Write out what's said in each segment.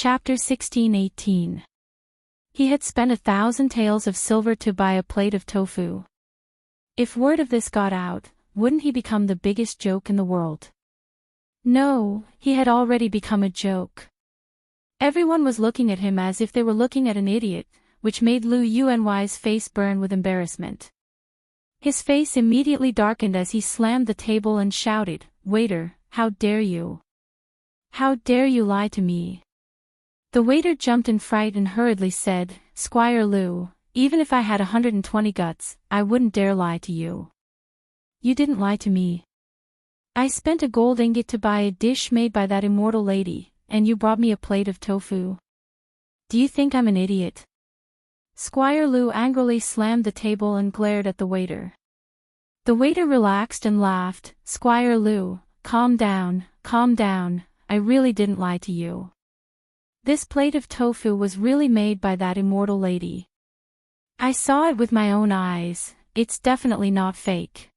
Chapter 16:18. He had spent 1,000 taels of silver to buy a plate of tofu. If word of this got out, wouldn't he become the biggest joke in the world? No, he had already become a joke. Everyone was looking at him as if they were looking at an idiot, which made Lu Yuany's face burn with embarrassment. His face immediately darkened as he slammed the table and shouted, "Waiter, how dare you? How dare you lie to me?" The waiter jumped in fright and hurriedly said, "Squire Lu, even if I had 120 guts, I wouldn't dare lie to you." "You didn't lie to me. I spent a gold ingot to buy a dish made by that immortal lady, and you brought me a plate of tofu. Do you think I'm an idiot?" Squire Lu angrily slammed the table and glared at the waiter. The waiter relaxed and laughed. "Squire Lu, calm down, I really didn't lie to you. This plate of tofu was really made by that immortal lady. I saw it with my own eyes, it's definitely not fake.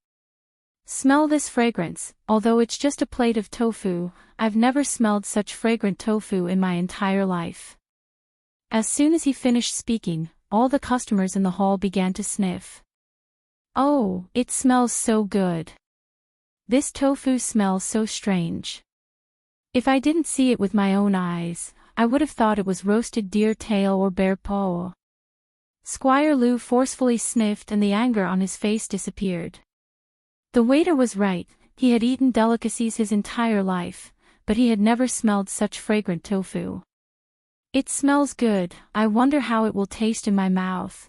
Smell this fragrance, although it's just a plate of tofu, I've never smelled such fragrant tofu in my entire life." As soon as he finished speaking, all the customers in the hall began to sniff. "Oh, it smells so good. This tofu smells so strange. If I didn't see it with my own eyes, I would have thought it was roasted deer tail or bear paw." Squire Lu forcefully sniffed and the anger on his face disappeared. The waiter was right, he had eaten delicacies his entire life, but he had never smelled such fragrant tofu. "It smells good, I wonder how it will taste in my mouth."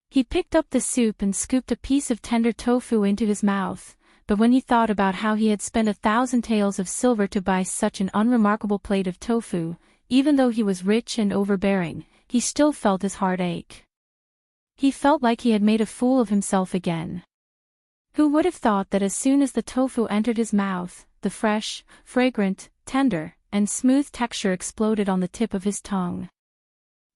He picked up the soup and scooped a piece of tender tofu into his mouth, but when he thought about how he had spent 1,000 taels of silver to buy such an unremarkable plate of tofu, even though he was rich and overbearing, he still felt his heart ache. He felt like he had made a fool of himself again. Who would have thought that as soon as the tofu entered his mouth, the fresh, fragrant, tender, and smooth texture exploded on the tip of his tongue?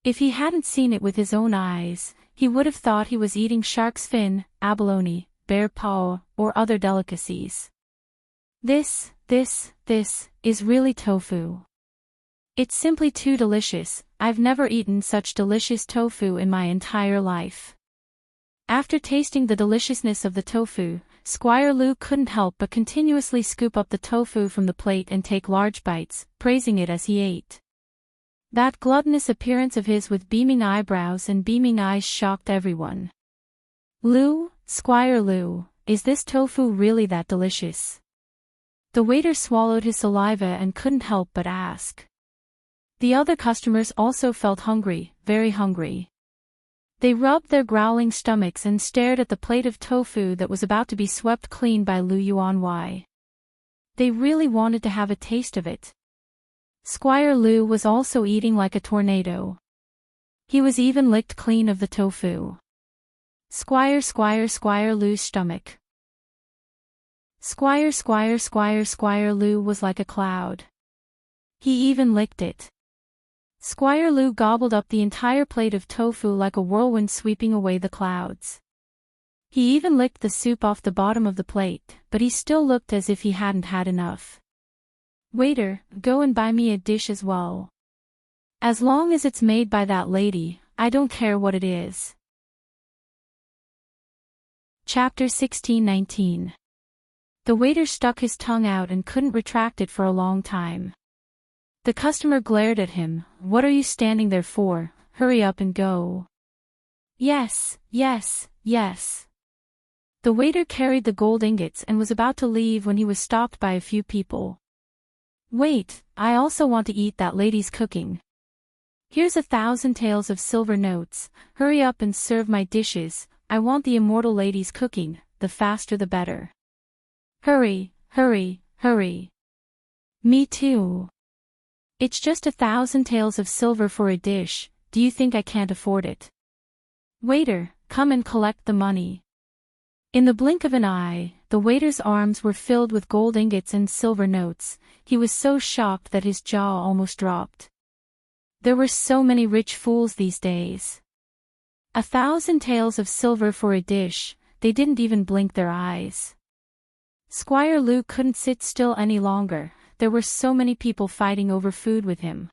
If he hadn't seen it with his own eyes, he would have thought he was eating shark's fin, abalone, bear paw, or other delicacies. This is really tofu. It's simply too delicious, I've never eaten such delicious tofu in my entire life. After tasting the deliciousness of the tofu, Squire Lu couldn't help but continuously scoop up the tofu from the plate and take large bites, praising it as he ate. That gluttonous appearance of his with beaming eyebrows and beaming eyes shocked everyone. "Lu, Squire Lu, is this tofu really that delicious?" The waiter swallowed his saliva and couldn't help but ask. The other customers also felt hungry, very hungry. They rubbed their growling stomachs and stared at the plate of tofu that was about to be swept clean by Lu Yuany. They really wanted to have a taste of it. Squire Lu was also eating like a tornado. He was even licked clean of the tofu. Squire Lu's stomach. Squire Lu was like a cloud. He even licked it. Squire Lu gobbled up the entire plate of tofu like a whirlwind sweeping away the clouds. He even licked the soup off the bottom of the plate, but he still looked as if he hadn't had enough. "Waiter, go and buy me a dish as well. As long as it's made by that lady, I don't care what it is." Chapter 16:19. The waiter stuck his tongue out and couldn't retract it for a long time. The customer glared at him. "What are you standing there for? Hurry up and go." Yes. The waiter carried the gold ingots and was about to leave when he was stopped by a few people. "Wait, I also want to eat that lady's cooking. Here's 1,000 taels of silver notes, hurry up and serve my dishes, I want the immortal lady's cooking, the faster the better. Hurry. Me too. It's just 1,000 taels of silver for a dish, do you think I can't afford it? Waiter, come and collect the money." In the blink of an eye, the waiter's arms were filled with gold ingots and silver notes. He was so shocked that his jaw almost dropped. There were so many rich fools these days. 1,000 taels of silver for a dish, they didn't even blink their eyes. Squire Lu couldn't sit still any longer, there were so many people fighting over food with him.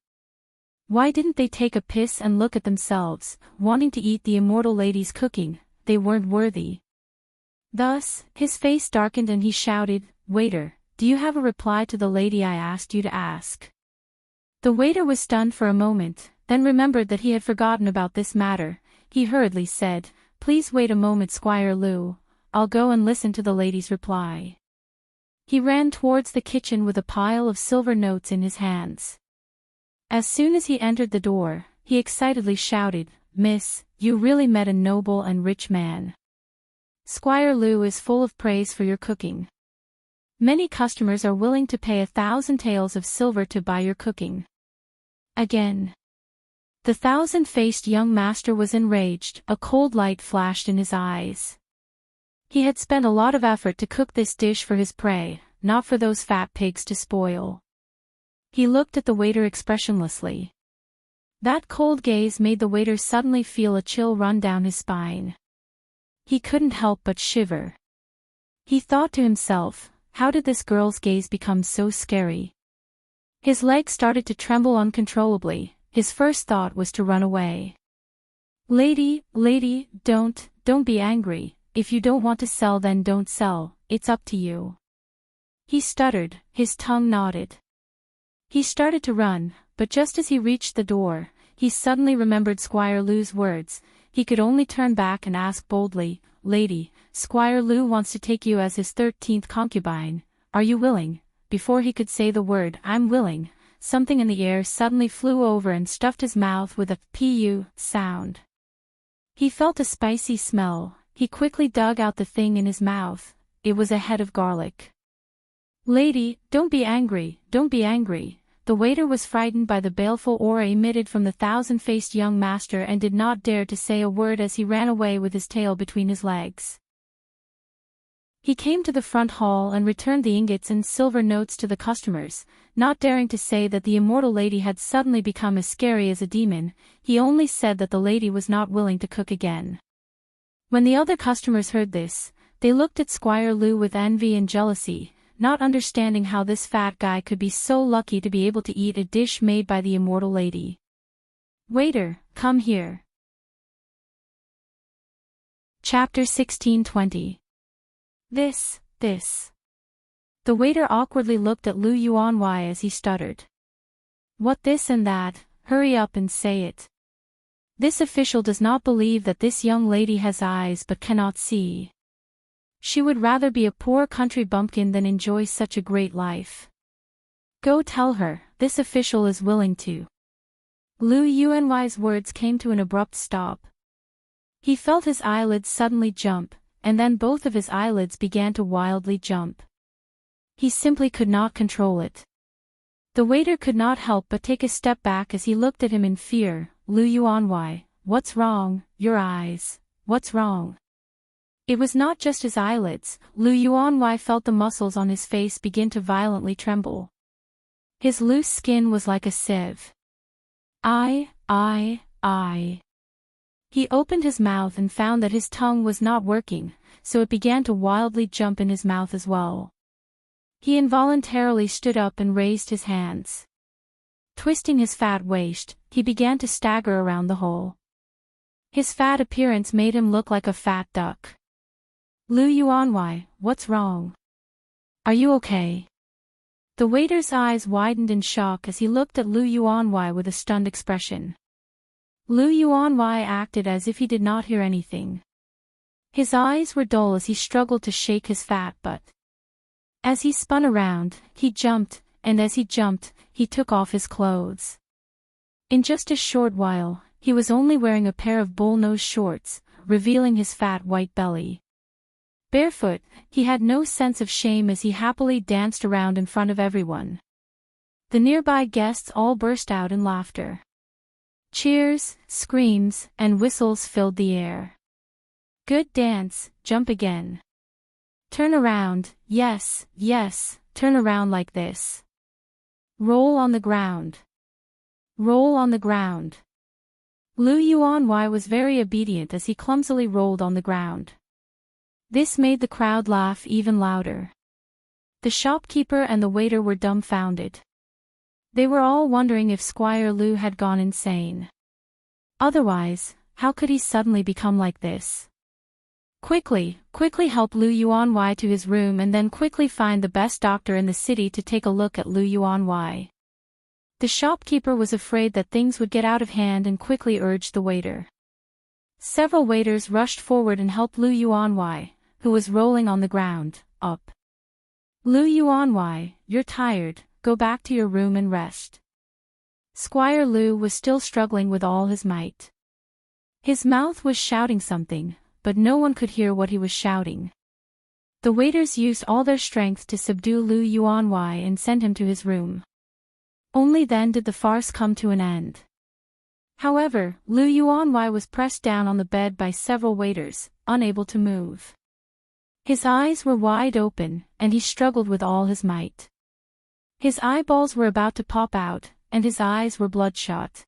Why didn't they take a piss and look at themselves, wanting to eat the immortal lady's cooking? They weren't worthy. Thus, his face darkened and he shouted, "Waiter, do you have a reply to the lady I asked you to ask?" The waiter was stunned for a moment, then remembered that he had forgotten about this matter. He hurriedly said, "Please wait a moment, Squire Lou. I'll go and listen to the lady's reply." He ran towards the kitchen with a pile of silver notes in his hands. As soon as he entered the door, he excitedly shouted, "Miss, you really met a noble and rich man. Squire Lou is full of praise for your cooking. Many customers are willing to pay 1,000 taels of silver to buy your cooking." Again. The thousand-faced young master was enraged. A cold light flashed in his eyes. He had spent a lot of effort to cook this dish for his prey, not for those fat pigs to spoil. He looked at the waiter expressionlessly. That cold gaze made the waiter suddenly feel a chill run down his spine. He couldn't help but shiver. He thought to himself, how did this girl's gaze become so scary? His legs started to tremble uncontrollably. His first thought was to run away. Lady, don't be angry. If you don't want to sell, then don't sell, it's up to you." He stuttered, his tongue knotted. He started to run, but just as he reached the door, he suddenly remembered Squire Lou's words. He could only turn back and ask boldly, "Lady, Squire Lou wants to take you as his 13th concubine. Are you willing?" Before he could say the word, "I'm willing," something in the air suddenly flew over and stuffed his mouth with a pu sound. He felt a spicy smell. He quickly dug out the thing in his mouth. It was a head of garlic. "Lady, don't be angry, don't be angry." The waiter was frightened by the baleful aura emitted from the thousand-faced young master and did not dare to say a word as he ran away with his tail between his legs. He came to the front hall and returned the ingots and silver notes to the customers, not daring to say that the immortal lady had suddenly become as scary as a demon. He only said that the lady was not willing to cook again. When the other customers heard this, they looked at Squire Lou with envy and jealousy, not understanding how this fat guy could be so lucky to be able to eat a dish made by the immortal lady. "Waiter, come here." Chapter 16:20. This. The waiter awkwardly looked at Lu Yuanwei as he stuttered. "What this and that, hurry up and say it." This official does not believe that this young lady has eyes but cannot see. She would rather be a poor country bumpkin than enjoy such a great life. "Go tell her, this official is willing to." Lu Yuanwei's words came to an abrupt stop. He felt his eyelids suddenly jump, and then both of his eyelids began to wildly jump. He simply could not control it. The waiter could not help but take a step back as he looked at him in fear. "Lu Yuanwei, what's wrong? Your eyes, what's wrong?" It was not just his eyelids. Lu Yuanwei felt the muscles on his face begin to violently tremble. His loose skin was like a sieve. I. He opened his mouth and found that his tongue was not working, so it began to wildly jump in his mouth as well. He involuntarily stood up and raised his hands. Twisting his fat waist, he began to stagger around the hole. His fat appearance made him look like a fat duck. "Lu Yuanwei, what's wrong? Are you okay?" The waiter's eyes widened in shock as he looked at Lu Yuanwei with a stunned expression. Lu Yuanwei acted as if he did not hear anything. His eyes were dull as he struggled to shake his fat butt. As he spun around, he jumped, and as he jumped, he took off his clothes. In just a short while, he was only wearing a pair of bull-nose shorts, revealing his fat white belly. Barefoot, he had no sense of shame as he happily danced around in front of everyone. The nearby guests all burst out in laughter. Cheers, screams, and whistles filled the air. "Good dance, jump again. Turn around, yes, turn around like this. Roll on the ground. Roll on the ground." Lu Yuanwei was very obedient as he clumsily rolled on the ground. This made the crowd laugh even louder. The shopkeeper and the waiter were dumbfounded. They were all wondering if Squire Lu had gone insane. Otherwise, how could he suddenly become like this? Quickly help Lu Yuanwei to his room and then quickly find the best doctor in the city to take a look at Lu Yuanwei. The shopkeeper was afraid that things would get out of hand and quickly urged the waiter. Several waiters rushed forward and helped Lu Yuanwei, who was rolling on the ground, up. Lu Yuanwei, you're tired, go back to your room and rest. Squire Lu was still struggling with all his might. His mouth was shouting something, but no one could hear what he was shouting. The waiters used all their strength to subdue Lu Yuanwei and send him to his room. Only then did the farce come to an end. However, Lu Yuanwei was pressed down on the bed by several waiters, unable to move. His eyes were wide open, and he struggled with all his might. His eyeballs were about to pop out, and his eyes were bloodshot.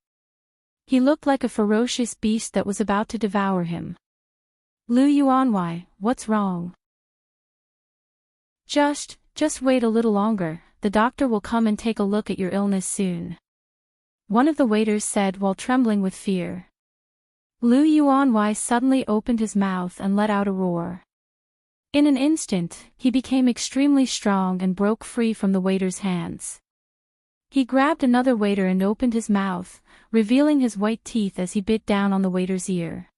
He looked like a ferocious beast that was about to devour him. Lu Yuanwei, what's wrong? Just wait a little longer, the doctor will come and take a look at your illness soon. One of the waiters said while trembling with fear. Lu Yuanwei suddenly opened his mouth and let out a roar. In an instant, he became extremely strong and broke free from the waiter's hands. He grabbed another waiter and opened his mouth, revealing his white teeth as he bit down on the waiter's ear.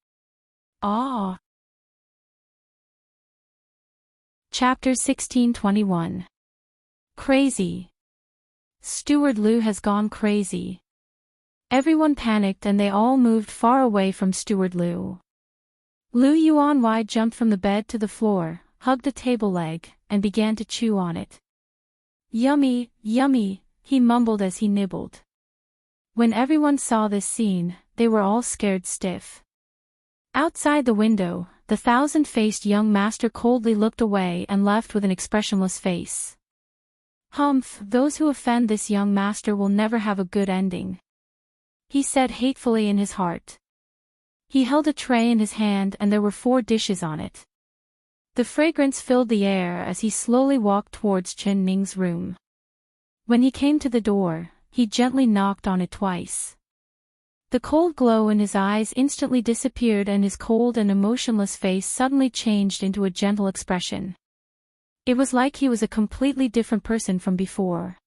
Ah! Chapter 1621. Crazy. Steward Lu has gone crazy. Everyone panicked and they all moved far away from Steward Lu. Lu Yuanwei jumped from the bed to the floor, hugged a table leg, and began to chew on it. Yummy, yummy, he mumbled as he nibbled. When everyone saw this scene, they were all scared stiff. Outside the window, the thousand-faced young master coldly looked away and left with an expressionless face. Humph, those who offend this young master will never have a good ending, he said hatefully in his heart. He held a tray in his hand and there were 4 dishes on it. The fragrance filled the air as he slowly walked towards Chen Ning's room. When he came to the door, he gently knocked on it twice. The cold glow in his eyes instantly disappeared and his cold and emotionless face suddenly changed into a gentle expression. It was like he was a completely different person from before.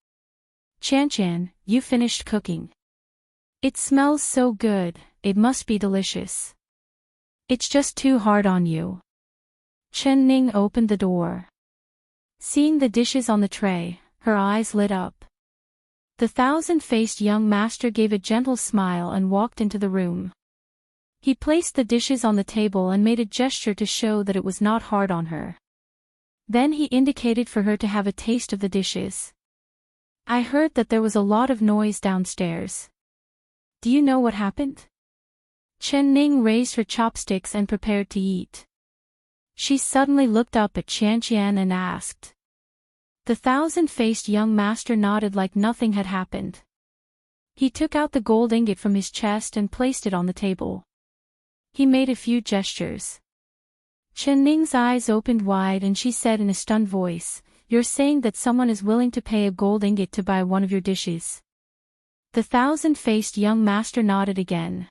Chan, you finished cooking. It smells so good, it must be delicious. It's just too hard on you. Chen Ning opened the door. Seeing the dishes on the tray, her eyes lit up. The thousand-faced young master gave a gentle smile and walked into the room. He placed the dishes on the table and made a gesture to show that it was not hard on her. Then he indicated for her to have a taste of the dishes. I heard that there was a lot of noise downstairs. Do you know what happened? Chen Ning raised her chopsticks and prepared to eat. She suddenly looked up at Qian and asked. The thousand-faced young master nodded like nothing had happened. He took out the gold ingot from his chest and placed it on the table. He made a few gestures. Chen Ning's eyes opened wide and she said in a stunned voice, "You're saying that someone is willing to pay a gold ingot to buy one of your dishes?" The thousand-faced young master nodded again.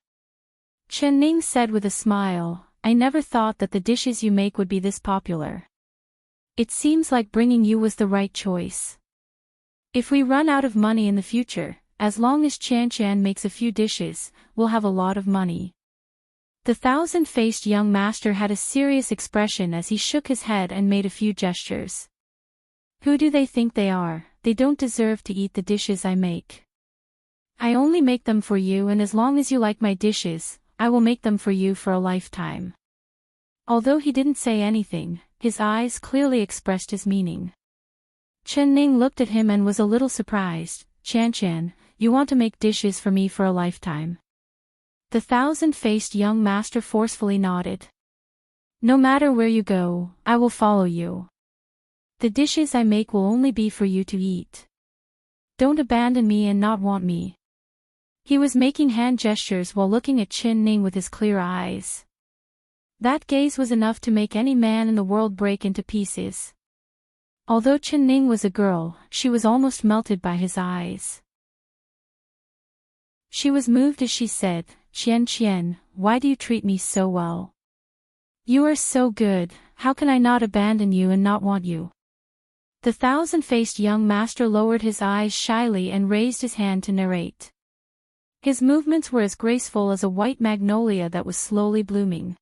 Chen Ning said with a smile, "I never thought that the dishes you make would be this popular. It seems like bringing you was the right choice. If we run out of money in the future, as long as Qian makes a few dishes, we'll have a lot of money." The thousand-faced young master had a serious expression as he shook his head and made a few gestures. Who do they think they are? They don't deserve to eat the dishes I make. I only make them for you, and as long as you like my dishes, I will make them for you for a lifetime. Although he didn't say anything, his eyes clearly expressed his meaning. Chen Ning looked at him and was a little surprised. Qian, you want to make dishes for me for a lifetime? The thousand-faced young master forcefully nodded. No matter where you go, I will follow you. The dishes I make will only be for you to eat. Don't abandon me and not want me. He was making hand gestures while looking at Chen Ning with his clear eyes. That gaze was enough to make any man in the world break into pieces. Although Chen Ning was a girl, she was almost melted by his eyes. She was moved as she said, Qian, why do you treat me so well? You are so good, how can I not abandon you and not want you? The thousand-faced young master lowered his eyes shyly and raised his hand to narrate. His movements were as graceful as a white magnolia that was slowly blooming.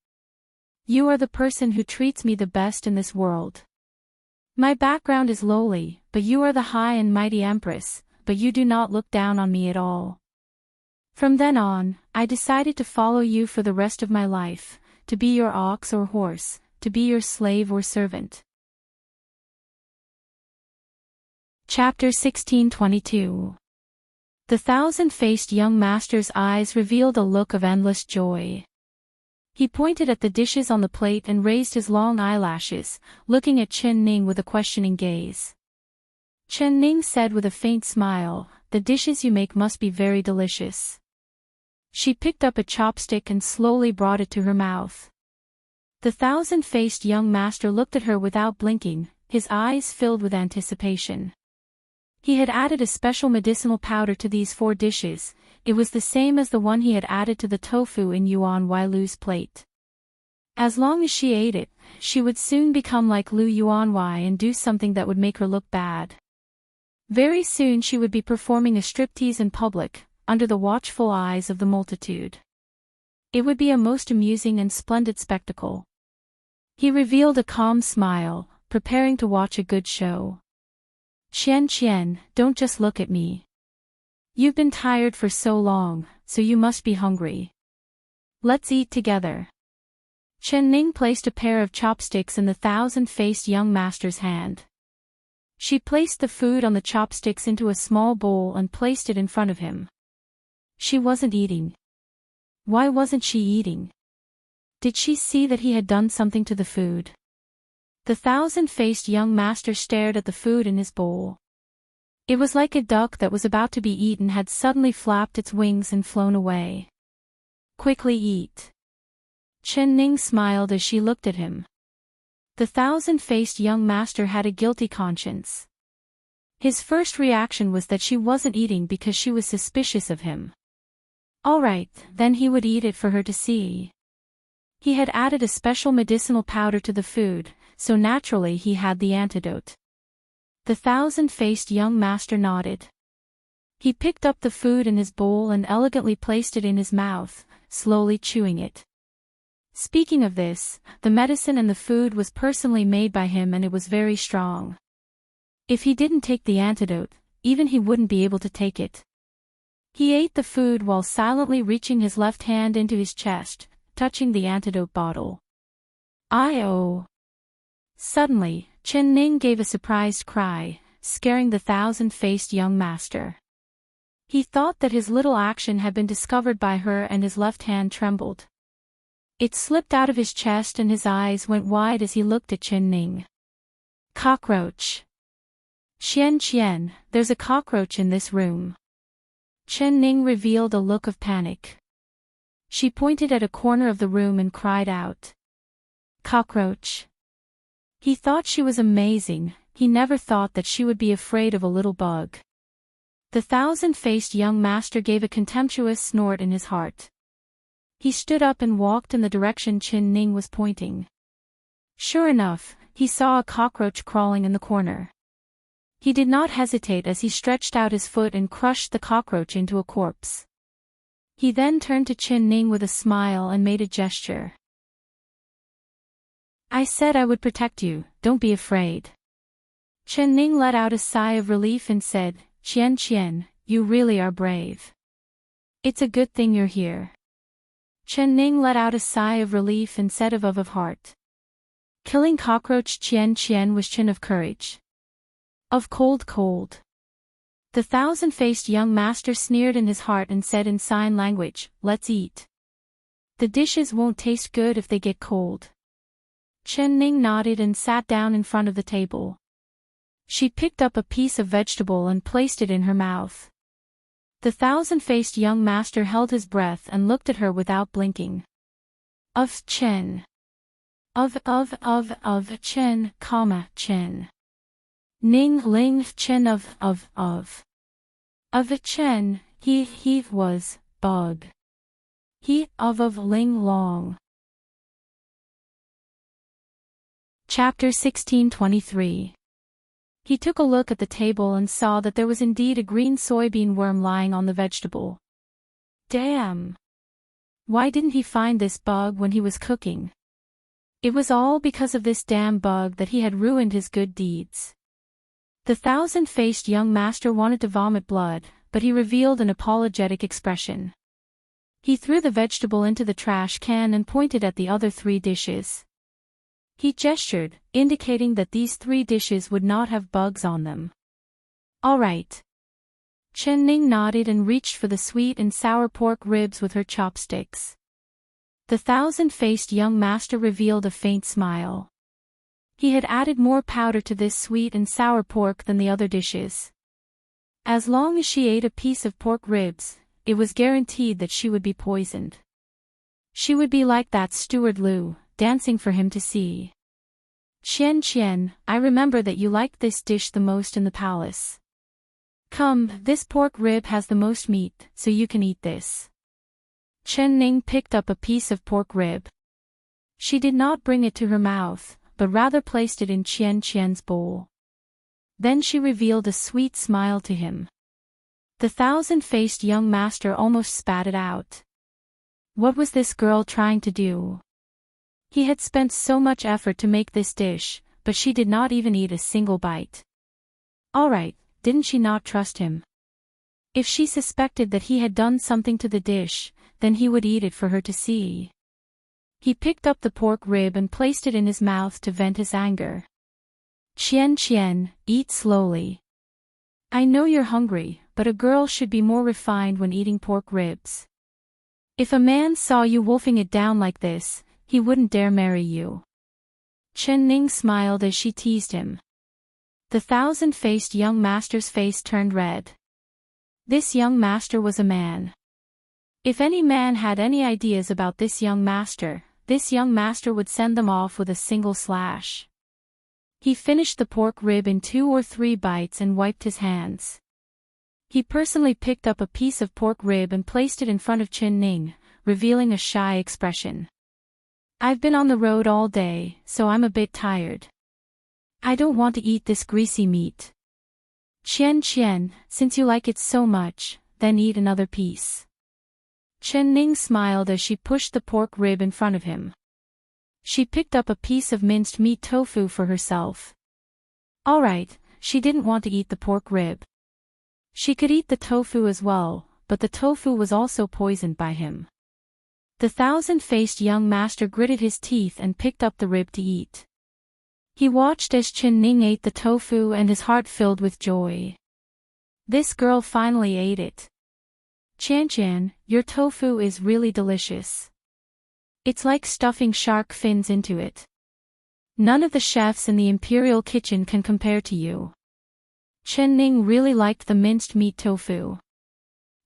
You are the person who treats me the best in this world. My background is lowly, but you are the high and mighty Empress, but you do not look down on me at all. From then on, I decided to follow you for the rest of my life, to be your ox or horse, to be your slave or servant. Chapter 1622. The thousand-faced young master's eyes revealed a look of endless joy. He pointed at the dishes on the plate and raised his long eyelashes, looking at Chen Ning with a questioning gaze. Chen Ning said with a faint smile, the dishes you make must be very delicious. She picked up a chopstick and slowly brought it to her mouth. The thousand-faced young master looked at her without blinking, his eyes filled with anticipation. He had added a special medicinal powder to these 4 dishes. It was the same as the one he had added to the tofu in Yuan Wailu's plate. As long as she ate it, she would soon become like Lu Yuanwei and do something that would make her look bad. Very soon she would be performing a striptease in public, under the watchful eyes of the multitude. It would be a most amusing and splendid spectacle. He revealed a calm smile, preparing to watch a good show. Qian, don't just look at me. You've been tired for so long, so you must be hungry. Let's eat together. Chen Ning placed a pair of chopsticks in the thousand-faced young master's hand. She placed the food on the chopsticks into a small bowl and placed it in front of him. She wasn't eating. Why wasn't she eating? Did she see that he had done something to the food? The thousand-faced young master stared at the food in his bowl. It was like a duck that was about to be eaten had suddenly flapped its wings and flown away. Quickly eat. Chen Ning smiled as she looked at him. The thousand-faced young master had a guilty conscience. His first reaction was that she wasn't eating because she was suspicious of him. All right, then he would eat it for her to see. He had added a special medicinal powder to the food, so naturally he had the antidote. The thousand-faced young master nodded. He picked up the food in his bowl and elegantly placed it in his mouth, slowly chewing it. Speaking of this, the medicine and the food was personally made by him and it was very strong. If he didn't take the antidote, even he wouldn't be able to take it. He ate the food while silently reaching his left hand into his chest, touching the antidote bottle. "I-oh!" Suddenly, Chen Ning gave a surprised cry, scaring the thousand-faced young master. He thought that his little action had been discovered by her and his left hand trembled. It slipped out of his chest and his eyes went wide as he looked at Chen Ning. Cockroach! Qian, there's a cockroach in this room. Chen Ning revealed a look of panic. She pointed at a corner of the room and cried out. Cockroach! He thought she was amazing, he never thought that she would be afraid of a little bug. The thousand-faced young master gave a contemptuous snort in his heart. He stood up and walked in the direction Chen Ning was pointing. Sure enough, he saw a cockroach crawling in the corner. He did not hesitate as he stretched out his foot and crushed the cockroach into a corpse. He then turned to Chen Ning with a smile and made a gesture. I said I would protect you, don't be afraid. Chen Ning let out a sigh of relief and said, Qian, you really are brave. It's a good thing you're here. Chen Ning let out a sigh of relief and said of heart. Killing cockroach Qian was chin of courage. Of cold. The thousand-faced young master sneered in his heart and said in sign language, let's eat. The dishes won't taste good if they get cold. Chen Ning nodded and sat down in front of the table. She picked up a piece of vegetable and placed it in her mouth. The thousand-faced young master held his breath and looked at her without blinking. Of Chen. Of Chen, Chen. Ning Ling Chen of Chen, he was, bug. He of ling long. Chapter 1623. He took a look at the table and saw that there was indeed a green soybean worm lying on the vegetable. Damn! Why didn't he find this bug when he was cooking? It was all because of this damn bug that he had ruined his good deeds. The thousand-faced young master wanted to vomit blood, but he revealed an apologetic expression. He threw the vegetable into the trash can and pointed at the other 3 dishes. He gestured, indicating that these 3 dishes would not have bugs on them. All right. Chen Ning nodded and reached for the sweet and sour pork ribs with her chopsticks. The thousand-faced young master revealed a faint smile. He had added more powder to this sweet and sour pork than the other dishes. As long as she ate a piece of pork ribs, it was guaranteed that she would be poisoned. She would be like that steward Lu, dancing for him to see. Qian, I remember that you liked this dish the most in the palace. Come, this pork rib has the most meat, so you can eat this. Chen Ning picked up a piece of pork rib. She did not bring it to her mouth, but rather placed it in Qian's bowl. Then she revealed a sweet smile to him. The thousand-faced young master almost spat it out. What was this girl trying to do? He had spent so much effort to make this dish, but she did not even eat a single bite. Alright, didn't she not trust him? If she suspected that he had done something to the dish, then he would eat it for her to see. He picked up the pork rib and placed it in his mouth to vent his anger. Qian, eat slowly. I know you're hungry, but a girl should be more refined when eating pork ribs. If a man saw you wolfing it down like this, he wouldn't dare marry you. Chen Ning smiled as she teased him. The thousand-faced young master's face turned red. This young master was a man. If any man had any ideas about this young master would send them off with a single slash. He finished the pork rib in 2 or 3 bites and wiped his hands. He personally picked up a piece of pork rib and placed it in front of Chen Ning, revealing a shy expression. I've been on the road all day, so I'm a bit tired. I don't want to eat this greasy meat. Qian, since you like it so much, then eat another piece. Chen Ning smiled as she pushed the pork rib in front of him. She picked up a piece of minced meat tofu for herself. Alright, she didn't want to eat the pork rib. She could eat the tofu as well, but the tofu was also poisoned by him. The thousand-faced young master gritted his teeth and picked up the rib to eat. He watched as Chen Ning ate the tofu and his heart filled with joy. This girl finally ate it. Qian, your tofu is really delicious. It's like stuffing shark fins into it. None of the chefs in the imperial kitchen can compare to you. Chen Ning really liked the minced meat tofu.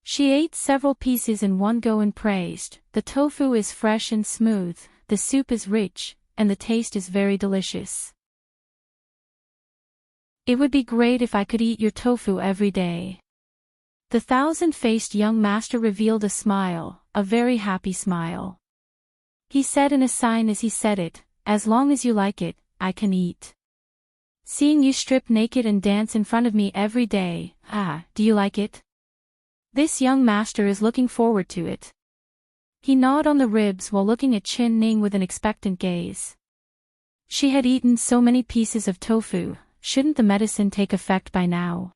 She ate several pieces in one go and praised, the tofu is fresh and smooth, the soup is rich, and the taste is very delicious. It would be great if I could eat your tofu every day. The thousand-faced young master revealed a smile, a very happy smile. He said in a sign as he said it, as long as you like it, I can eat. Seeing you strip naked and dance in front of me every day, do you like it? This young master is looking forward to it. He gnawed on the ribs while looking at Chen Ning with an expectant gaze. She had eaten so many pieces of tofu, shouldn't the medicine take effect by now?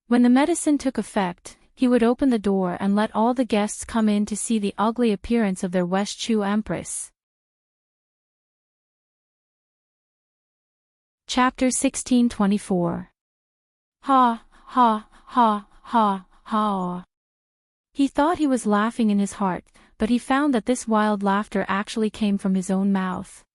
When the medicine took effect, he would open the door and let all the guests come in to see the ugly appearance of their West Chu Empress. Chapter 1624. Ha, ha, ha, ha, ha. He thought he was laughing in his heart, but he found that this wild laughter actually came from his own mouth.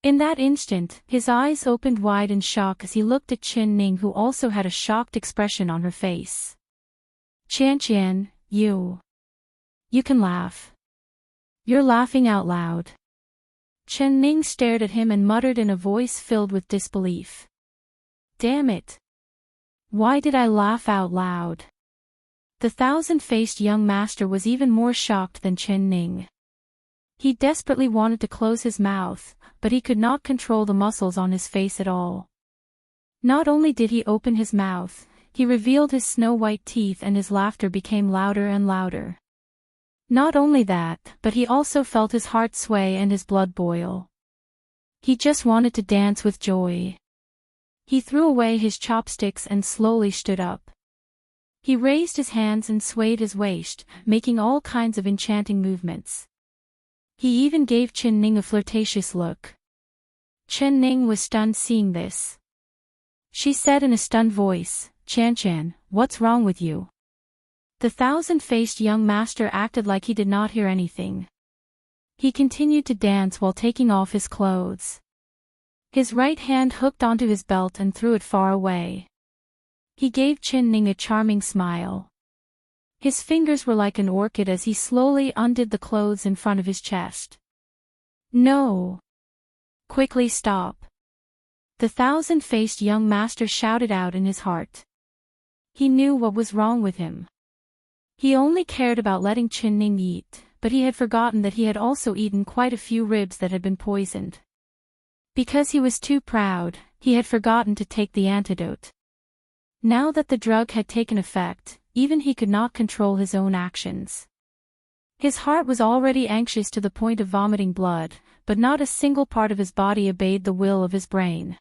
In that instant, his eyes opened wide in shock as he looked at Chen Ning, who also had a shocked expression on her face. Qian, you can laugh. You're laughing out loud. Chen Ning stared at him and muttered in a voice filled with disbelief. Damn it. Why did I laugh out loud? The thousand-faced young master was even more shocked than Chen Ning. He desperately wanted to close his mouth, but he could not control the muscles on his face at all. Not only did he open his mouth, he revealed his snow-white teeth and his laughter became louder and louder. Not only that, but he also felt his heart sway and his blood boil. He just wanted to dance with joy. He threw away his chopsticks and slowly stood up. He raised his hands and swayed his waist, making all kinds of enchanting movements. He even gave Chen Ning a flirtatious look. Chen Ning was stunned seeing this. She said in a stunned voice, "Chan, what's wrong with you?" The thousand-faced young master acted like he did not hear anything. He continued to dance while taking off his clothes. His right hand hooked onto his belt and threw it far away. He gave Chen Ning a charming smile. His fingers were like an orchid as he slowly undid the clothes in front of his chest. "No! Quickly stop!" The thousand-faced young master shouted out in his heart. He knew what was wrong with him. He only cared about letting Chen Ning eat, but he had forgotten that he had also eaten quite a few ribs that had been poisoned. Because he was too proud, he had forgotten to take the antidote. Now that the drug had taken effect, even he could not control his own actions. His heart was already anxious to the point of vomiting blood, but not a single part of his body obeyed the will of his brain.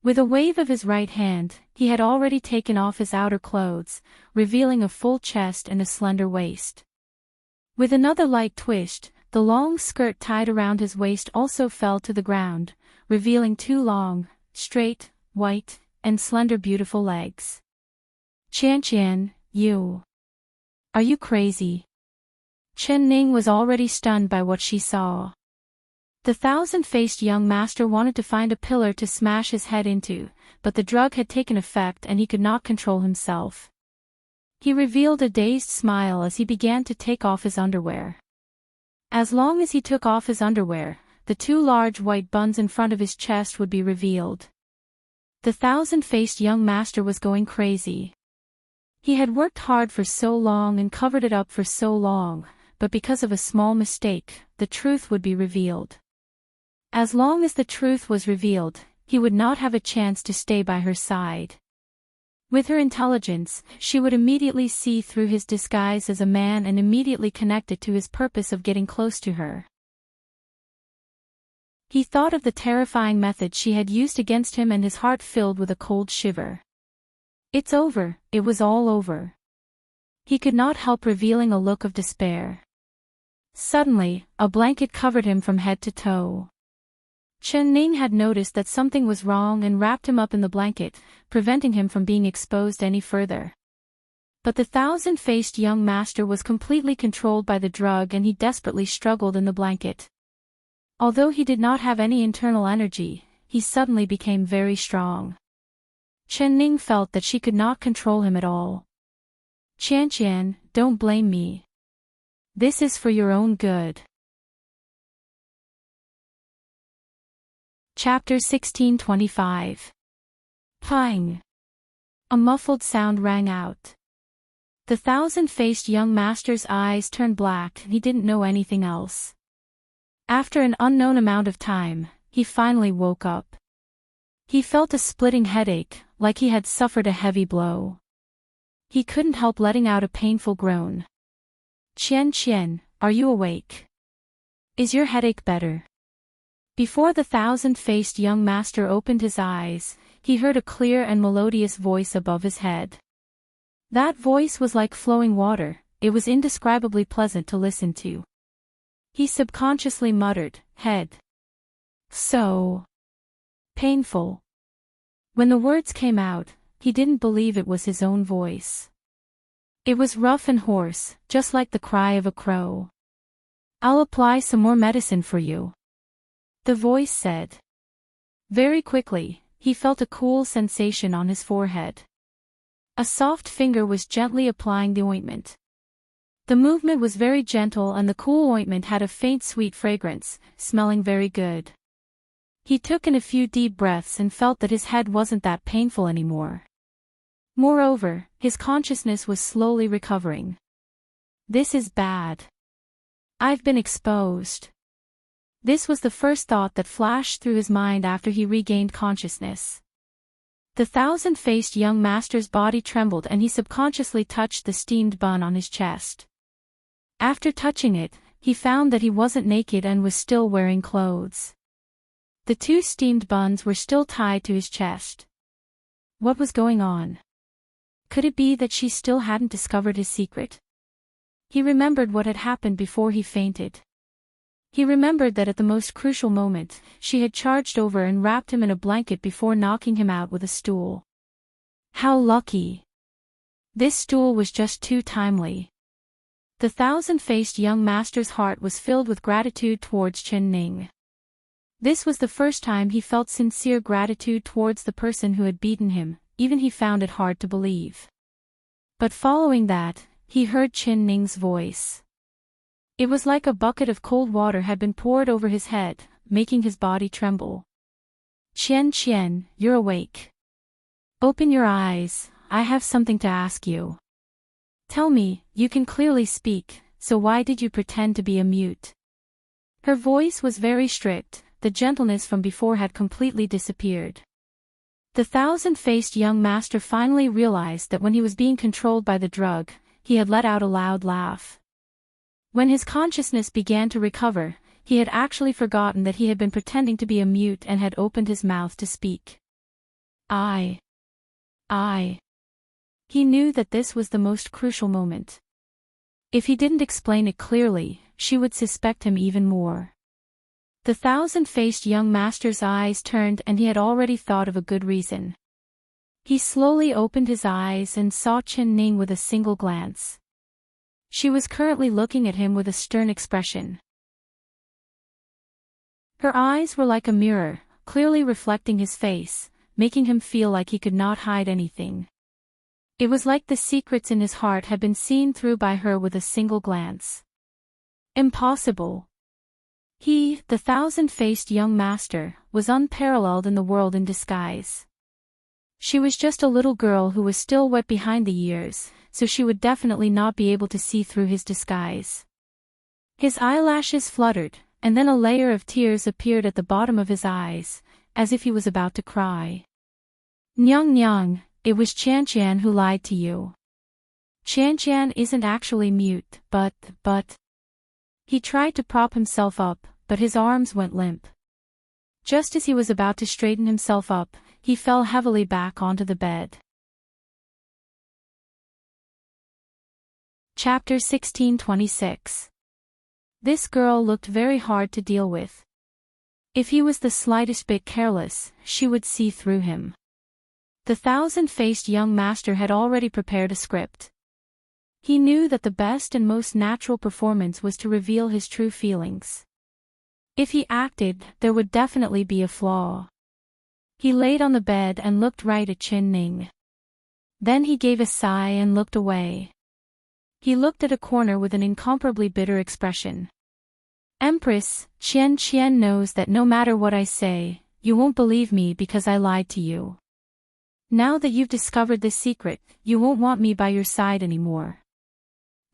With a wave of his right hand, he had already taken off his outer clothes, revealing a full chest and a slender waist. With another light twist, the long skirt tied around his waist also fell to the ground, revealing two long, straight, white, and slender beautiful legs. "Chan, you. Are you crazy?" Chen Ning was already stunned by what she saw. The thousand-faced young master wanted to find a pillar to smash his head into, but the drug had taken effect and he could not control himself. He revealed a dazed smile as he began to take off his underwear. As long as he took off his underwear, the two large white buns in front of his chest would be revealed. The thousand-faced young master was going crazy. He had worked hard for so long and covered it up for so long, but because of a small mistake, the truth would be revealed. As long as the truth was revealed, he would not have a chance to stay by her side. With her intelligence, she would immediately see through his disguise as a man and immediately connect it to his purpose of getting close to her. He thought of the terrifying method she had used against him and his heart filled with a cold shiver. It's over, it was all over. He could not help revealing a look of despair. Suddenly, a blanket covered him from head to toe. Chen Ning had noticed that something was wrong and wrapped him up in the blanket, preventing him from being exposed any further. But the thousand-faced young master was completely controlled by the drug and he desperately struggled in the blanket. Although he did not have any internal energy, he suddenly became very strong. Chen Ning felt that she could not control him at all. "Chan, don't blame me. This is for your own good." Chapter 1625. Pang! A muffled sound rang out. The thousand-faced young master's eyes turned black and he didn't know anything else. After an unknown amount of time, he finally woke up. He felt a splitting headache, like he had suffered a heavy blow. He couldn't help letting out a painful groan. Chen, are you awake? Is your headache better?" Before the thousand-faced young master opened his eyes, he heard a clear and melodious voice above his head. That voice was like flowing water, it was indescribably pleasant to listen to. He subconsciously muttered, "Head. So painful." When the words came out, he didn't believe it was his own voice. It was rough and hoarse, just like the cry of a crow. "I'll apply some more medicine for you," the voice said. Very quickly, he felt a cool sensation on his forehead. A soft finger was gently applying the ointment. The movement was very gentle and the cool ointment had a faint sweet fragrance, smelling very good. He took in a few deep breaths and felt that his head wasn't that painful anymore. Moreover, his consciousness was slowly recovering. This is bad. I've been exposed. This was the first thought that flashed through his mind after he regained consciousness. The thousand-faced young master's body trembled and he subconsciously touched the steamed bun on his chest. After touching it, he found that he wasn't naked and was still wearing clothes. The two steamed buns were still tied to his chest. What was going on? Could it be that she still hadn't discovered his secret? He remembered what had happened before he fainted. He remembered that at the most crucial moment, she had charged over and wrapped him in a blanket before knocking him out with a stool. How lucky! This stool was just too timely. The thousand-faced young master's heart was filled with gratitude towards Chen Ning. This was the first time he felt sincere gratitude towards the person who had beaten him, even he found it hard to believe. But following that, he heard Chen Ning's voice. It was like a bucket of cold water had been poured over his head, making his body tremble. Qian, you're awake. Open your eyes, I have something to ask you. Tell me, you can clearly speak, so why did you pretend to be a mute? Her voice was very strict, the gentleness from before had completely disappeared. The thousand-faced young master finally realized that when he was being controlled by the drug, he had let out a loud laugh. When his consciousness began to recover, he had actually forgotten that he had been pretending to be a mute and had opened his mouth to speak. I. He knew that this was the most crucial moment. If he didn't explain it clearly, she would suspect him even more. The thousand-faced young master's eyes turned and he had already thought of a good reason. He slowly opened his eyes and saw Chen Ning with a single glance. She was currently looking at him with a stern expression. Her eyes were like a mirror, clearly reflecting his face, making him feel like he could not hide anything. It was like the secrets in his heart had been seen through by her with a single glance. Impossible. He, the thousand-faced young master, was unparalleled in the world in disguise. She was just a little girl who was still wet behind the ears, so she would definitely not be able to see through his disguise. His eyelashes fluttered, and then a layer of tears appeared at the bottom of his eyes, as if he was about to cry. Nyang, it was Qian who lied to you. Qian isn't actually mute, but... He tried to prop himself up, but his arms went limp. Just as he was about to straighten himself up, he fell heavily back onto the bed. Chapter 1626. This girl looked very hard to deal with. If he was the slightest bit careless, she would see through him. The thousand-faced young master had already prepared a script. He knew that the best and most natural performance was to reveal his true feelings. If he acted, there would definitely be a flaw. He laid on the bed and looked right at Chen Ning. Then he gave a sigh and looked away. He looked at a corner with an incomparably bitter expression. Empress, Qian knows that no matter what I say, you won't believe me because I lied to you. Now that you've discovered this secret, you won't want me by your side anymore.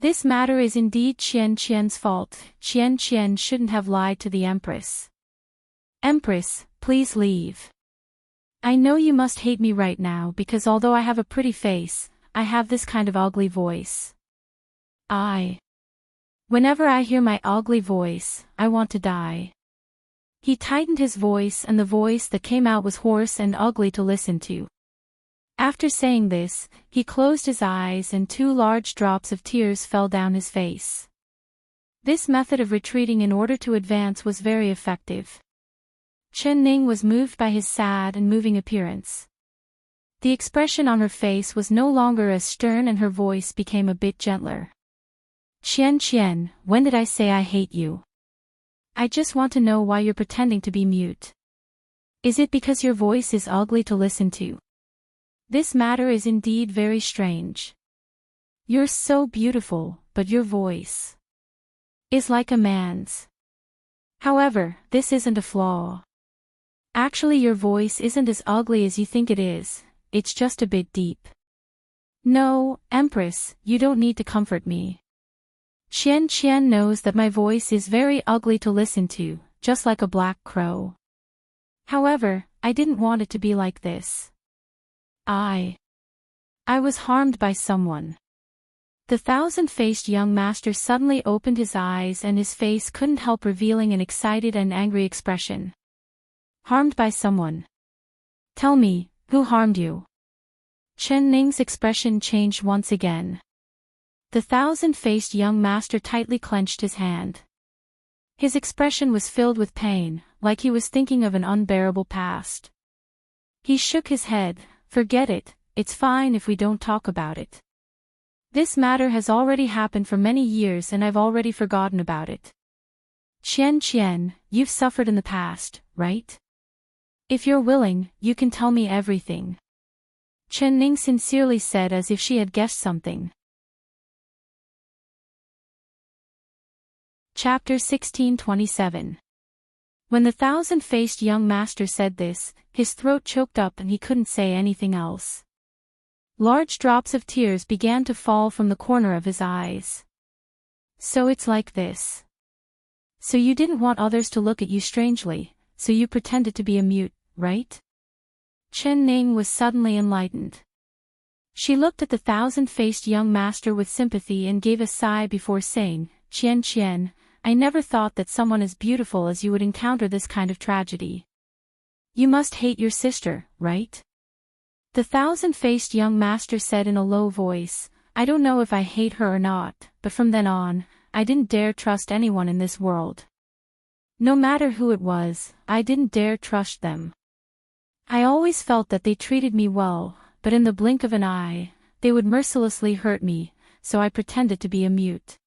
This matter is indeed Qian's fault. Qian shouldn't have lied to the Empress. Empress, please leave. I know you must hate me right now because although I have a pretty face, I have this kind of ugly voice. Whenever I hear my ugly voice, I want to die. He tightened his voice and the voice that came out was hoarse and ugly to listen to. After saying this, he closed his eyes and 2 large drops of tears fell down his face. This method of retreating in order to advance was very effective. Chen Ning was moved by his sad and moving appearance. The expression on her face was no longer as stern and her voice became a bit gentler. Qian, when did I say I hate you? I just want to know why you're pretending to be mute. Is it because your voice is ugly to listen to? This matter is indeed very strange. You're so beautiful, but your voice is like a man's. However, this isn't a flaw. Actually, your voice isn't as ugly as you think it is, it's just a bit deep. No, Empress, you don't need to comfort me. Qian knows that my voice is very ugly to listen to, just like a black crow. However, I didn't want it to be like this. I was harmed by someone. The thousand-faced young master suddenly opened his eyes and his face couldn't help revealing an excited and angry expression. Harmed by someone. Tell me, who harmed you? Chen Ning's expression changed once again. The thousand-faced young master tightly clenched his hand. His expression was filled with pain, like he was thinking of an unbearable past. He shook his head. Forget it, it's fine if we don't talk about it. This matter has already happened for many years and I've already forgotten about it. Qian, you've suffered in the past, right? If you're willing, you can tell me everything. Chen Ning sincerely said as if she had guessed something. Chapter 1627. When the thousand-faced young master said this, his throat choked up and he couldn't say anything else. Large drops of tears began to fall from the corner of his eyes. So it's like this. So you didn't want others to look at you strangely, so you pretended to be a mute, right? Chen Ning was suddenly enlightened. She looked at the thousand-faced young master with sympathy and gave a sigh before saying, Qian, I never thought that someone as beautiful as you would encounter this kind of tragedy. You must hate your sister, right? The thousand-faced young master said in a low voice, I don't know if I hate her or not, but from then on, I didn't dare trust anyone in this world. No matter who it was, I didn't dare trust them. I always felt that they treated me well, but in the blink of an eye, they would mercilessly hurt me, so I pretended to be a mute.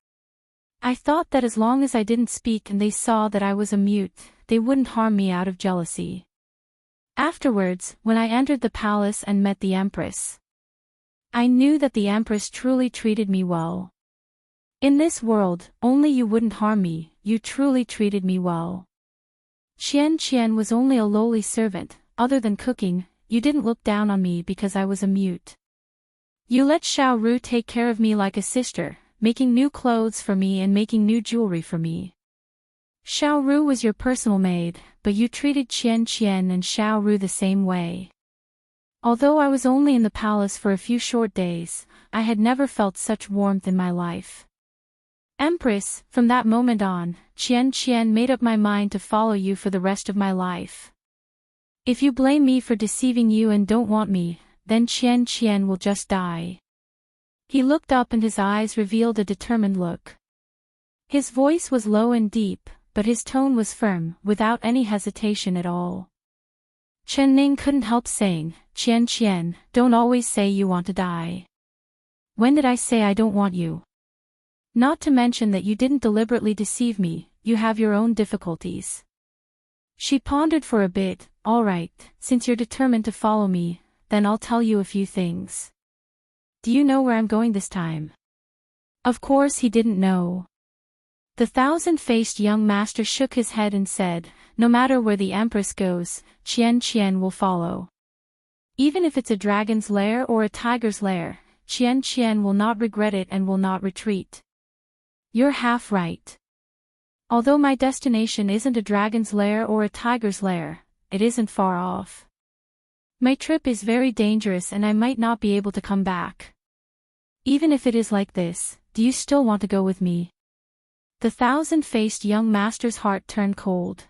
I thought that as long as I didn't speak and they saw that I was a mute, they wouldn't harm me out of jealousy. Afterwards, when I entered the palace and met the Empress, I knew that the Empress truly treated me well. In this world, only you wouldn't harm me, you truly treated me well. Qian was only a lowly servant, other than cooking, you didn't look down on me because I was a mute. You let Xiao Ru take care of me like a sister, making new clothes for me and making new jewelry for me. Xiao Ru was your personal maid, but you treated Qian and Xiao Ru the same way. Although I was only in the palace for a few short days, I had never felt such warmth in my life. Empress, from that moment on, Qian made up my mind to follow you for the rest of my life. If you blame me for deceiving you and don't want me, then Qian will just die. He looked up and his eyes revealed a determined look. His voice was low and deep, but his tone was firm, without any hesitation at all. Chen Ning couldn't help saying, Qian, don't always say you want to die. When did I say I don't want you? Not to mention that you didn't deliberately deceive me, you have your own difficulties. She pondered for a bit. All right, since you're determined to follow me, then I'll tell you a few things. Do you know where I'm going this time? Of course he didn't know. The thousand-faced young master shook his head and said, no matter where the Empress goes, Qian will follow. Even if it's a dragon's lair or a tiger's lair, Qian will not regret it and will not retreat. You're half right. Although my destination isn't a dragon's lair or a tiger's lair, it isn't far off. My trip is very dangerous and I might not be able to come back. Even if it is like this, do you still want to go with me? The thousand-faced young master's heart turned cold.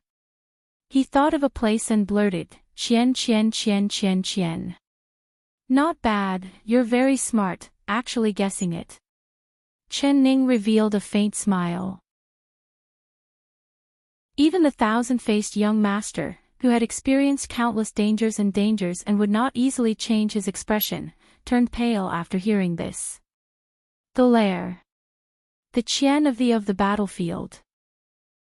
He thought of a place and blurted, Qian. Not bad, you're very smart, actually guessing it. Chen Ning revealed a faint smile. Even the thousand-faced young master, who had experienced countless dangers and would not easily change his expression, turned pale after hearing this. The lair. The Qian of the battlefield.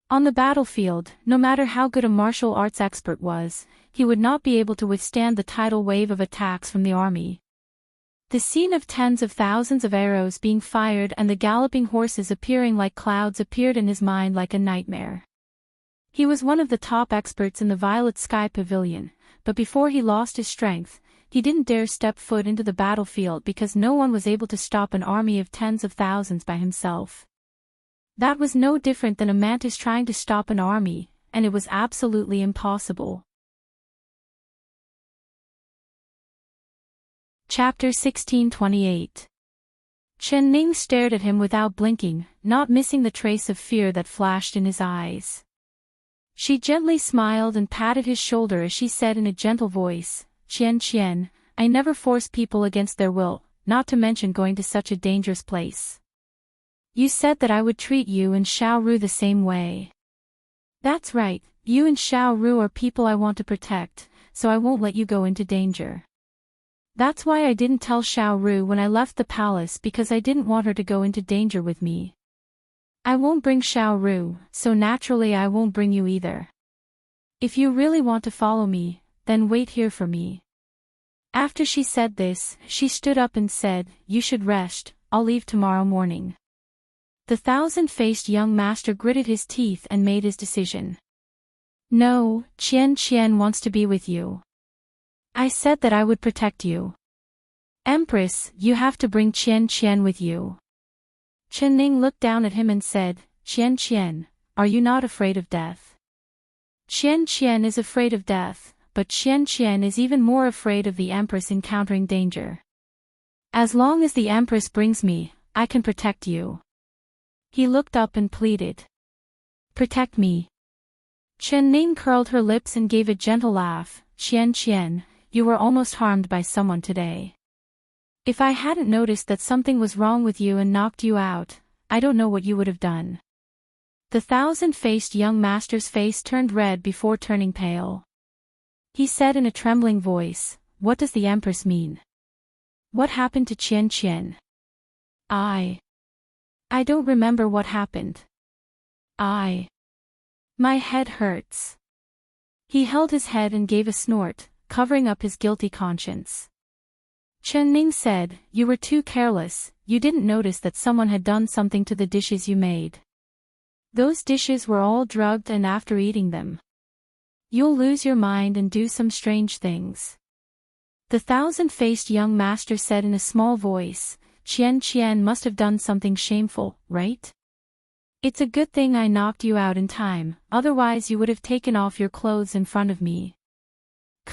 On the battlefield, no matter how good a martial arts expert was, he would not be able to withstand the tidal wave of attacks from the army. The scene of tens of thousands of arrows being fired and the galloping horses appearing like clouds appeared in his mind like a nightmare. He was one of the top experts in the Violet Sky Pavilion, but before he lost his strength, he didn't dare step foot into the battlefield because no one was able to stop an army of tens of thousands by himself. That was no different than a mantis trying to stop an army, and it was absolutely impossible. Chapter 1628. Chen Ning stared at him without blinking, not missing the trace of fear that flashed in his eyes. She gently smiled and patted his shoulder as she said in a gentle voice, Qian, I never force people against their will, not to mention going to such a dangerous place. You said that I would treat you and Xiao Ru the same way. That's right, you and Xiao Ru are people I want to protect, so I won't let you go into danger. That's why I didn't tell Xiao Ru when I left the palace because I didn't want her to go into danger with me. I won't bring Xiao Ru, so naturally I won't bring you either. If you really want to follow me, then wait here for me. After she said this, she stood up and said, You should rest, I'll leave tomorrow morning. The thousand-faced young master gritted his teeth and made his decision. No, Qian wants to be with you. I said that I would protect you. Empress, you have to bring Qian with you. Chen Ning looked down at him and said, Qian, are you not afraid of death? Qian is afraid of death, but Qian is even more afraid of the Empress encountering danger. As long as the Empress brings me, I can protect you. He looked up and pleaded. Protect me. Chen Ning curled her lips and gave a gentle laugh. Qian, you were almost harmed by someone today. If I hadn't noticed that something was wrong with you and knocked you out, I don't know what you would have done. The thousand-faced young master's face turned red before turning pale. He said in a trembling voice, What does the Empress mean? What happened to Qian? I don't remember what happened. My head hurts. He held his head and gave a snort, covering up his guilty conscience. Chen Ning said, You were too careless, you didn't notice that someone had done something to the dishes you made. Those dishes were all drugged and after eating them, you'll lose your mind and do some strange things. The thousand-faced young master said in a small voice, Qian must have done something shameful, right? It's a good thing I knocked you out in time, otherwise you would have taken off your clothes in front of me.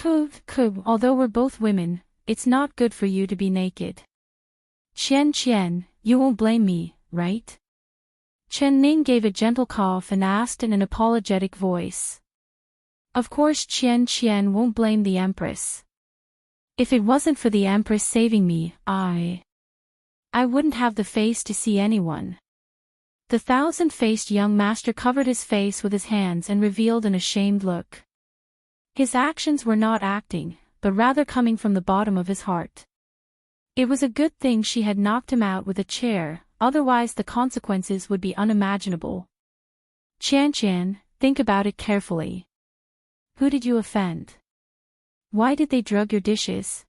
Although we're both women, it's not good for you to be naked. Qian, you won't blame me, right? Chen Ning gave a gentle cough and asked in an apologetic voice. Of course Qian won't blame the Empress. If it wasn't for the Empress saving me, I wouldn't have the face to see anyone. The thousand-faced young master covered his face with his hands and revealed an ashamed look. His actions were not acting, but rather coming from the bottom of his heart. It was a good thing she had knocked him out with a chair, otherwise the consequences would be unimaginable. Qian, think about it carefully. Who did you offend? Why did they drug your dishes?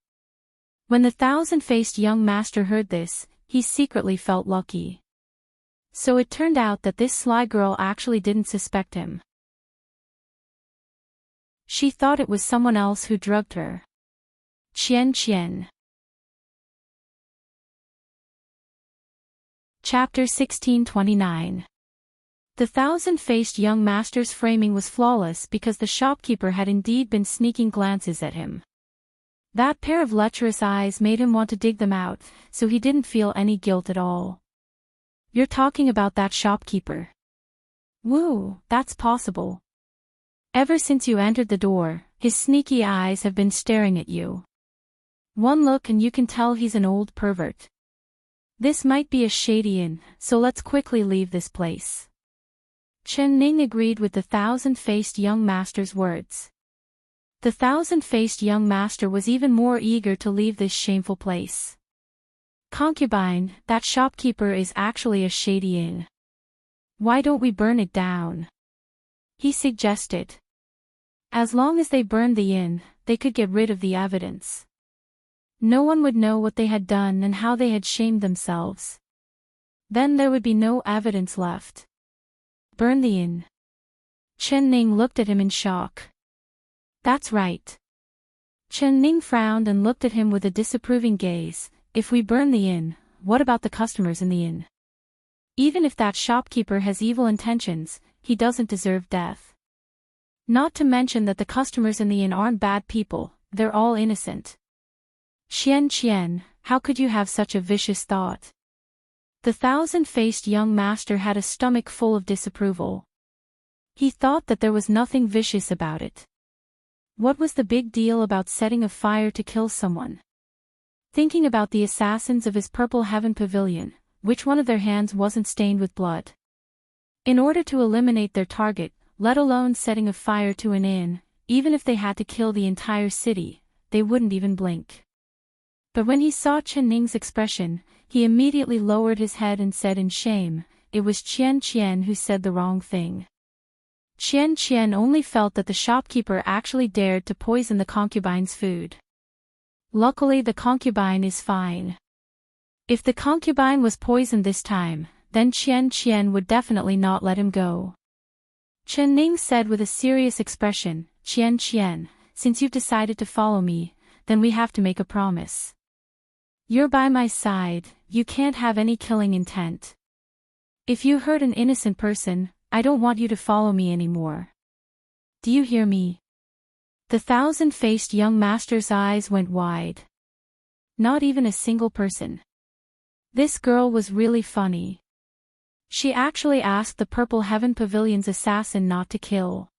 When the thousand-faced young master heard this, he secretly felt lucky. So it turned out that this sly girl actually didn't suspect him. She thought it was someone else who drugged her. Qian. Chapter 1629. The thousand-faced young master's framing was flawless because the shopkeeper had indeed been sneaking glances at him. That pair of lecherous eyes made him want to dig them out, so he didn't feel any guilt at all. You're talking about that shopkeeper? Woo, that's possible. Ever since you entered the door, his sneaky eyes have been staring at you. One look and you can tell he's an old pervert. This might be a shady inn, so let's quickly leave this place. Chen Ning agreed with the thousand-faced young master's words. The thousand-faced young master was even more eager to leave this shameful place. Concubine, that shopkeeper is actually a shady inn. Why don't we burn it down? He suggested. As long as they burned the inn, they could get rid of the evidence. No one would know what they had done and how they had shamed themselves. Then there would be no evidence left. Burn the inn. Chen Ning looked at him in shock. That's right. Chen Ning frowned and looked at him with a disapproving gaze. If we burn the inn, what about the customers in the inn? Even if that shopkeeper has evil intentions, he doesn't deserve death. Not to mention that the customers in the inn aren't bad people, they're all innocent. Qian, how could you have such a vicious thought? The thousand-faced young master had a stomach full of disapproval. He thought that there was nothing vicious about it. What was the big deal about setting a fire to kill someone? Thinking about the assassins of his Purple Heaven Pavilion, which one of their hands wasn't stained with blood? In order to eliminate their target, let alone setting a fire to an inn, even if they had to kill the entire city, they wouldn't even blink. But when he saw Chen Ning's expression, he immediately lowered his head and said in shame, it was Qian who said the wrong thing. Qian only felt that the shopkeeper actually dared to poison the concubine's food. Luckily the concubine is fine. If the concubine was poisoned this time, then Qian would definitely not let him go. Chen Ning said with a serious expression, Qian, since you've decided to follow me, then we have to make a promise. You're by my side, you can't have any killing intent. If you hurt an innocent person, I don't want you to follow me anymore. Do you hear me? The thousand-faced young master's eyes went wide. Not even a single person. This girl was really funny. She actually asked the Purple Heaven Pavilion's assassin not to kill.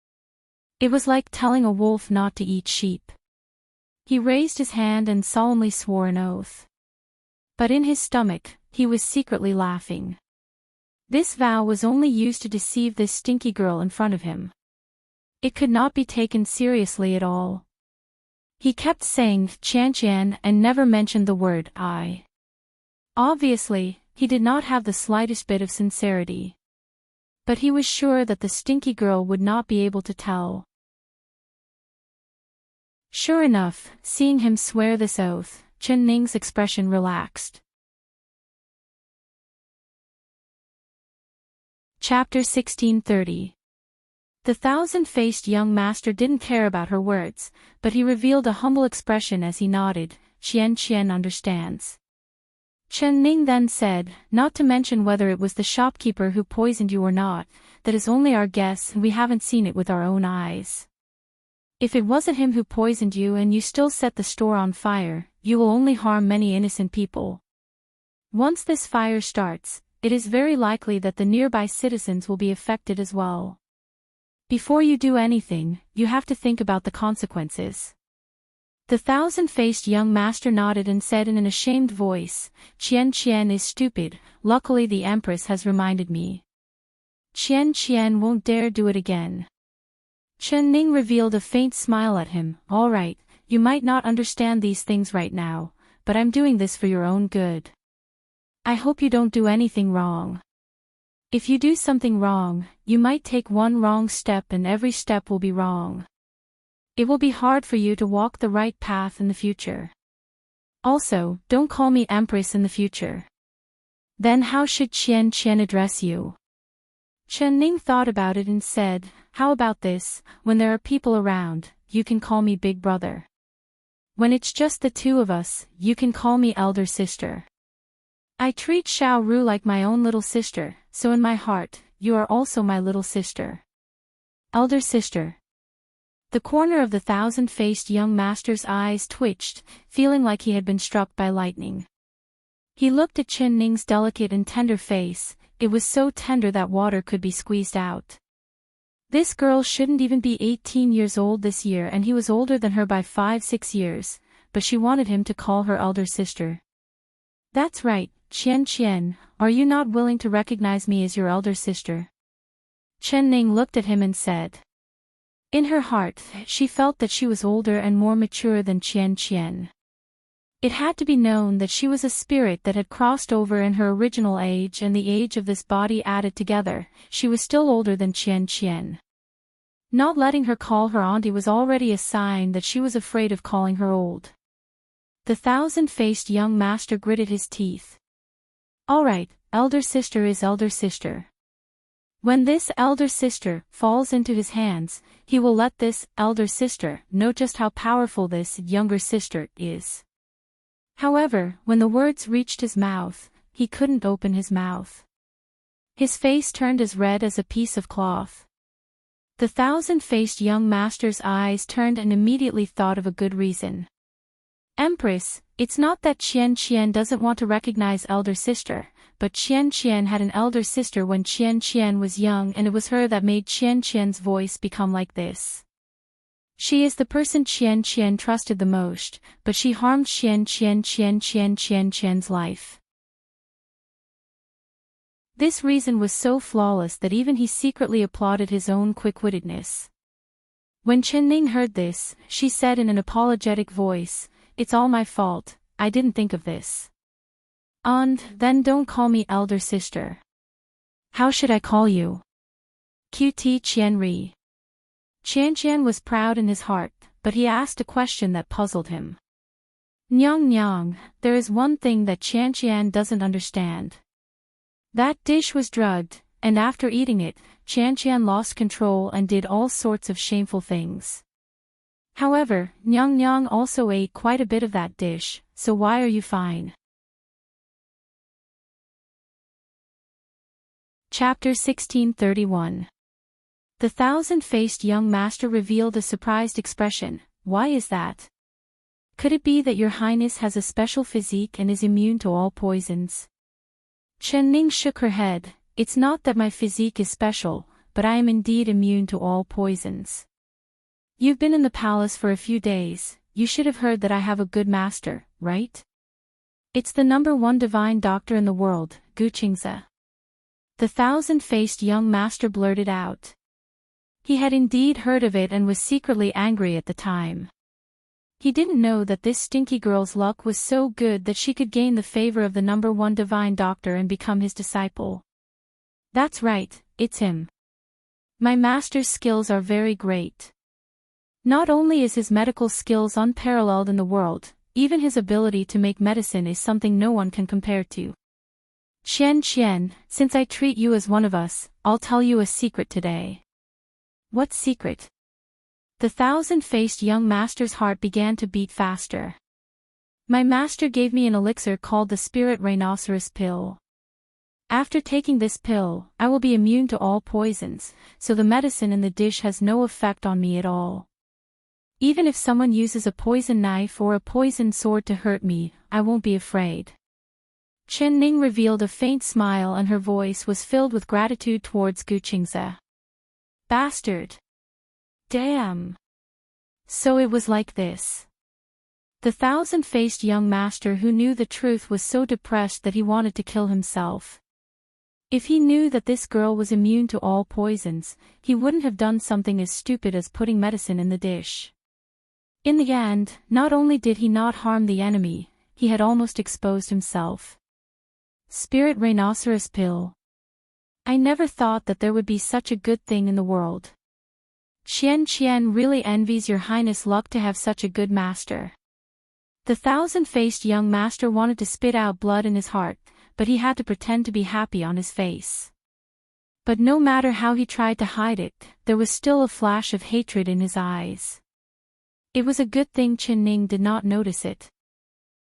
It was like telling a wolf not to eat sheep. He raised his hand and solemnly swore an oath. But in his stomach, he was secretly laughing. This vow was only used to deceive this stinky girl in front of him. It could not be taken seriously at all. He kept saying Qian and never mentioned the word I. Obviously, he did not have the slightest bit of sincerity. But he was sure that the stinky girl would not be able to tell. Sure enough, seeing him swear this oath, Chen Ning's expression relaxed. Chapter 1630. The thousand-faced young master didn't care about her words, but he revealed a humble expression as he nodded. Qian understands. Chen Ning then said, not to mention whether it was the shopkeeper who poisoned you or not, that is only our guess and we haven't seen it with our own eyes. If it wasn't him who poisoned you and you still set the store on fire, you will only harm many innocent people. Once this fire starts, it is very likely that the nearby citizens will be affected as well. Before you do anything, you have to think about the consequences. The thousand-faced young master nodded and said in an ashamed voice, Qian is stupid, luckily the Empress has reminded me. Qian won't dare do it again. Chen Ning revealed a faint smile at him. All right, you might not understand these things right now, but I'm doing this for your own good. I hope you don't do anything wrong. If you do something wrong, you might take one wrong step and every step will be wrong. It will be hard for you to walk the right path in the future. Also, don't call me Empress in the future. Then how should Qian address you? Chen Ning thought about it and said, how about this, when there are people around, you can call me Big Brother. When it's just the two of us, you can call me Elder Sister. I treat Xiao Ru like my own little sister, so in my heart, you are also my little sister. Elder Sister. The corner of the thousand-faced young master's eyes twitched, feeling like he had been struck by lightning. He looked at Chen Ning's delicate and tender face. It was so tender that water could be squeezed out. This girl shouldn't even be 18 years old this year and he was older than her by 5-6 years, but she wanted him to call her elder sister. That's right, Qian, are you not willing to recognize me as your elder sister? Chen Ning looked at him and said. In her heart, she felt that she was older and more mature than Qian. It had to be known that she was a spirit that had crossed over in her original age and the age of this body added together, she was still older than Qian. Not letting her call her auntie was already a sign that she was afraid of calling her old. The thousand-faced young master gritted his teeth. All right, elder sister is elder sister. When this elder sister falls into his hands, he will let this elder sister know just how powerful this younger sister is. However, when the words reached his mouth, he couldn't open his mouth. His face turned as red as a piece of cloth. The thousand-faced young master's eyes turned and immediately thought of a good reason. Empress, it's not that Qian doesn't want to recognize elder sister, but Qian had an elder sister when Qian was young, and it was her that made Qian's voice become like this. She is the person Qian trusted the most, but she harmed Qian's life. This reason was so flawless that even he secretly applauded his own quick-wittedness. When Qianning heard this, she said in an apologetic voice, "It's all my fault, I didn't think of this." "And then don't call me elder sister. How should I call you?" "Qt Qianri." Qian was proud in his heart, but he asked a question that puzzled him. "Nyang, there is one thing that Qian doesn't understand. That dish was drugged, and after eating it, Qian lost control and did all sorts of shameful things. However, Nyang also ate quite a bit of that dish, so why are you fine?" Chapter 1631. The thousand-faced young master revealed a surprised expression. "Why is that? Could it be that your highness has a special physique and is immune to all poisons?" Qianning shook her head. "It's not that my physique is special, but I am indeed immune to all poisons. You've been in the palace for a few days, you should have heard that I have a good master, right? It's the #1 divine doctor in the world, Gu Qingzi." The thousand-faced young master blurted out. He had indeed heard of it and was secretly angry at the time. He didn't know that this stinky girl's luck was so good that she could gain the favor of the #1 divine doctor and become his disciple. "That's right, it's him. My master's skills are very great. Not only is his medical skills unparalleled in the world, even his ability to make medicine is something no one can compare to. Qian, since I treat you as one of us, I'll tell you a secret today." "What secret?" The thousand-faced young master's heart began to beat faster. "My master gave me an elixir called the Spirit Rhinoceros Pill. After taking this pill, I will be immune to all poisons, so the medicine in the dish has no effect on me at all. Even if someone uses a poison knife or a poison sword to hurt me, I won't be afraid." Qianning revealed a faint smile and her voice was filled with gratitude towards Gu Qingzi. "Bastard! Damn! So it was like this." The thousand-faced young master who knew the truth was so depressed that he wanted to kill himself. If he knew that this girl was immune to all poisons, he wouldn't have done something as stupid as putting medicine in the dish. In the end, not only did he not harm the enemy, he had almost exposed himself. Spirit Rhinoceros Pill. I never thought that there would be such a good thing in the world. Qian really envies your highness' luck to have such a good master. The thousand-faced young master wanted to spit out blood in his heart, but he had to pretend to be happy on his face. But no matter how he tried to hide it, there was still a flash of hatred in his eyes. It was a good thing Qianning did not notice it.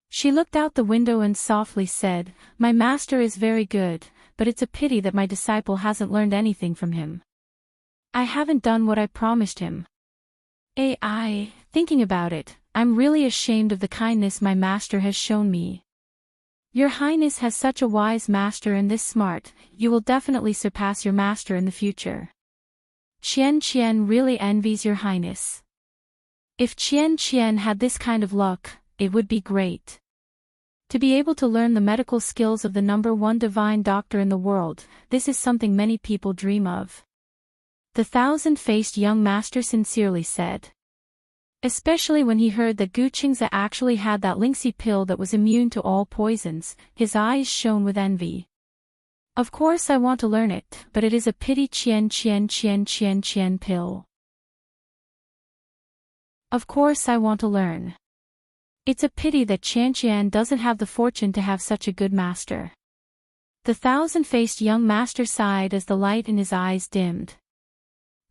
She looked out the window and softly said, "My master is very good, but it's a pity that my disciple hasn't learned anything from him. I haven't done what I promised him. Thinking about it, I'm really ashamed of the kindness my master has shown me. Your highness has such a wise master and this smart, you will definitely surpass your master in the future. Qian really envies your highness. If Qian had this kind of luck, it would be great. To be able to learn the medical skills of the #1 divine doctor in the world, this is something many people dream of." The thousand-faced young master sincerely said. Especially when he heard that Gu Qingzi actually had that Lingxi pill that was immune to all poisons, his eyes shone with envy. "Of course I want to learn it, but it is a pity Qian pill. Of course I want to learn. It's a pity that Qian doesn't have the fortune to have such a good master." The thousand-faced young master sighed as the light in his eyes dimmed.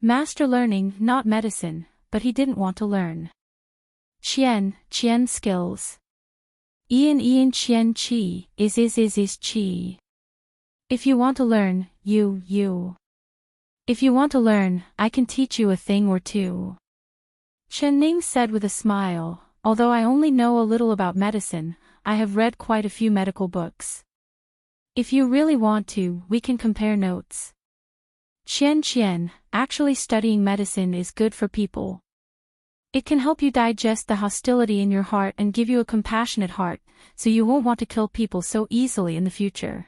Master learning, not medicine, but he didn't want to learn. Qian skills. Ian qian qi, is qi. If you want to learn, If you want to learn, I can teach you a thing or two. Chen Ning said with a smile, although I only know a little about medicine, I have read quite a few medical books. If you really want to, we can compare notes. Qian, actually studying medicine is good for people. It can help you digest the hostility in your heart and give you a compassionate heart, so you won't want to kill people so easily in the future.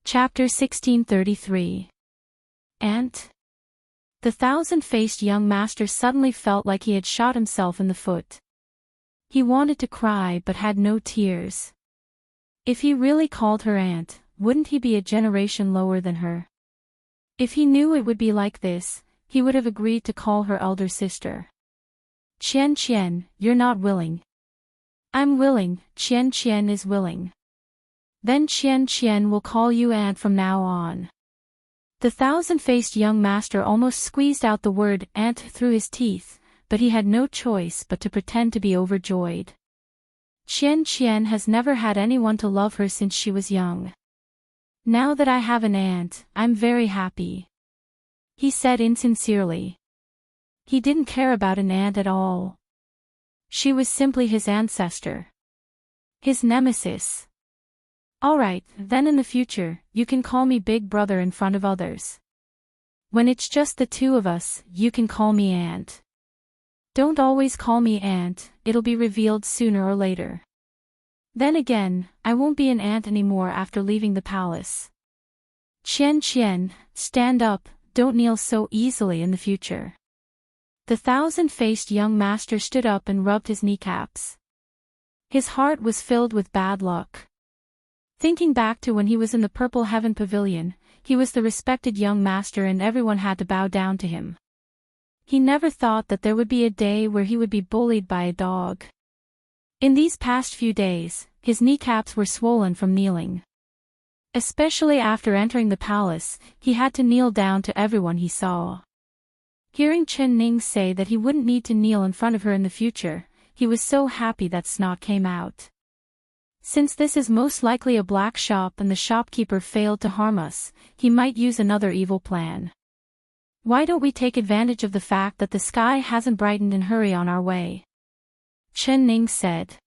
Chapter 1633. Aunt? The thousand-faced young master suddenly felt like he had shot himself in the foot. He wanted to cry but had no tears. If he really called her aunt, wouldn't he be a generation lower than her? If he knew it would be like this, he would have agreed to call her elder sister. Qian, you're not willing. I'm willing, Qian is willing. Then Qian will call you aunt from now on. The thousand-faced young master almost squeezed out the word aunt through his teeth, but he had no choice but to pretend to be overjoyed. Qian has never had anyone to love her since she was young. Now that I have an aunt, I'm very happy. He said insincerely. He didn't care about an aunt at all. She was simply his ancestor. His nemesis. Alright, then in the future, you can call me Big Brother in front of others. When it's just the two of us, you can call me aunt. Don't always call me aunt, it'll be revealed sooner or later. Then again, I won't be an aunt anymore after leaving the palace. Qian, stand up, don't kneel so easily in the future. The thousand-faced young master stood up and rubbed his kneecaps. His heart was filled with bad luck. Thinking back to when he was in the Purple Heaven Pavilion, he was the respected young master and everyone had to bow down to him. He never thought that there would be a day where he would be bullied by a dog. In these past few days, his kneecaps were swollen from kneeling. Especially after entering the palace, he had to kneel down to everyone he saw. Hearing Chen Ning say that he wouldn't need to kneel in front of her in the future, he was so happy that snot came out. Since this is most likely a black shop and the shopkeeper failed to harm us, he might use another evil plan. Why don't we take advantage of the fact that the sky hasn't brightened and hurry on our way? Chen Ning said.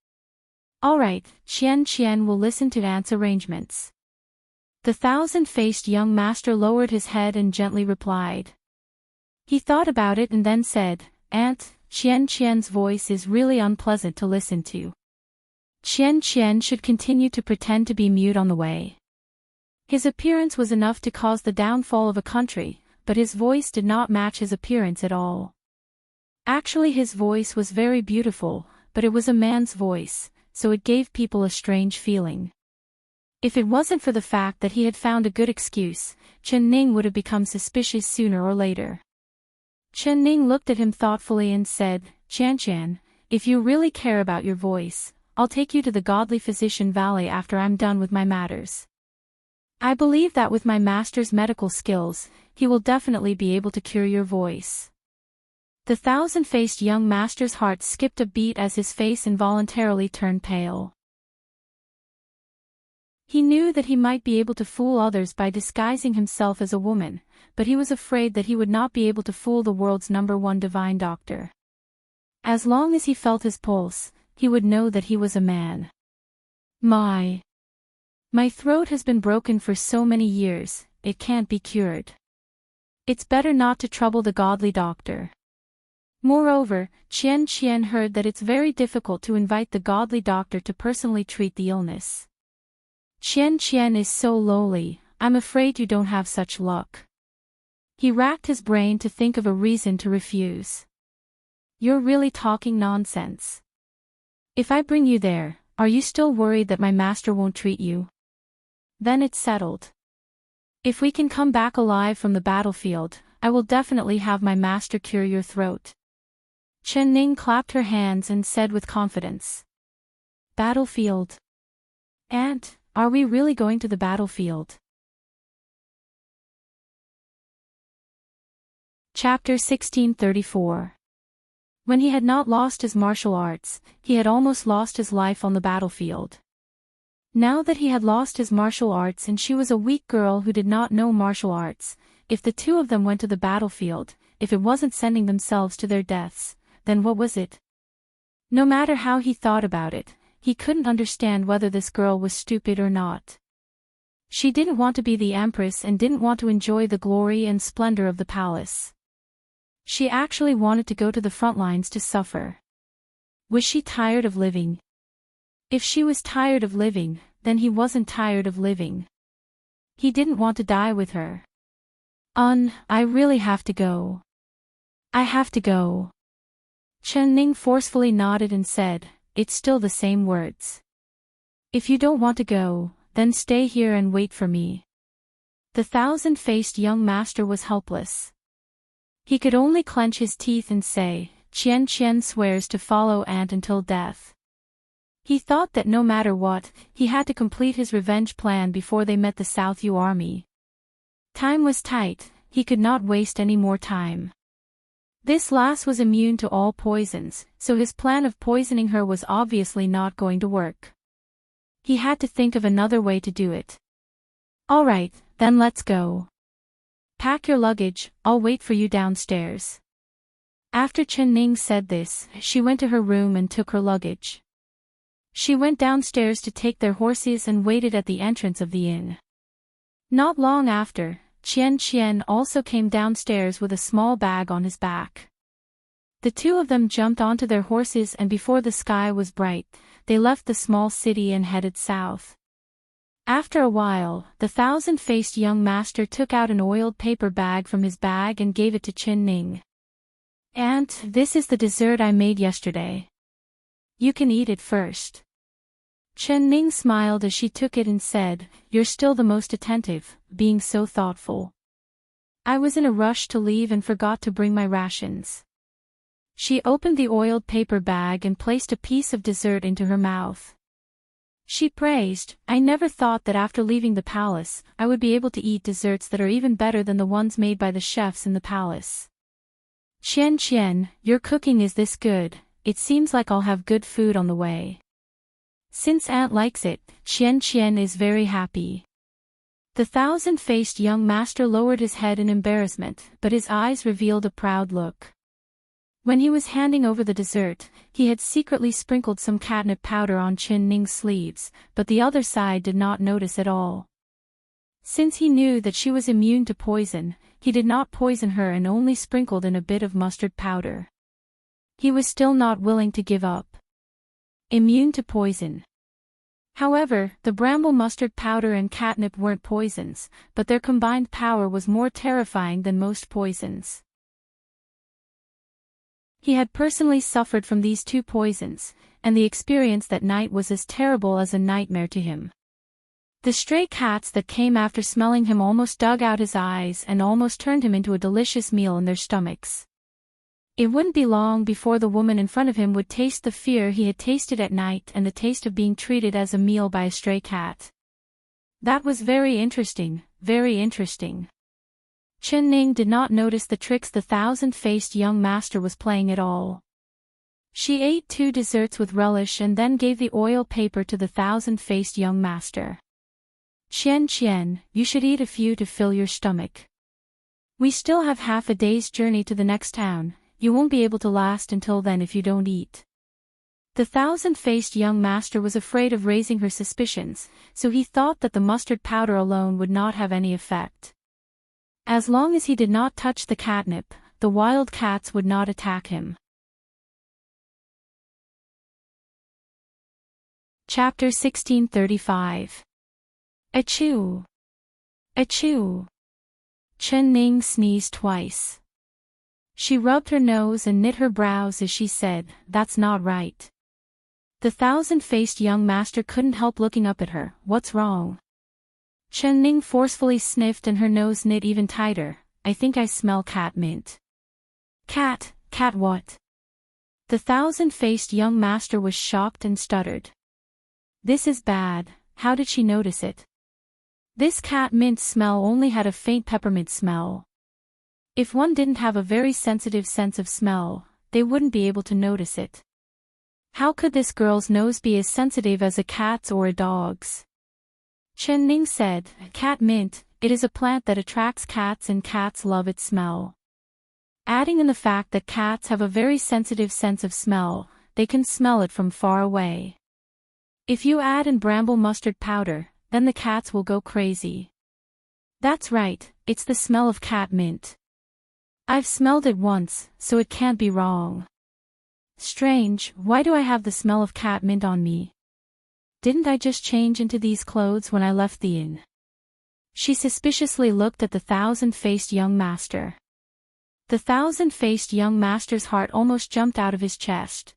Alright, Qian will listen to aunt's arrangements. The thousand-faced young master lowered his head and gently replied. He thought about it and then said, Aunt, Qian's voice is really unpleasant to listen to. Qian should continue to pretend to be mute on the way. His appearance was enough to cause the downfall of a country, but his voice did not match his appearance at all. Actually, his voice was very beautiful, but it was a man's voice, so it gave people a strange feeling. If it wasn't for the fact that he had found a good excuse, Chen Ning would have become suspicious sooner or later. Chen Ning looked at him thoughtfully and said, Qian, if you really care about your voice, I'll take you to the Godly Physician Valley after I'm done with my matters. I believe that with my master's medical skills, he will definitely be able to cure your voice. The thousand-faced young master's heart skipped a beat as his face involuntarily turned pale. He knew that he might be able to fool others by disguising himself as a woman, but he was afraid that he would not be able to fool the world's #1 divine doctor. As long as he felt his pulse, he would know that he was a man. My throat has been broken for so many years, it can't be cured. It's better not to trouble the godly doctor. Moreover, Qian heard that it's very difficult to invite the godly doctor to personally treat the illness. Qian is so lowly, I'm afraid you don't have such luck. He racked his brain to think of a reason to refuse. You're really talking nonsense. If I bring you there, are you still worried that my master won't treat you? Then it's settled. If we can come back alive from the battlefield, I will definitely have my master cure your throat. Chen Ning clapped her hands and said with confidence. Battlefield. Aunt, are we really going to the battlefield? Chapter 1634. When he had not lost his martial arts, he had almost lost his life on the battlefield. Now that he had lost his martial arts and she was a weak girl who did not know martial arts, if the two of them went to the battlefield, if it wasn't sending themselves to their deaths, then what was it? No matter how he thought about it, he couldn't understand whether this girl was stupid or not. She didn't want to be the Empress and didn't want to enjoy the glory and splendor of the palace. She actually wanted to go to the front lines to suffer. Was she tired of living? If she was tired of living, then he wasn't tired of living. He didn't want to die with her. I really have to go. I have to go. Chen Ning forcefully nodded and said, it's still the same words. If you don't want to go, then stay here and wait for me. The thousand-faced young master was helpless. He could only clench his teeth and say, Qian swears to follow Aunt until death. He thought that no matter what, he had to complete his revenge plan before they met the South Yu army. Time was tight, he could not waste any more time. This lass was immune to all poisons, so his plan of poisoning her was obviously not going to work. He had to think of another way to do it. All right, then let's go. Pack your luggage, I'll wait for you downstairs. After Chen Ning said this, she went to her room and took her luggage. She went downstairs to take their horses and waited at the entrance of the inn. Not long after, Qian also came downstairs with a small bag on his back. The two of them jumped onto their horses and before the sky was bright, they left the small city and headed south. After a while, the thousand-faced young master took out an oiled paper bag from his bag and gave it to Chen Ning. Aunt, this is the dessert I made yesterday. You can eat it first. Chen Ning smiled as she took it and said, you're still the most attentive, being so thoughtful. I was in a rush to leave and forgot to bring my rations. She opened the oiled paper bag and placed a piece of dessert into her mouth. She praised, I never thought that after leaving the palace, I would be able to eat desserts that are even better than the ones made by the chefs in the palace. Qian, your cooking is this good, it seems like I'll have good food on the way. Since Aunt likes it, Qian is very happy. The thousand-faced young master lowered his head in embarrassment, but his eyes revealed a proud look. When he was handing over the dessert, he had secretly sprinkled some catnip powder on Chen Ning's sleeves, but the other side did not notice at all. Since he knew that she was immune to poison, he did not poison her and only sprinkled in a bit of mustard powder. He was still not willing to give up. Immune to poison. However, the bramble mustard powder and catnip weren't poisons, but their combined power was more terrifying than most poisons. He had personally suffered from these two poisons, and the experience that night was as terrible as a nightmare to him. The stray cats that came after smelling him almost dug out his eyes and almost turned him into a delicious meal in their stomachs. It wouldn't be long before the woman in front of him would taste the fear he had tasted at night and the taste of being treated as a meal by a stray cat. That was very interesting, very interesting. Chen Ning did not notice the tricks the thousand-faced young master was playing at all. She ate 2 desserts with relish and then gave the oil paper to the thousand-faced young master. Qian, you should eat a few to fill your stomach. We still have half a day's journey to the next town, you won't be able to last until then if you don't eat. The thousand-faced young master was afraid of raising her suspicions, so he thought that the mustard powder alone would not have any effect. As long as he did not touch the catnip, the wild cats would not attack him. Chapter 1635. Achoo! Achoo! Chen Ning sneezed twice. She rubbed her nose and knit her brows as she said, that's not right. The thousand-faced young master couldn't help looking up at her, what's wrong? Chen Ning forcefully sniffed and her nose knit even tighter, I think I smell cat mint. Cat what? The thousand-faced young master was shocked and stuttered. This is bad. How did she notice it? This cat mint smell only had a faint peppermint smell. If one didn't have a very sensitive sense of smell, they wouldn't be able to notice it. How could this girl's nose be as sensitive as a cat's or a dog's? Chen Ning said, "Cat mint, it is a plant that attracts cats and cats love its smell." Adding in the fact that cats have a very sensitive sense of smell, they can smell it from far away. If you add in bramble mustard powder, then the cats will go crazy. That's right, it's the smell of cat mint. I've smelled it once, so it can't be wrong. Strange, why do I have the smell of cat mint on me? Didn't I just change into these clothes when I left the inn? She suspiciously looked at the thousand-faced young master. The thousand-faced young master's heart almost jumped out of his chest.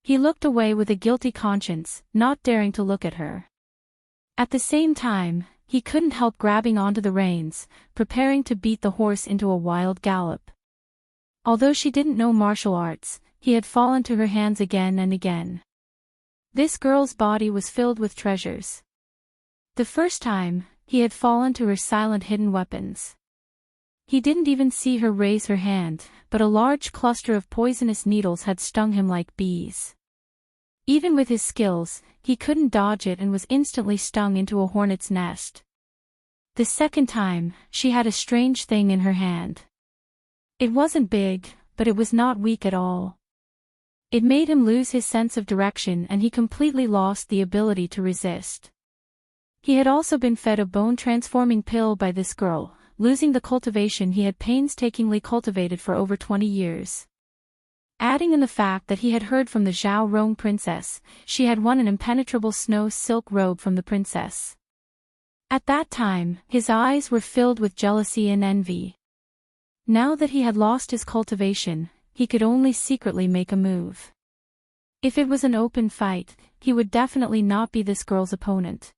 He looked away with a guilty conscience, not daring to look at her. At the same time, he couldn't help grabbing onto the reins, preparing to beat the horse into a wild gallop. Although she didn't know martial arts, he had fallen to her hands again and again. This girl's body was filled with treasures. The first time, he had fallen to her silent hidden weapons. He didn't even see her raise her hand, but a large cluster of poisonous needles had stung him like bees. Even with his skills, he couldn't dodge it and was instantly stung into a hornet's nest. The second time, she had a strange thing in her hand. It wasn't big, but it was not weak at all. It made him lose his sense of direction and he completely lost the ability to resist. He had also been fed a bone-transforming pill by this girl, losing the cultivation he had painstakingly cultivated for over 20 years. Adding in the fact that he had heard from the Zhao Rong princess, she had won an impenetrable snow silk robe from the princess. At that time, his eyes were filled with jealousy and envy. Now that he had lost his cultivation, he could only secretly make a move. If it was an open fight, he would definitely not be this girl's opponent.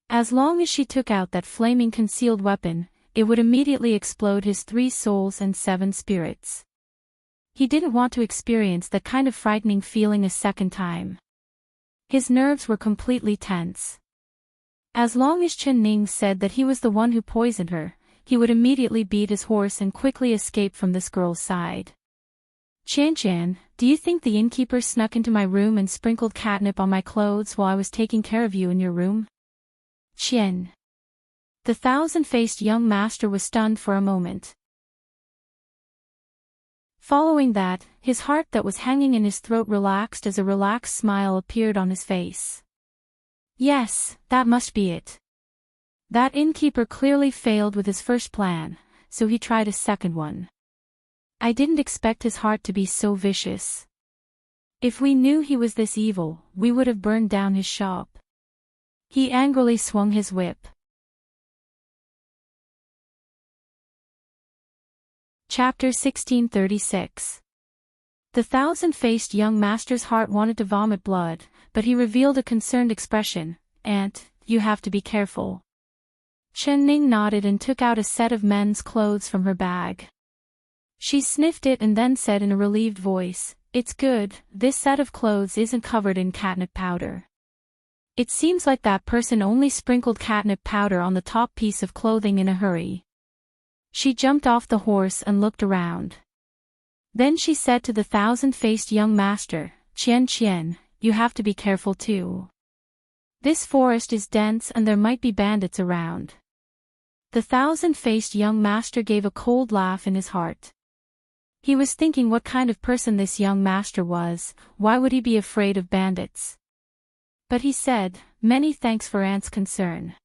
As long as she took out that flaming concealed weapon, it would immediately explode his 3 souls and 7 spirits. He didn't want to experience that kind of frightening feeling a second time. His nerves were completely tense. As long as Chen Ning said that he was the one who poisoned her, he would immediately beat his horse and quickly escape from this girl's side. "Qian, do you think the innkeeper snuck into my room and sprinkled catnip on my clothes while I was taking care of you in your room?" Qian. The thousand-faced young master was stunned for a moment. Following that, his heart that was hanging in his throat relaxed as a relaxed smile appeared on his face. Yes, that must be it. That innkeeper clearly failed with his first plan, so he tried a second one. I didn't expect his heart to be so vicious. If we knew he was this evil, we would have burned down his shop. He angrily swung his whip. Chapter 1636. The thousand-faced young master's heart wanted to vomit blood, but he revealed a concerned expression. "Aunt, you have to be careful." Chen Ning nodded and took out a set of men's clothes from her bag. She sniffed it and then said in a relieved voice, "It's good, this set of clothes isn't covered in catnip powder. It seems like that person only sprinkled catnip powder on the top piece of clothing in a hurry." She jumped off the horse and looked around. Then she said to the thousand-faced young master, Qian, you have to be careful too. This forest is dense and there might be bandits around." The thousand-faced young master gave a cold laugh in his heart. He was thinking what kind of person this young master was. Why would he be afraid of bandits? But he said, "Many thanks for Aunt's concern."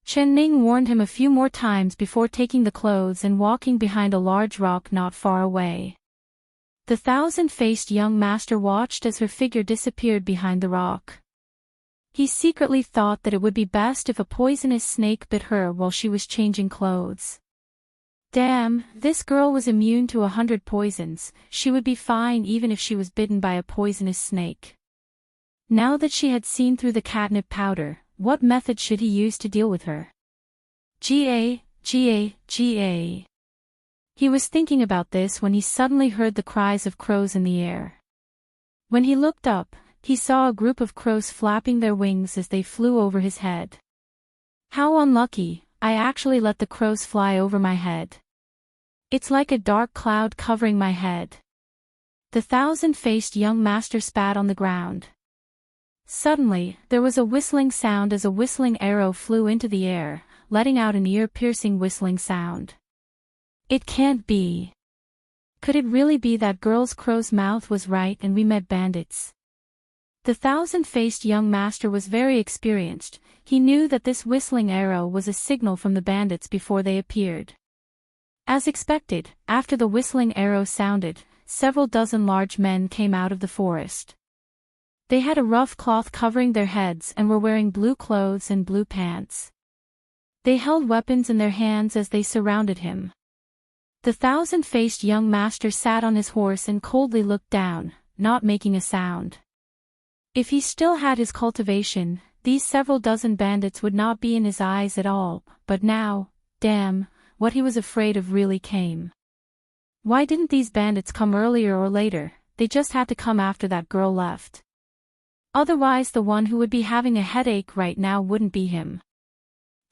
Chen Ning warned him a few more times before taking the clothes and walking behind a large rock not far away. The thousand-faced young master watched as her figure disappeared behind the rock. He secretly thought that it would be best if a poisonous snake bit her while she was changing clothes. Damn, this girl was immune to 100 poisons. She would be fine even if she was bitten by a poisonous snake. Now that she had seen through the catnip powder, what method should he use to deal with her? Ga. He was thinking about this when he suddenly heard the cries of crows in the air. When he looked up, he saw a group of crows flapping their wings as they flew over his head. How unlucky, I actually let the crows fly over my head. It's like a dark cloud covering my head. The thousand-faced young master spat on the ground. Suddenly, there was a whistling sound as a whistling arrow flew into the air, letting out an ear-piercing whistling sound. It can't be. Could it really be that girl's crow's mouth was right and we met bandits? The thousand-faced young master was very experienced. He knew that this whistling arrow was a signal from the bandits before they appeared. As expected, after the whistling arrow sounded, several dozen large men came out of the forest. They had a rough cloth covering their heads and were wearing blue clothes and blue pants. They held weapons in their hands as they surrounded him. The thousand-faced young master sat on his horse and coldly looked down, not making a sound. If he still had his cultivation, these several dozen bandits would not be in his eyes at all, but now, damn, what he was afraid of really came. Why didn't these bandits come earlier or later? They just had to come after that girl left. Otherwise the one who would be having a headache right now wouldn't be him.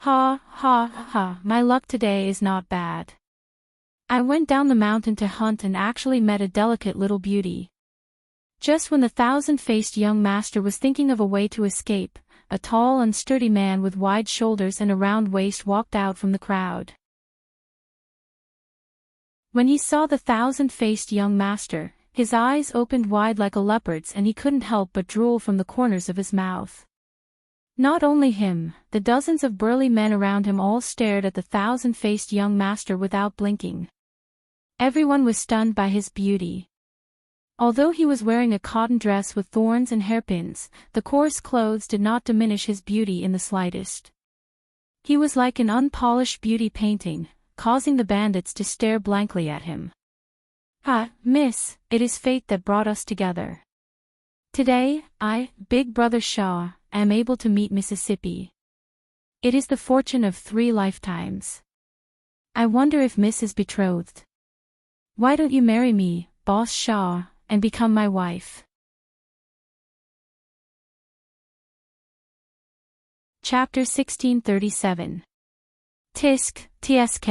Ha, ha, ha, my luck today is not bad. I went down the mountain to hunt and actually met a delicate little beauty. Just when the thousand-faced young master was thinking of a way to escape, a tall and sturdy man with wide shoulders and a round waist walked out from the crowd. When he saw the thousand-faced young master, his eyes opened wide like a leopard's and he couldn't help but drool from the corners of his mouth. Not only him, the dozens of burly men around him all stared at the thousand-faced young master without blinking. Everyone was stunned by his beauty. Although he was wearing a cotton dress with thorns and hairpins, the coarse clothes did not diminish his beauty in the slightest. He was like an unpolished beauty painting, causing the bandits to stare blankly at him. "Ah, miss, it is fate that brought us together. Today, I, Big Brother Shaw, am able to meet Mississippi. It is the fortune of 3 lifetimes. I wonder if Miss is betrothed. Why don't you marry me, Boss Shaw, and become my wife?" Chapter 1637. Tisk, tsk,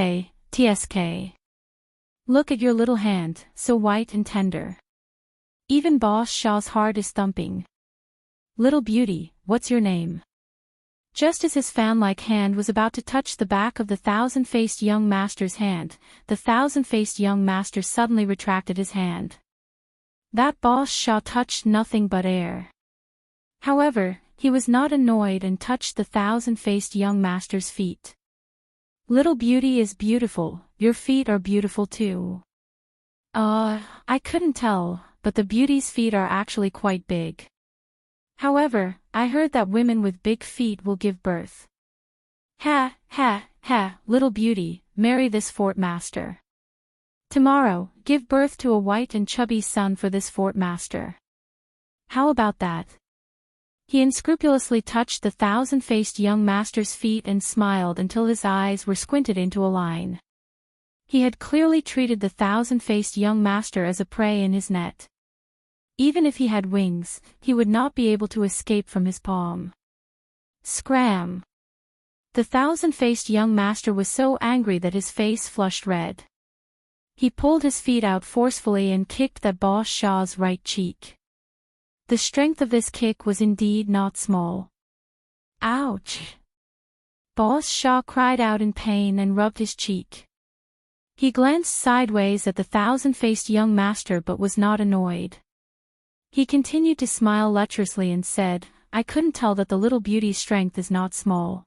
tsk. Look at your little hand, so white and tender. Even Boss Shaw's heart is thumping. Little beauty, what's your name? Just as his fan-like hand was about to touch the back of the thousand-faced young master's hand, the thousand-faced young master suddenly retracted his hand. That Boss Shaw touched nothing but air. However, he was not annoyed and touched the thousand-faced young master's feet. Little beauty is beautiful, your feet are beautiful too. I couldn't tell, but the beauty's feet are actually quite big. However, I heard that women with big feet will give birth. Ha, ha, ha, little beauty, marry this fort master. Tomorrow, give birth to a white and chubby son for this fort master. How about that? He unscrupulously touched the thousand-faced young master's feet and smiled until his eyes were squinted into a line. He had clearly treated the thousand-faced young master as a prey in his net. Even if he had wings, he would not be able to escape from his palm. Scram! The thousand-faced young master was so angry that his face flushed red. He pulled his feet out forcefully and kicked that Boss Shaw's right cheek. The strength of this kick was indeed not small. Ouch! Boss Shaw cried out in pain and rubbed his cheek. He glanced sideways at the thousand-faced young master but was not annoyed. He continued to smile lecherously and said, "I couldn't tell that the little beauty's strength is not small.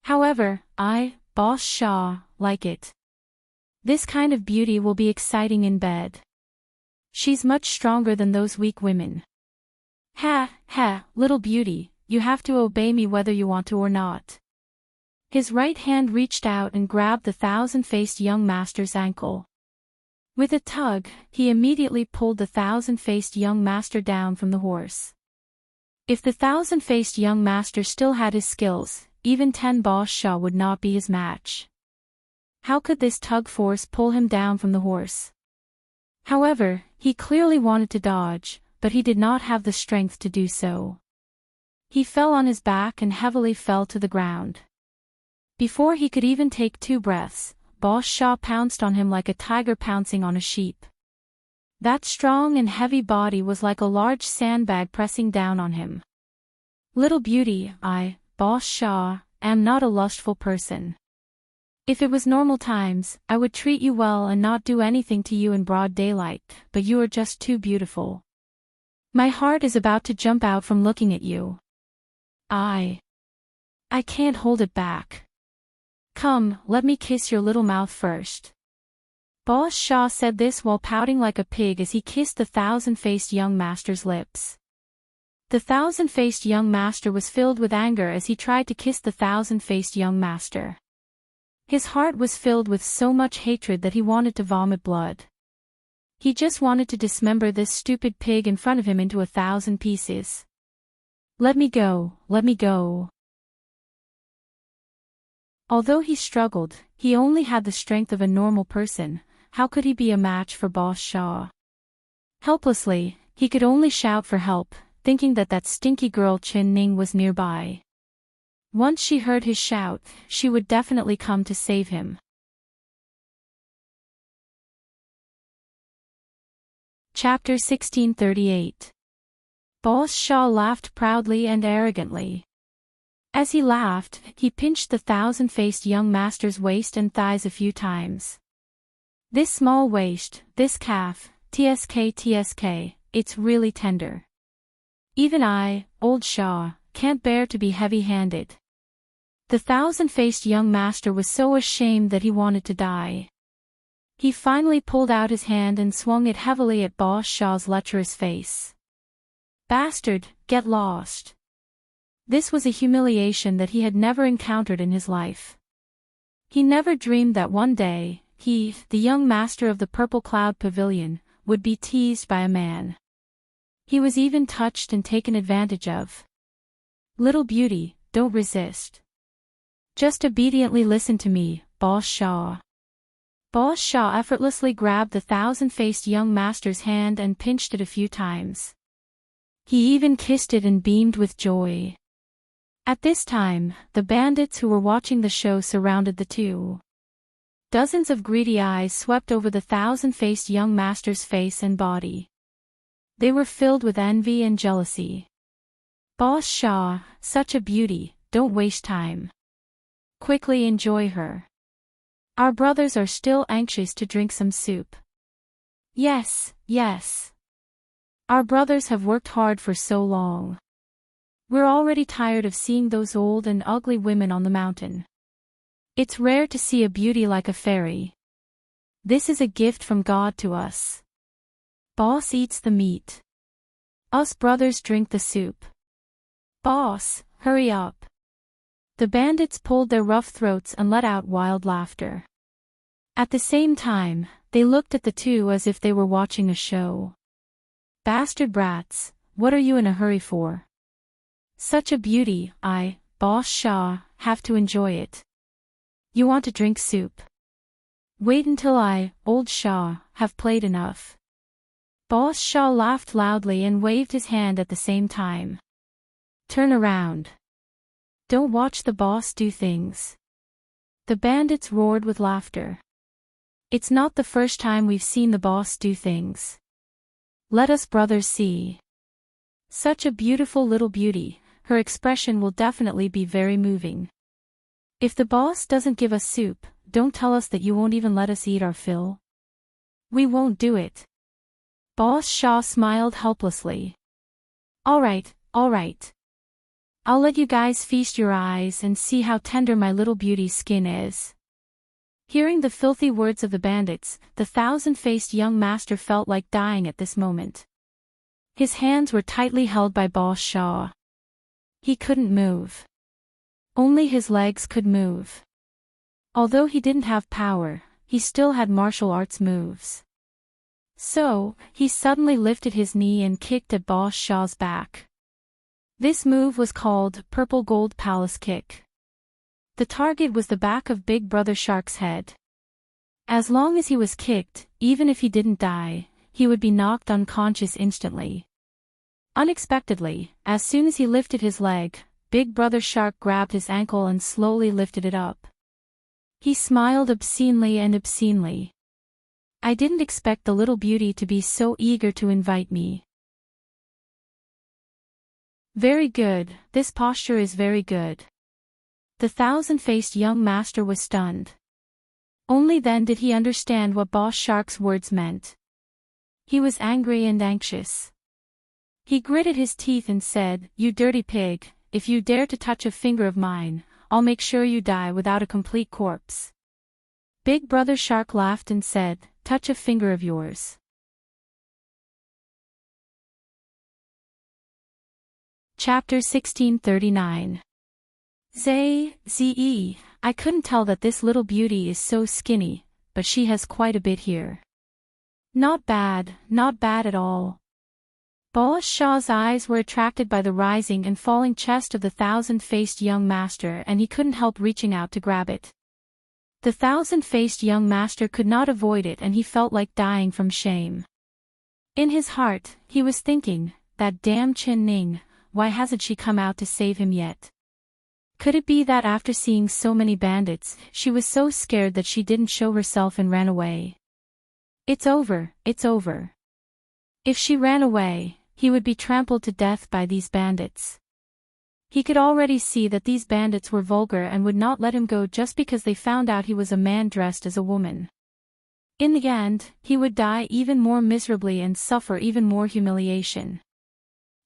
However, I, Boss Shaw, like it. This kind of beauty will be exciting in bed. She's much stronger than those weak women. Ha, ha, little beauty, you have to obey me whether you want to or not." His right hand reached out and grabbed the thousand-faced young master's ankle. With a tug, he immediately pulled the thousand-faced young master down from the horse. If the thousand-faced young master still had his skills, even 10 Boss Shaw would not be his match. How could this tug force pull him down from the horse? However, he clearly wanted to dodge, but he did not have the strength to do so. He fell on his back and heavily fell to the ground. Before he could even take 2 breaths, Boss Shaw pounced on him like a tiger pouncing on a sheep. That strong and heavy body was like a large sandbag pressing down on him. Little beauty, I, Boss Shaw, am not a lustful person. If it was normal times, I would treat you well and not do anything to you in broad daylight, but you are just too beautiful. My heart is about to jump out from looking at you. I can't hold it back. Come, let me kiss your little mouth first. Boss Shaw said this while pouting like a pig as he kissed the thousand-faced young master's lips. The thousand-faced young master was filled with anger as he tried to kiss the thousand-faced young master. His heart was filled with so much hatred that he wanted to vomit blood. He just wanted to dismember this stupid pig in front of him into 1,000 pieces. Let me go, let me go. Although he struggled, he only had the strength of a normal person. How could he be a match for Boss Shaw? Helplessly, he could only shout for help, thinking that that stinky girl Chin Ning was nearby. Once she heard his shout, she would definitely come to save him. Chapter 1638. Boss Shaw laughed proudly and arrogantly. As he laughed, he pinched the thousand-faced young master's waist and thighs a few times. This small waist, this calf, tsk, it's really tender. Even I, old Shaw, can't bear to be heavy-handed. The thousand-faced young master was so ashamed that he wanted to die. He finally pulled out his hand and swung it heavily at Boss Shaw's lecherous face. Bastard, get lost. This was a humiliation that he had never encountered in his life. He never dreamed that one day, he, the young master of the Purple Cloud Pavilion, would be teased by a man. He was even touched and taken advantage of. Little beauty, don't resist. Just obediently listen to me, Boss Shaw. Boss Shaw effortlessly grabbed the thousand-faced young master's hand and pinched it a few times. He even kissed it and beamed with joy. At this time, the bandits who were watching the show surrounded the two. Dozens of greedy eyes swept over the thousand-faced young master's face and body. They were filled with envy and jealousy. Boss Shaw, such a beauty, don't waste time. Quickly enjoy her. Our brothers are still anxious to drink some soup. Yes, yes. Our brothers have worked hard for so long. We're already tired of seeing those old and ugly women on the mountain. It's rare to see a beauty like a fairy. This is a gift from God to us. Boss eats the meat. Us brothers drink the soup. Boss, hurry up. The bandits pulled their rough throats and let out wild laughter. At the same time, they looked at the two as if they were watching a show. Bastard brats, what are you in a hurry for? Such a beauty, I, Boss Shaw, have to enjoy it. You want to drink soup? Wait until I, old Shaw, have played enough. Boss Shaw laughed loudly and waved his hand at the same time. Turn around. Don't watch the boss do things. The bandits roared with laughter. It's not the first time we've seen the boss do things. Let us brothers see. Such a beautiful little beauty, her expression will definitely be very moving. If the boss doesn't give us soup, don't tell us that you won't even let us eat our fill. We won't do it. Boss Shaw smiled helplessly. All right. I'll let you guys feast your eyes and see how tender my little beauty's skin is. Hearing the filthy words of the bandits, the thousand-faced young master felt like dying at this moment. His hands were tightly held by Boss Shaw. He couldn't move. Only his legs could move. Although he didn't have power, he still had martial arts moves. So, he suddenly lifted his knee and kicked at Boss Shaw's back. This move was called Purple Gold Palace Kick. The target was the back of Big Brother Shark's head. As long as he was kicked, even if he didn't die, he would be knocked unconscious instantly. Unexpectedly, as soon as he lifted his leg, Big Brother Shark grabbed his ankle and slowly lifted it up. He smiled obscenely and obscenely. I didn't expect the little beauty to be so eager to invite me. Very good, this posture is very good. The thousand-faced young master was stunned. Only then did he understand what Boss Shark's words meant. He was angry and anxious. He gritted his teeth and said, "You dirty pig, if you dare to touch a finger of mine, I'll make sure you die without a complete corpse." Big Brother Shark laughed and said, "Touch a finger of yours." Chapter 1639. Ze, I couldn't tell that this little beauty is so skinny, but she has quite a bit here. Not bad at all. Boss Shaw's eyes were attracted by the rising and falling chest of the thousand-faced young master, and he couldn't help reaching out to grab it. The thousand-faced young master could not avoid it, and he felt like dying from shame. In his heart, he was thinking, that damn Chin Ning, why hasn't she come out to save him yet? Could it be that after seeing so many bandits, she was so scared that she didn't show herself and ran away? It's over. If she ran away, he would be trampled to death by these bandits. He could already see that these bandits were vulgar and would not let him go just because they found out he was a man dressed as a woman. In the end, he would die even more miserably and suffer even more humiliation.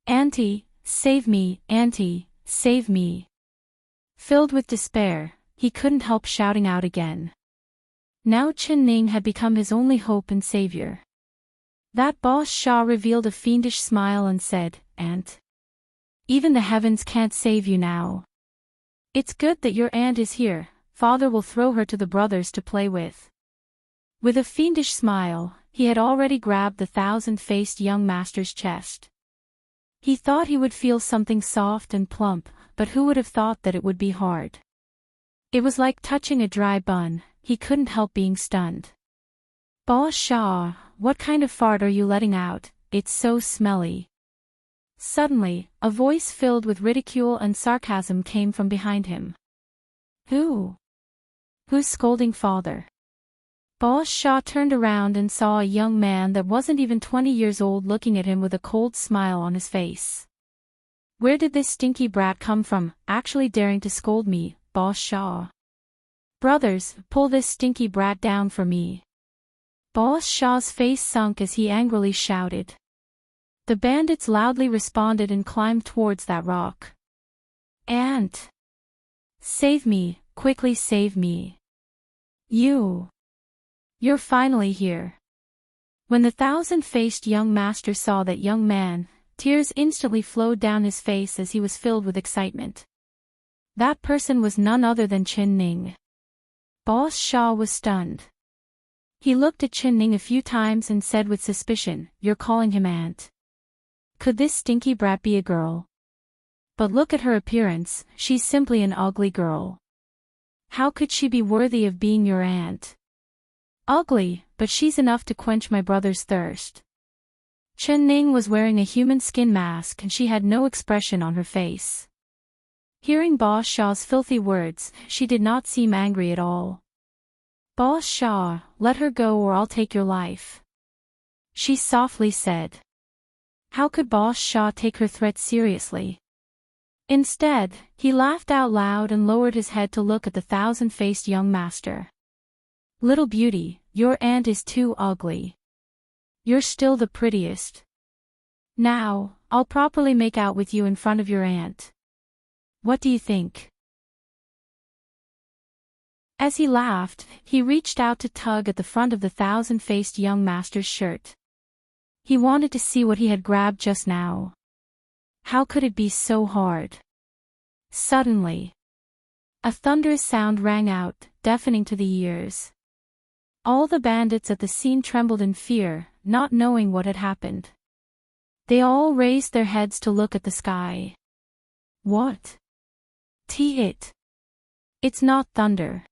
"Auntie, save me, Auntie, save me." Filled with despair, he couldn't help shouting out again. Now Chin Ning had become his only hope and savior. That Boss Shaw revealed a fiendish smile and said, "Aunt. Even the heavens can't save you now. It's good that your aunt is here, father will throw her to the brothers to play with." With a fiendish smile, he had already grabbed the thousand-faced young master's chest. He thought he would feel something soft and plump, but who would have thought that it would be hard? It was like touching a dry bun, he couldn't help being stunned. "Boss Shaw, what kind of fart are you letting out? It's so smelly." Suddenly, a voice filled with ridicule and sarcasm came from behind him. Who's scolding father?" Boss Shaw turned around and saw a young man that wasn't even 20 years old looking at him with a cold smile on his face. "Where did this stinky brat come from, actually daring to scold me, Boss Shaw? Brothers, pull this stinky brat down for me." Boss Shaw's face sunk as he angrily shouted. The bandits loudly responded and climbed towards that rock. "Aunt! Save me, quickly save me. You're finally here." When the thousand-faced young master saw that young man, tears instantly flowed down his face as he was filled with excitement. That person was none other than Chin Ning. Boss Shaw was stunned. He looked at Chin Ning a few times and said with suspicion, "You're calling him aunt? Could this stinky brat be a girl? But look at her appearance, she's simply an ugly girl. How could she be worthy of being your aunt? Ugly, but she's enough to quench my brother's thirst." Chin Ning was wearing a human skin mask and she had no expression on her face. Hearing Boss Shaw's filthy words, she did not seem angry at all. "Boss Shaw, let her go or I'll take your life," she softly said. How could Boss Shaw take her threat seriously? Instead, he laughed out loud and lowered his head to look at the thousand-faced young master. "Little beauty, your aunt is too ugly. You're still the prettiest. Now, I'll properly make out with you in front of your aunt. What do you think?" As he laughed, he reached out to tug at the front of the thousand-faced young master's shirt. He wanted to see what he had grabbed just now. How could it be so hard? Suddenly, a thunderous sound rang out, deafening to the ears. All the bandits at the scene trembled in fear, not knowing what had happened. They all raised their heads to look at the sky. What? It's not thunder.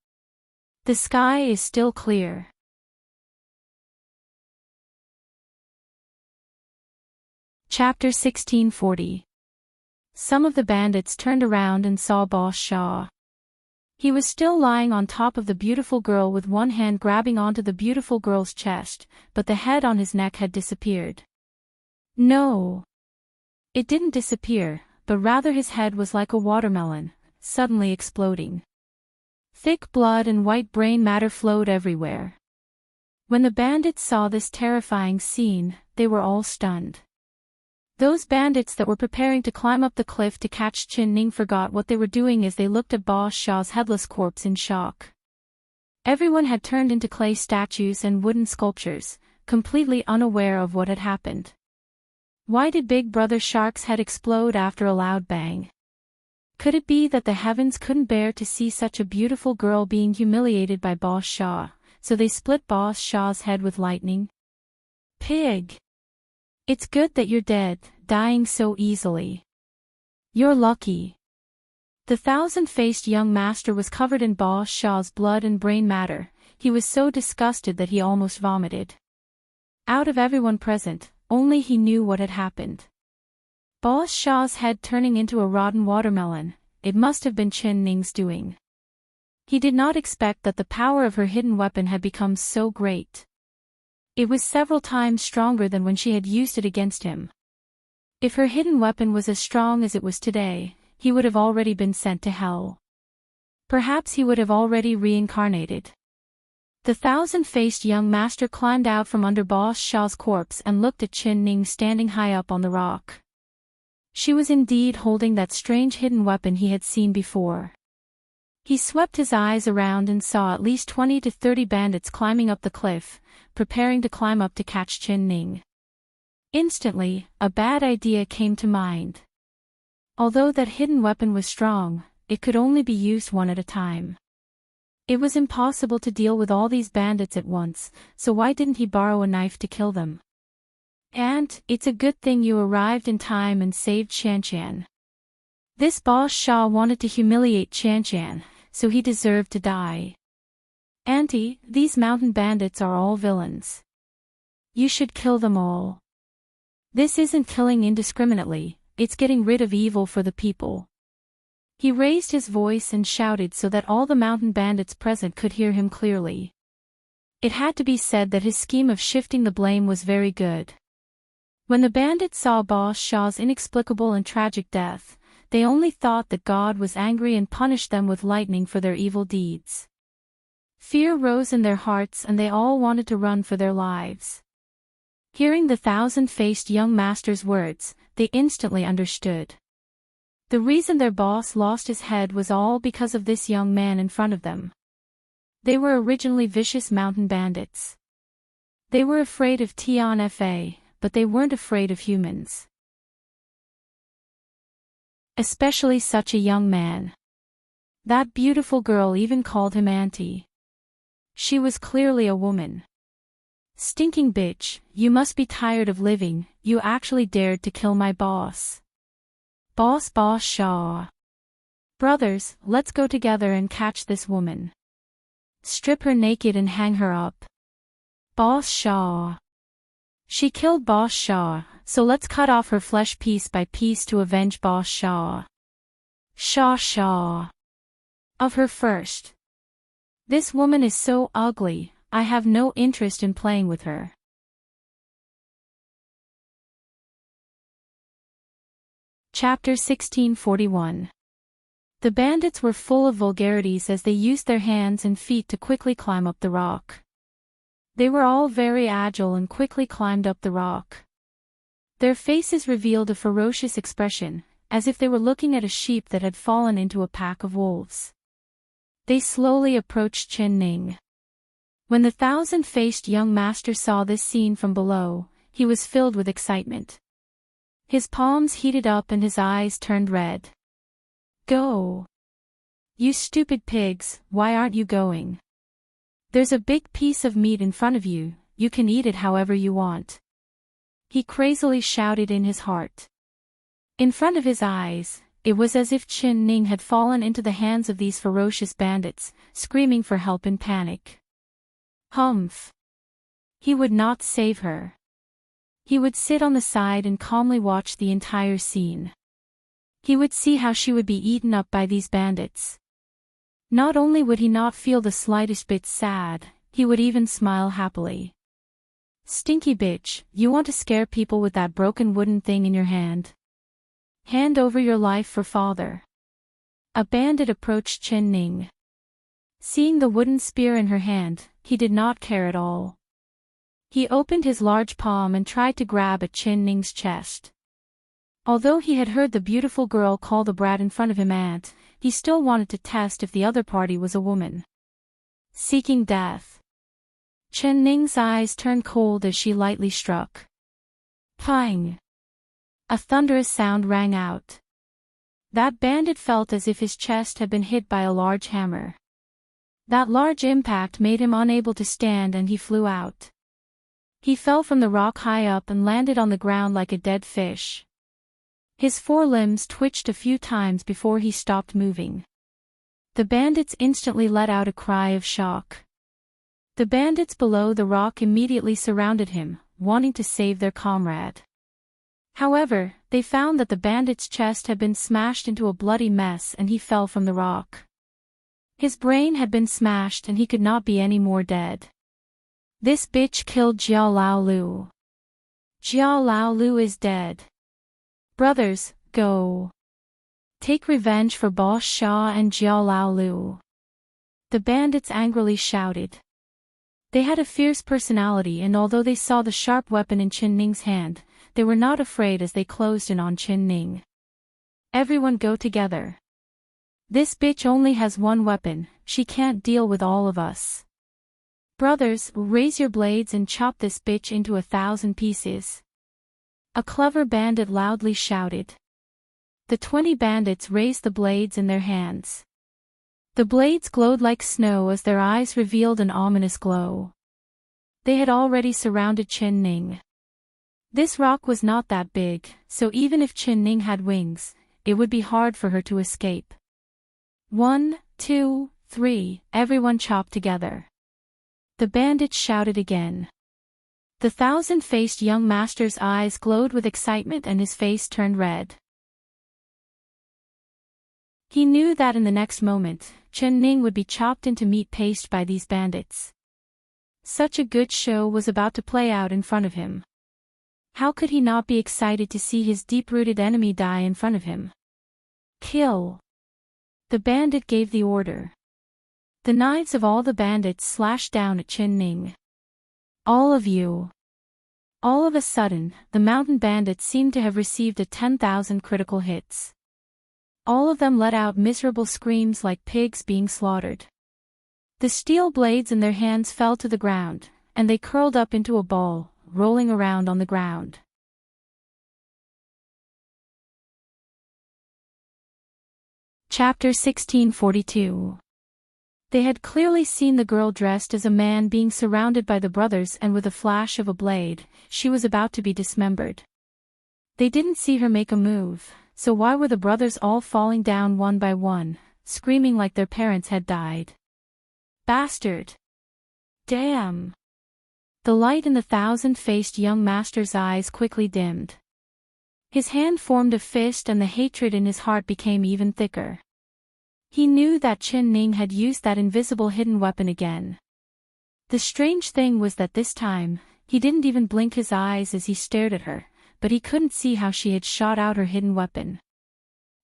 The sky is still clear. Chapter 1640. Some of the bandits turned around and saw Boss Shaw. He was still lying on top of the beautiful girl with one hand grabbing onto the beautiful girl's chest, but the head on his neck had disappeared. No. It didn't disappear, but rather his head was like a watermelon, suddenly exploding. Thick blood and white brain matter flowed everywhere. When the bandits saw this terrifying scene, they were all stunned. Those bandits that were preparing to climb up the cliff to catch Chin Ning forgot what they were doing as they looked at Boss Shaw's headless corpse in shock. Everyone had turned into clay statues and wooden sculptures, completely unaware of what had happened. Why did Big Brother Shark's head explode after a loud bang? Could it be that the heavens couldn't bear to see such a beautiful girl being humiliated by Boss Shaw, so they split Boss Shaw's head with lightning? Pig! It's good that you're dead, dying so easily. You're lucky. The thousand-faced young master was covered in Boss Shaw's blood and brain matter. He was so disgusted that he almost vomited. Out of everyone present, only he knew what had happened. Boss Shaw's head turning into a rotten watermelon, it must have been Chin Ning's doing. He did not expect that the power of her hidden weapon had become so great. It was several times stronger than when she had used it against him. If her hidden weapon was as strong as it was today, he would have already been sent to hell. Perhaps he would have already reincarnated. The thousand-faced young master climbed out from under Boss Shaw's corpse and looked at Chin Ning standing high up on the rock. She was indeed holding that strange hidden weapon he had seen before. He swept his eyes around and saw at least 20 to 30 bandits climbing up the cliff, preparing to climb up to catch Chin Ning. Instantly, a bad idea came to mind. Although that hidden weapon was strong, it could only be used one at a time. It was impossible to deal with all these bandits at once, so why didn't he borrow a knife to kill them? And, it's a good thing you arrived in time and saved Shan. This Boss Shaw wanted to humiliate Shan, so he deserved to die. Auntie, these mountain bandits are all villains. You should kill them all. This isn't killing indiscriminately, it's getting rid of evil for the people. He raised his voice and shouted so that all the mountain bandits present could hear him clearly. It had to be said that his scheme of shifting the blame was very good. When the bandits saw Boss Shaw's inexplicable and tragic death, they only thought that God was angry and punished them with lightning for their evil deeds. Fear rose in their hearts and they all wanted to run for their lives. Hearing the thousand-faced young master's words, they instantly understood. The reason their boss lost his head was all because of this young man in front of them. They were originally vicious mountain bandits. They were afraid of Tian Fa, but they weren't afraid of humans. Especially such a young man. That beautiful girl even called him auntie. She was clearly a woman. Stinking bitch, you must be tired of living, you actually dared to kill my boss. Boss Shaw. Brothers, let's go together and catch this woman. Strip her naked and hang her up. Boss Shaw. She killed Boss Shaw, so let's cut off her flesh piece by piece to avenge Boss Shaw. Shaw. Of her first. This woman is so ugly, I have no interest in playing with her. Chapter 1641. The bandits were full of vulgarities as they used their hands and feet to quickly climb up the rock. They were all very agile and quickly climbed up the rock. Their faces revealed a ferocious expression, as if they were looking at a sheep that had fallen into a pack of wolves. They slowly approached Chin Ning. When the thousand-faced young master saw this scene from below, he was filled with excitement. His palms heated up and his eyes turned red. Go! You stupid pigs, why aren't you going? There's a big piece of meat in front of you, you can eat it however you want. He crazily shouted in his heart. In front of his eyes, it was as if Chin Ning had fallen into the hands of these ferocious bandits, screaming for help in panic. Humph! He would not save her. He would sit on the side and calmly watch the entire scene. He would see how she would be eaten up by these bandits. Not only would he not feel the slightest bit sad, he would even smile happily. Stinky bitch, you want to scare people with that broken wooden thing in your hand? Hand over your life for father. A bandit approached Chen Ning. Seeing the wooden spear in her hand, he did not care at all. He opened his large palm and tried to grab at Chen Ning's chest. Although he had heard the beautiful girl call the brat in front of him aunt, he still wanted to test if the other party was a woman. Seeking death. Chen Ning's eyes turned cold as she lightly struck. Pang! A thunderous sound rang out. That bandit felt as if his chest had been hit by a large hammer. That large impact made him unable to stand and he flew out. He fell from the rock high up and landed on the ground like a dead fish. His forelimbs twitched a few times before he stopped moving. The bandits instantly let out a cry of shock. The bandits below the rock immediately surrounded him, wanting to save their comrade. However, they found that the bandit's chest had been smashed into a bloody mess and he fell from the rock. His brain had been smashed and he could not be any more dead. This bitch killed Jiao Lao Lu. Jiao Lao Lu is dead. Brothers, go. Take revenge for Boss Xia and Jiao Lao Lu. The bandits angrily shouted. They had a fierce personality and although they saw the sharp weapon in Chen Ning's hand, they were not afraid as they closed in on Chen Ning. Everyone go together. This bitch only has one weapon, she can't deal with all of us. Brothers, raise your blades and chop this bitch into 1,000 pieces. A clever bandit loudly shouted. The 20 bandits raised the blades in their hands. The blades glowed like snow as their eyes revealed an ominous glow. They had already surrounded Chen Ning. This rock was not that big, so even if Chen Ning had wings, it would be hard for her to escape. 1, 2, 3, everyone chop together. The bandit shouted again. The thousand-faced young master's eyes glowed with excitement and his face turned red. He knew that in the next moment, Chen Ning would be chopped into meat paste by these bandits. Such a good show was about to play out in front of him. How could he not be excited to see his deep-rooted enemy die in front of him? Kill! The bandit gave the order. The knives of all the bandits slashed down at Chen Ning. All of you. All of a sudden, the mountain bandits seemed to have received 10,000 critical hits. All of them let out miserable screams like pigs being slaughtered. The steel blades in their hands fell to the ground, and they curled up into a ball, rolling around on the ground. Chapter 1642. They had clearly seen the girl dressed as a man being surrounded by the brothers and with a flash of a blade, she was about to be dismembered. They didn't see her make a move, so why were the brothers all falling down one by one, screaming like their parents had died? Bastard! Damn! The light in the thousand-faced young master's eyes quickly dimmed. His hand formed a fist and the hatred in his heart became even thicker. He knew that Chen Ning had used that invisible hidden weapon again. The strange thing was that this time, he didn't even blink his eyes as he stared at her, but he couldn't see how she had shot out her hidden weapon.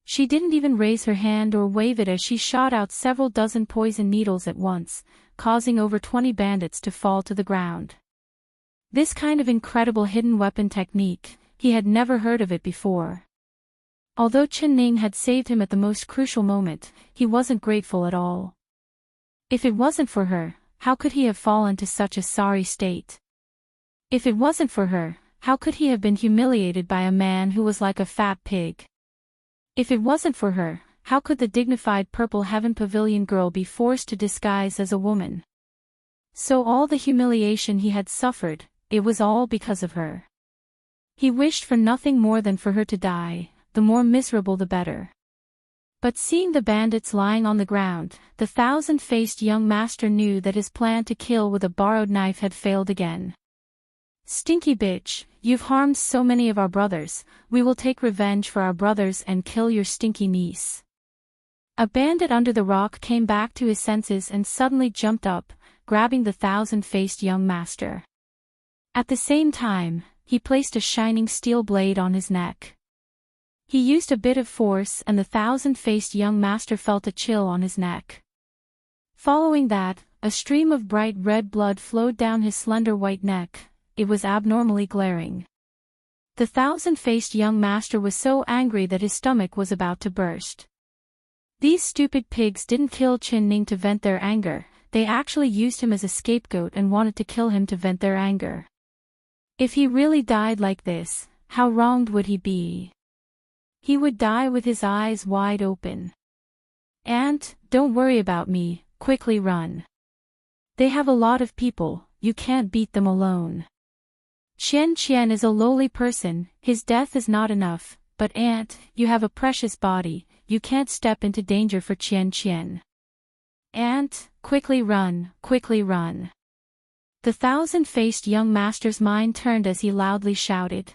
She didn't even raise her hand or wave it as she shot out several dozen poison needles at once, causing over 20 bandits to fall to the ground. This kind of incredible hidden weapon technique, he had never heard of it before. Although Chen Ning had saved him at the most crucial moment, he wasn't grateful at all. If it wasn't for her, how could he have fallen to such a sorry state? If it wasn't for her, how could he have been humiliated by a man who was like a fat pig? If it wasn't for her, how could the dignified Purple Heaven Pavilion girl be forced to disguise as a woman? So all the humiliation he had suffered, it was all because of her. He wished for nothing more than for her to die, the more miserable the better. But seeing the bandits lying on the ground, the thousand-faced young master knew that his plan to kill with a borrowed knife had failed again. Stinky bitch, you've harmed so many of our brothers, we will take revenge for our brothers and kill your stinky niece. A bandit under the rock came back to his senses and suddenly jumped up, grabbing the thousand-faced young master. At the same time, he placed a shining steel blade on his neck. He used a bit of force and the thousand-faced young master felt a chill on his neck. Following that, a stream of bright red blood flowed down his slender white neck. It was abnormally glaring. The thousand-faced young master was so angry that his stomach was about to burst. These stupid pigs didn't kill Chin Ning to vent their anger, they actually used him as a scapegoat and wanted to kill him to vent their anger. If he really died like this, how wronged would he be? He would die with his eyes wide open. And, don't worry about me, quickly run. They have a lot of people, you can't beat them alone. Qian is a lowly person, his death is not enough, but Aunt, you have a precious body, you can't step into danger for Qian. Aunt, quickly run, quickly run. The thousand-faced young master's mind turned as he loudly shouted.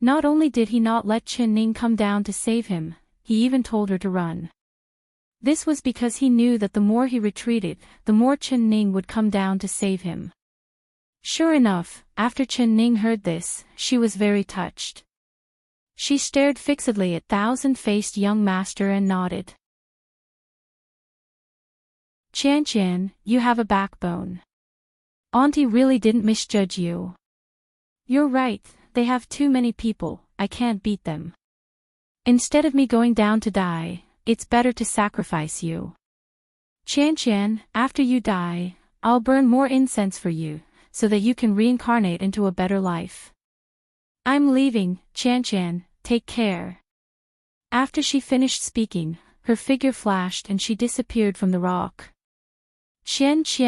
Not only did he not let Chin Ning come down to save him, he even told her to run. This was because he knew that the more he retreated, the more Chin Ning would come down to save him. Sure enough, after Chin Ning heard this, she was very touched. She stared fixedly at thousand-faced young master and nodded. Qian, you have a backbone. Auntie really didn't misjudge you. You're right, they have too many people, I can't beat them. Instead of me going down to die, it's better to sacrifice you. Qian, after you die, I'll burn more incense for you, so that you can reincarnate into a better life. I'm leaving, Qian, take care. After she finished speaking, her figure flashed and she disappeared from the rock. Qian, she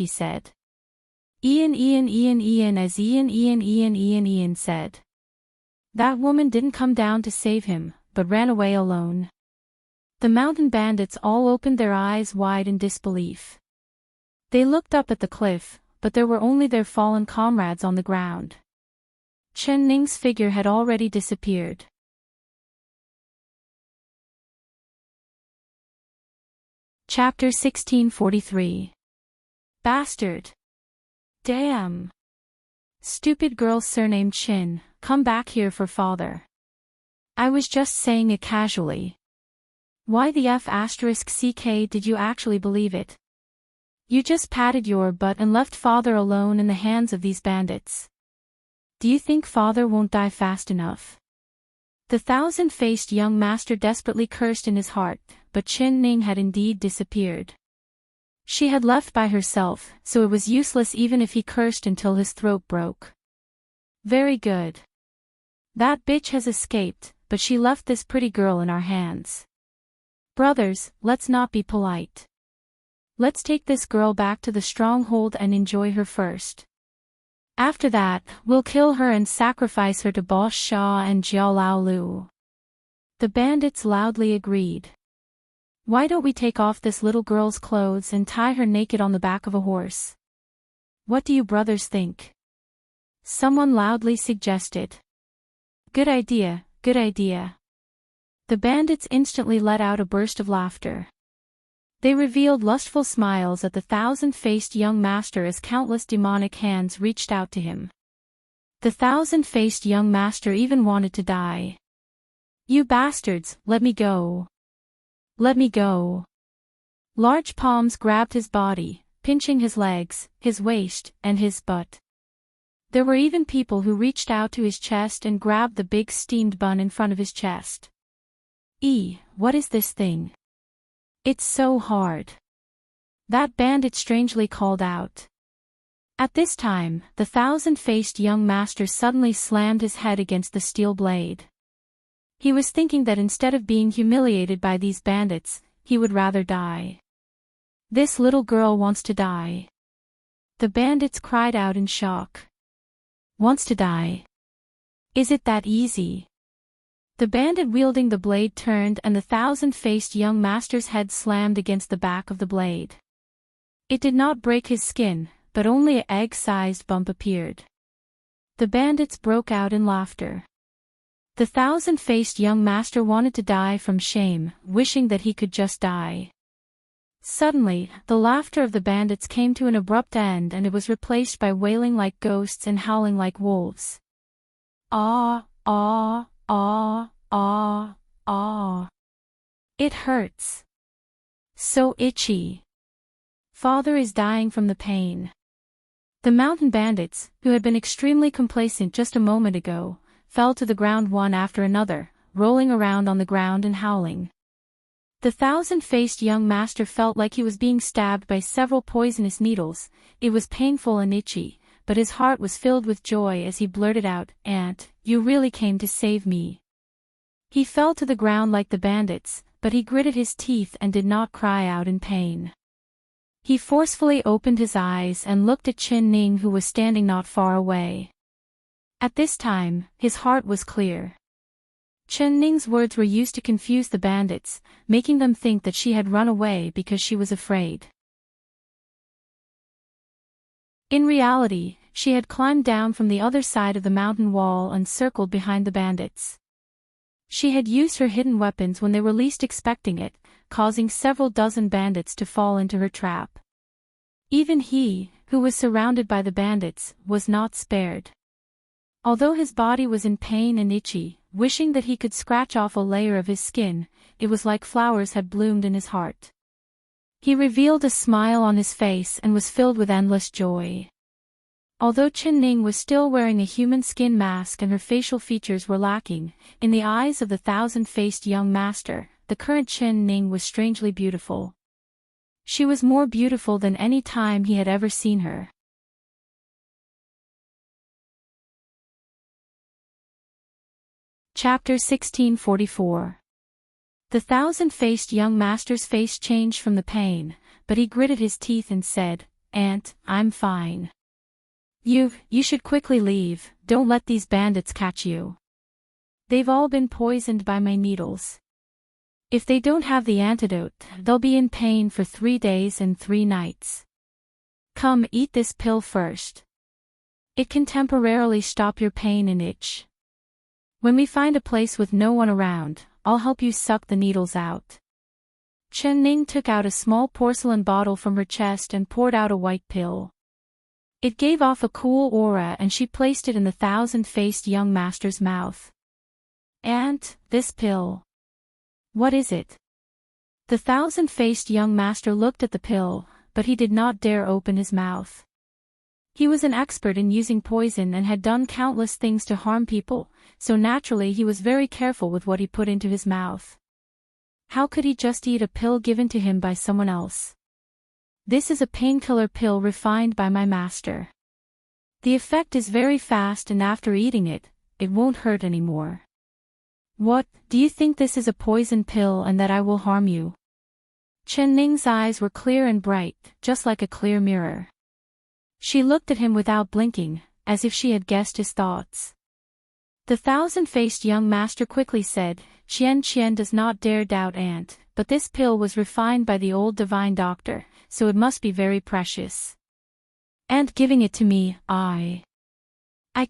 said. Ian, as Ian said. That woman didn't come down to save him, but ran away alone. The mountain bandits all opened their eyes wide in disbelief. They looked up at the cliff, but there were only their fallen comrades on the ground. Chen Ning's figure had already disappeared. Chapter 1643. Bastard. Damn. Stupid girl surnamed Chin, come back here for father. I was just saying it casually. Why the F***ck did you actually believe it? You just patted your butt and left father alone in the hands of these bandits. Do you think father won't die fast enough? The thousand-faced young master desperately cursed in his heart, but Chin Ning had indeed disappeared. She had left by herself, so it was useless even if he cursed until his throat broke. Very good. That bitch has escaped, but she left this pretty girl in our hands. Brothers, let's not be polite. Let's take this girl back to the stronghold and enjoy her first. After that, we'll kill her and sacrifice her to Boss Shaw and Jiao Lao Lu. The bandits loudly agreed. Why don't we take off this little girl's clothes and tie her naked on the back of a horse? What do you brothers think? Someone loudly suggested. Good idea, good idea. The bandits instantly let out a burst of laughter. They revealed lustful smiles at the thousand-faced young master as countless demonic hands reached out to him. The thousand-faced young master even wanted to die. You bastards, let me go. Let me go. Large palms grabbed his body, pinching his legs, his waist, and his butt. There were even people who reached out to his chest and grabbed the big steamed bun in front of his chest. What is this thing? It's so hard. That bandit strangely called out. At this time, the thousand-faced young master suddenly slammed his head against the steel blade. He was thinking that instead of being humiliated by these bandits, he would rather die. This little girl wants to die. The bandits cried out in shock. Wants to die? Is it that easy? The bandit wielding the blade turned and the thousand-faced young master's head slammed against the back of the blade. It did not break his skin, but only an egg-sized bump appeared. The bandits broke out in laughter. The thousand-faced young master wanted to die from shame, wishing that he could just die. Suddenly, the laughter of the bandits came to an abrupt end and it was replaced by wailing like ghosts and howling like wolves. Ah, ah, ah, ah, ah. It hurts. So itchy. Father is dying from the pain. The mountain bandits, who had been extremely complacent just a moment ago, fell to the ground one after another, rolling around on the ground and howling. The thousand-faced young master felt like he was being stabbed by several poisonous needles. It was painful and itchy, but his heart was filled with joy as he blurted out, "Aunt, you really came to save me." He fell to the ground like the bandits, but he gritted his teeth and did not cry out in pain. He forcefully opened his eyes and looked at Chen Ning, who was standing not far away. At this time, his heart was clear. Chen Ning's words were used to confuse the bandits, making them think that she had run away because she was afraid. In reality, she had climbed down from the other side of the mountain wall and circled behind the bandits. She had used her hidden weapons when they were least expecting it, causing several dozen bandits to fall into her trap. Even he, who was surrounded by the bandits, was not spared. Although his body was in pain and itchy, wishing that he could scratch off a layer of his skin, it was like flowers had bloomed in his heart. He revealed a smile on his face and was filled with endless joy. Although Chen Ning was still wearing a human skin mask and her facial features were lacking, in the eyes of the thousand-faced young master, the current Chen Ning was strangely beautiful. She was more beautiful than any time he had ever seen her. Chapter 1644. The thousand-faced young master's face changed from the pain, but he gritted his teeth and said, "Aunt, I'm fine. You should quickly leave, don't let these bandits catch you. They've all been poisoned by my needles. If they don't have the antidote, they'll be in pain for 3 days and 3 nights. Come, eat this pill first. It can temporarily stop your pain and itch. When we find a place with no one around, I'll help you suck the needles out." Chen Ning took out a small porcelain bottle from her chest and poured out a white pill. It gave off a cool aura and she placed it in the thousand-faced young master's mouth. "Aunt, this pill. What is it?" The thousand-faced young master looked at the pill, but he did not dare open his mouth. He was an expert in using poison and had done countless things to harm people, so naturally he was very careful with what he put into his mouth. How could he just eat a pill given to him by someone else? "This is a painkiller pill refined by my master. The effect is very fast and after eating it, it won't hurt anymore." "What, do you think this is a poison pill and that I will harm you?" Chen Ning's eyes were clear and bright, just like a clear mirror. She looked at him without blinking, as if she had guessed his thoughts. The thousand-faced young master quickly said, Qian does not dare doubt Aunt, but this pill was refined by the old divine doctor, so it must be very precious. Aunt giving it to me, I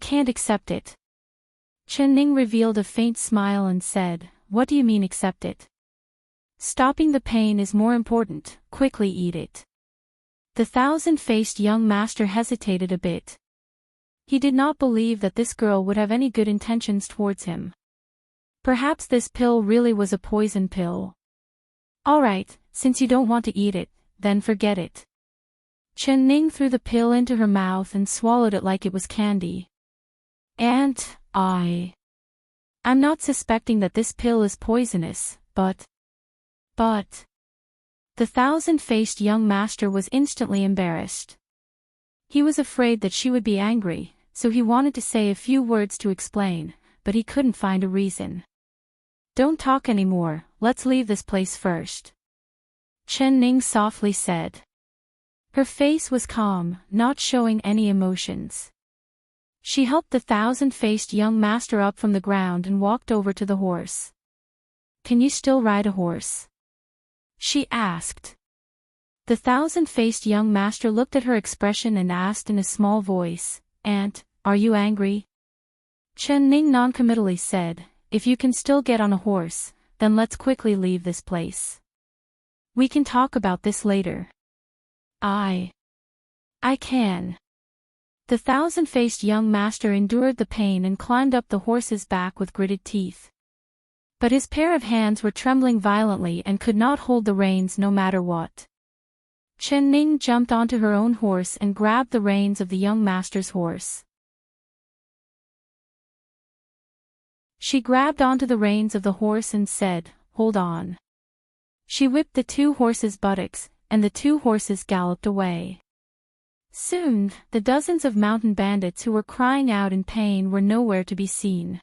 can't accept it." Chen Ning revealed a faint smile and said, "What do you mean accept it? Stopping the pain is more important, quickly eat it." The thousand-faced young master hesitated a bit. He did not believe that this girl would have any good intentions towards him. Perhaps this pill really was a poison pill. "All right, since you don't want to eat it, then forget it." Chen Ning threw the pill into her mouth and swallowed it like it was candy. "Aunt, I'm not suspecting that this pill is poisonous, but... The thousand-faced young master was instantly embarrassed. He was afraid that she would be angry, so he wanted to say a few words to explain, but he couldn't find a reason. "Don't talk anymore, let's leave this place first," Chen Ning softly said. Her face was calm, not showing any emotions. She helped the thousand-faced young master up from the ground and walked over to the horse. "Can you still ride a horse?" she asked. The thousand-faced young master looked at her expression and asked in a small voice, "Aunt, are you angry?" Chen Ning noncommittally said, "If you can still get on a horse, then let's quickly leave this place. We can talk about this later." I can." The thousand-faced young master endured the pain and climbed up the horse's back with gritted teeth. But his pair of hands were trembling violently and could not hold the reins no matter what. Chen Ning jumped onto her own horse and grabbed the reins of the young master's horse. She grabbed onto the reins of the horse and said, "Hold on." She whipped the two horses' buttocks, and the two horses galloped away. Soon, the dozens of mountain bandits who were crying out in pain were nowhere to be seen.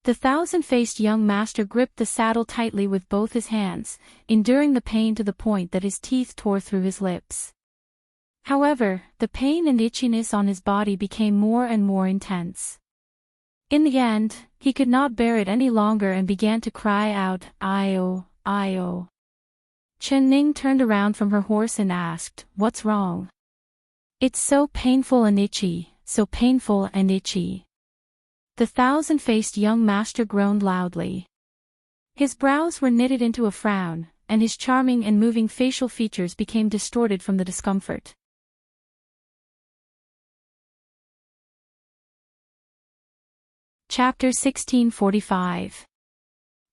The thousand-faced young master gripped the saddle tightly with both his hands, enduring the pain to the point that his teeth tore through his lips. However, the pain and itchiness on his body became more and more intense. In the end, he could not bear it any longer and began to cry out, "Io, Io." Chen Ning turned around from her horse and asked, "What's wrong?" "It's so painful and itchy, so painful and itchy." The thousand-faced young master groaned loudly. His brows were knitted into a frown, and his charming and moving facial features became distorted from the discomfort. Chapter 1645.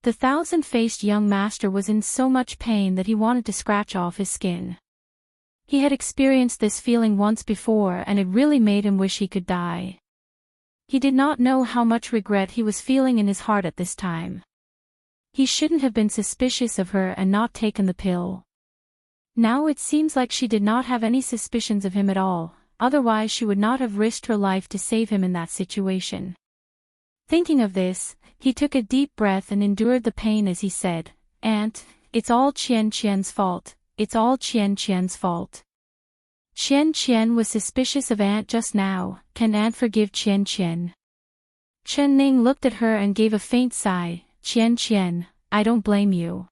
The thousand-faced young master was in so much pain that he wanted to scratch off his skin. He had experienced this feeling once before and it really made him wish he could die. He did not know how much regret he was feeling in his heart at this time. He shouldn't have been suspicious of her and not taken the pill. Now it seems like she did not have any suspicions of him at all, otherwise she would not have risked her life to save him in that situation. Thinking of this, he took a deep breath and endured the pain as he said, "Aunt, it's all Qian's fault, it's all Qian's fault." Qian was suspicious of Aunt just now. Can Aunt forgive Qian? Chen Ning looked at her and gave a faint sigh. Qian, I don't blame you.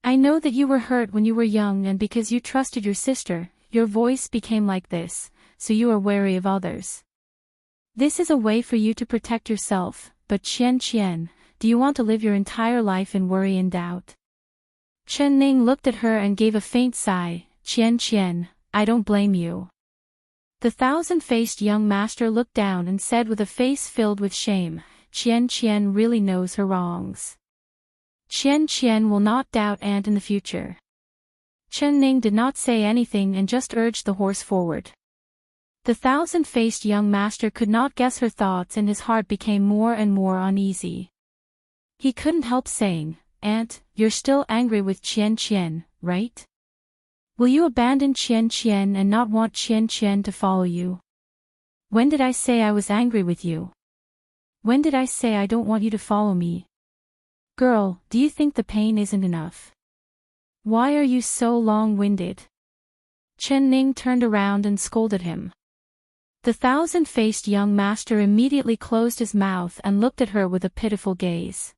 I know that you were hurt when you were young and because you trusted your sister, your voice became like this, so you are wary of others. This is a way for you to protect yourself, but Qian, do you want to live your entire life in worry and doubt? Chen Ning looked at her and gave a faint sigh. Qian, I don't blame you. The thousand-faced young master looked down and said with a face filled with shame, Qian really knows her wrongs. Qian will not doubt Aunt in the future. Chen Ning did not say anything and just urged the horse forward. The thousand-faced young master could not guess her thoughts and his heart became more and more uneasy. He couldn't help saying, "Aunt, you're still angry with Qian, right? Will you abandon Qian and not want Qian to follow you? When did I say I was angry with you? When did I say I don't want you to follow me? Girl, do you think the pain isn't enough? Why are you so long-winded?" Chen Ning turned around and scolded him. The thousand-faced young master immediately closed his mouth and looked at her with a pitiful gaze.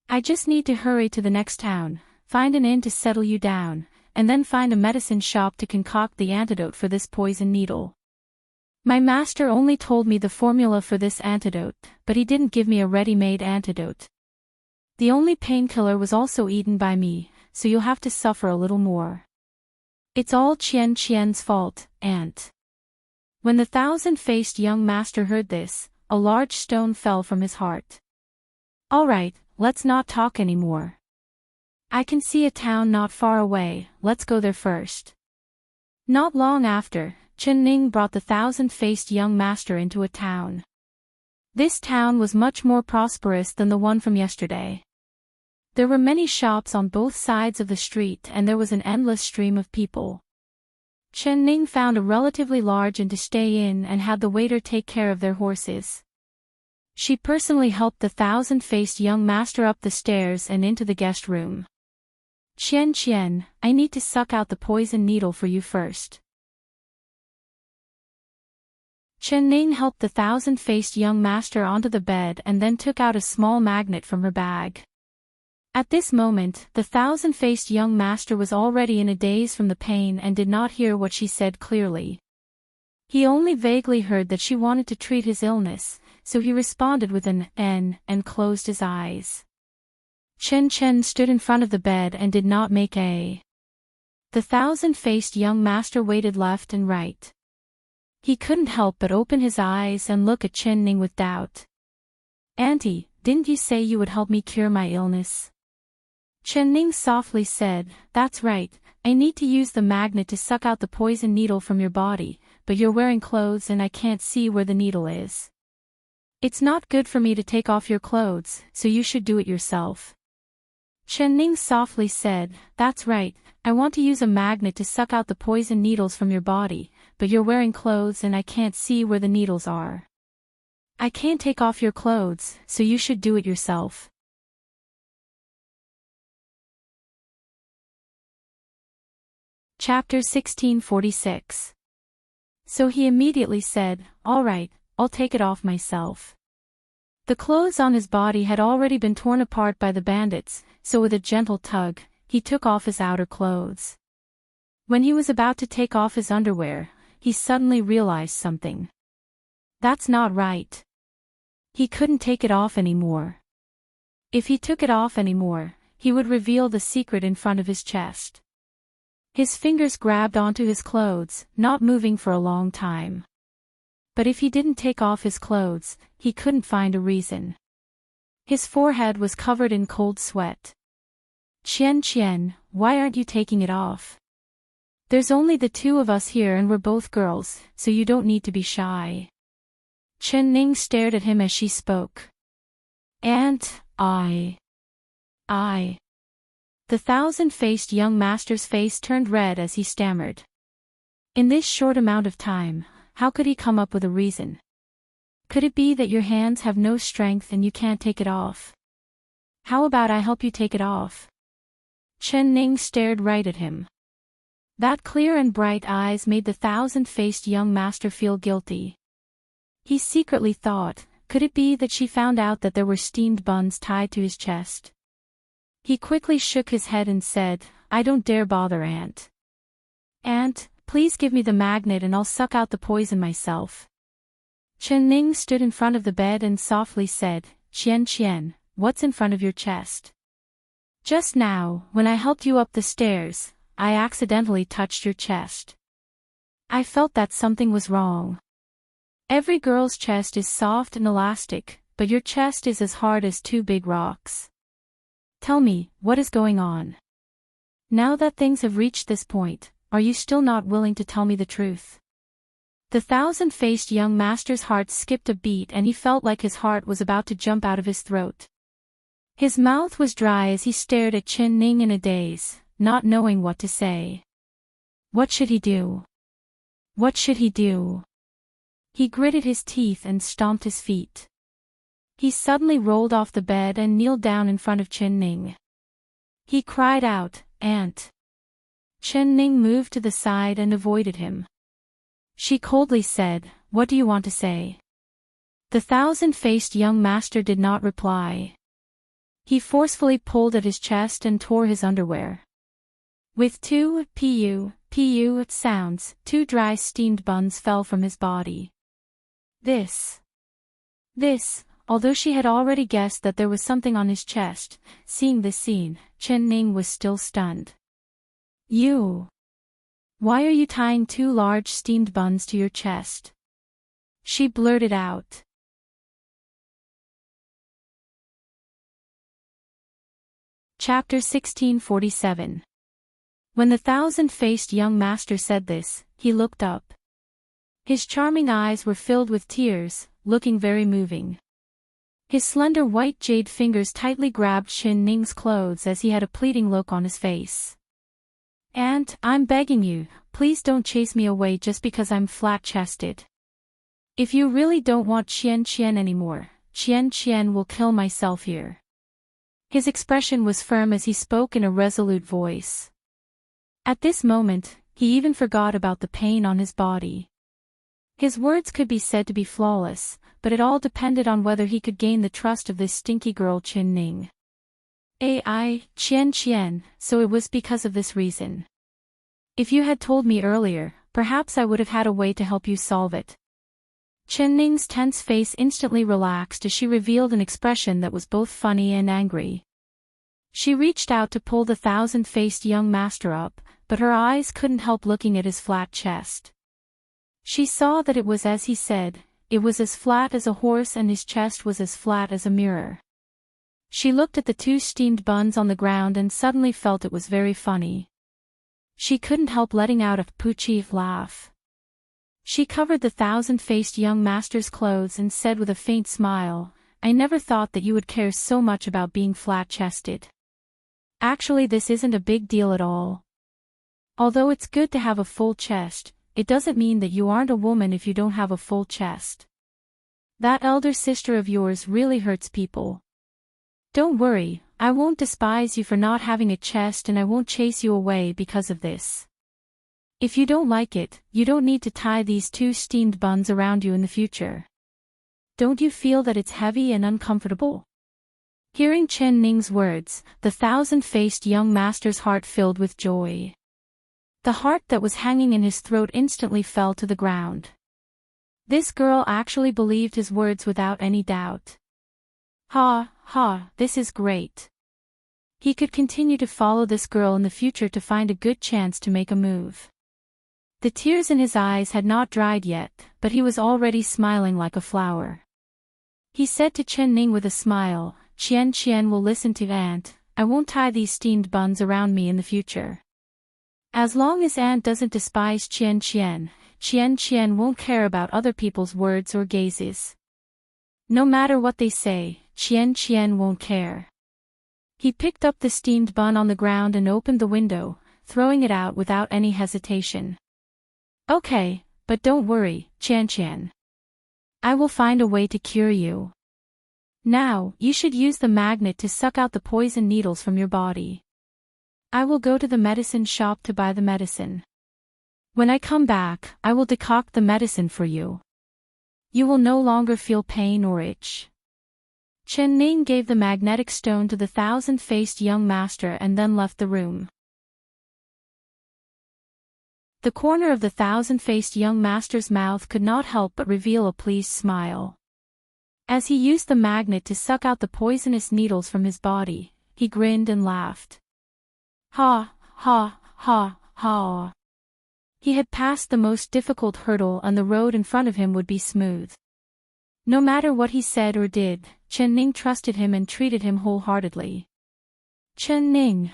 "I just need to hurry to the next town, find an inn to settle you down, and then find a medicine shop to concoct the antidote for this poison needle. My master only told me the formula for this antidote, but he didn't give me a ready-made antidote. The only painkiller was also eaten by me, so you'll have to suffer a little more. It's all Qian's fault, Aunt." When the thousand-faced young master heard this, a large stone fell from his heart. "All right, let's not talk anymore. I can see a town not far away, let's go there first." Not long after, Chen Ning brought the thousand-faced young master into a town. This town was much more prosperous than the one from yesterday. There were many shops on both sides of the street and there was an endless stream of people. Chen Ning found a relatively large inn to stay in and had the waiter take care of their horses. She personally helped the thousand-faced young master up the stairs and into the guest room. Qian, I need to suck out the poison needle for you first." Chen Ning helped the thousand-faced young master onto the bed and then took out a small magnet from her bag. At this moment, the thousand-faced young master was already in a daze from the pain and did not hear what she said clearly. He only vaguely heard that she wanted to treat his illness, so he responded with an "n" and closed his eyes. Chen Chen stood in front of the bed and did not make a. The thousand-faced young master waited left and right. He couldn't help but open his eyes and look at Chen Ning with doubt. "Auntie, didn't you say you would help me cure my illness?" Chen Ning softly said, "That's right, I need to use the magnet to suck out the poison needle from your body, but you're wearing clothes and I can't see where the needle is. It's not good for me to take off your clothes, so you should do it yourself." Chen Ning softly said, "That's right, I want to use a magnet to suck out the poison needles from your body, but you're wearing clothes and I can't see where the needles are. I can't take off your clothes, so you should do it yourself." Chapter 1646. So he immediately said, "All right, I'll take it off myself." The clothes on his body had already been torn apart by the bandits, so with a gentle tug, he took off his outer clothes. When he was about to take off his underwear, he suddenly realized something. That's not right. He couldn't take it off anymore. If he took it off anymore, he would reveal the secret in front of his chest. His fingers grabbed onto his clothes, not moving for a long time. But if he didn't take off his clothes, he couldn't find a reason. His forehead was covered in cold sweat. Qian, why aren't you taking it off? There's only the two of us here and we're both girls, so you don't need to be shy." Chen Ning stared at him as she spoke. "And, I. The thousand-faced young master's face turned red as he stammered. In this short amount of time, how could he come up with a reason? Could it be that your hands have no strength and you can't take it off? How about I help you take it off?" Chen Ning stared right at him. That clear and bright eyes made the thousand-faced young master feel guilty. He secretly thought, could it be that she found out that there were steamed buns tied to his chest? He quickly shook his head and said, "I don't dare bother, Aunt. Aunt, please give me the magnet and I'll suck out the poison myself." Chen Ning stood in front of the bed and softly said, Qian, what's in front of your chest?" "Just now, when I helped you up the stairs, I accidentally touched your chest. I felt that something was wrong. Every girl's chest is soft and elastic, but your chest is as hard as two big rocks. Tell me, what is going on? Now that things have reached this point, are you still not willing to tell me the truth?" The thousand-faced young master's heart skipped a beat and he felt like his heart was about to jump out of his throat. His mouth was dry as he stared at Chen Ning in a daze, not knowing what to say. What should he do? What should he do? He gritted his teeth and stomped his feet. He suddenly rolled off the bed and kneeled down in front of Chen Ning. He cried out, "Aunt." Chen Ning moved to the side and avoided him. She coldly said, "What do you want to say?" The thousand-faced young master did not reply. He forcefully pulled at his chest and tore his underwear. With two pu sounds, two dry steamed buns fell from his body. This, although she had already guessed that there was something on his chest, seeing this scene, Chen Ning was still stunned. Why are you tying two large steamed buns to your chest?" she blurted out. Chapter 1647. When the thousand-faced young master said this, he looked up. His charming eyes were filled with tears, looking very moving. His slender white jade fingers tightly grabbed Chen Ning's clothes as he had a pleading look on his face. "Aunt, I'm begging you, please don't chase me away just because I'm flat-chested. If you really don't want Qian anymore, Qian will kill myself here." His expression was firm as he spoke in a resolute voice. At this moment, he even forgot about the pain on his body. His words could be said to be flawless, but it all depended on whether he could gain the trust of this stinky girl Chen Ning. Qian, so it was because of this reason. If you had told me earlier, perhaps I would have had a way to help you solve it. Chen Ning's tense face instantly relaxed as she revealed an expression that was both funny and angry. She reached out to pull the thousand-faced young master up, but her eyes couldn't help looking at his flat chest. She saw that it was as he said, it was as flat as a horse and his chest was as flat as a mirror. She looked at the two steamed buns on the ground and suddenly felt it was very funny. She couldn't help letting out a poochie laugh. She covered the thousand-faced young master's clothes and said with a faint smile, I never thought that you would care so much about being flat-chested. Actually, this isn't a big deal at all. Although it's good to have a full chest, it doesn't mean that you aren't a woman if you don't have a full chest. That elder sister of yours really hurts people. Don't worry, I won't despise you for not having a chest and I won't chase you away because of this. If you don't like it, you don't need to tie these two steamed buns around you in the future. Don't you feel that it's heavy and uncomfortable? Hearing Chen Ning's words, the thousand-faced young master's heart filled with joy. The heart that was hanging in his throat instantly fell to the ground. This girl actually believed his words without any doubt. This is great. He could continue to follow this girl in the future to find a good chance to make a move. The tears in his eyes had not dried yet, but he was already smiling like a flower. He said to Chen Ning with a smile, Qian will listen to Aunt, I won't tie these steamed buns around me in the future. As long as Aunt doesn't despise Qian won't care about other people's words or gazes. No matter what they say, Qian won't care. He picked up the steamed bun on the ground and opened the window, throwing it out without any hesitation. Okay, but don't worry, Qian. I will find a way to cure you. Now, you should use the magnet to suck out the poison needles from your body. I will go to the medicine shop to buy the medicine. When I come back, I will decoct the medicine for you. You will no longer feel pain or itch. Chen Ning gave the magnetic stone to the thousand-faced young master and then left the room. The corner of the thousand-faced young master's mouth could not help but reveal a pleased smile. As he used the magnet to suck out the poisonous needles from his body, he grinned and laughed. Ha. He had passed the most difficult hurdle and the road in front of him would be smooth. No matter what he said or did, Chen Ning trusted him and treated him wholeheartedly. Chen Ning,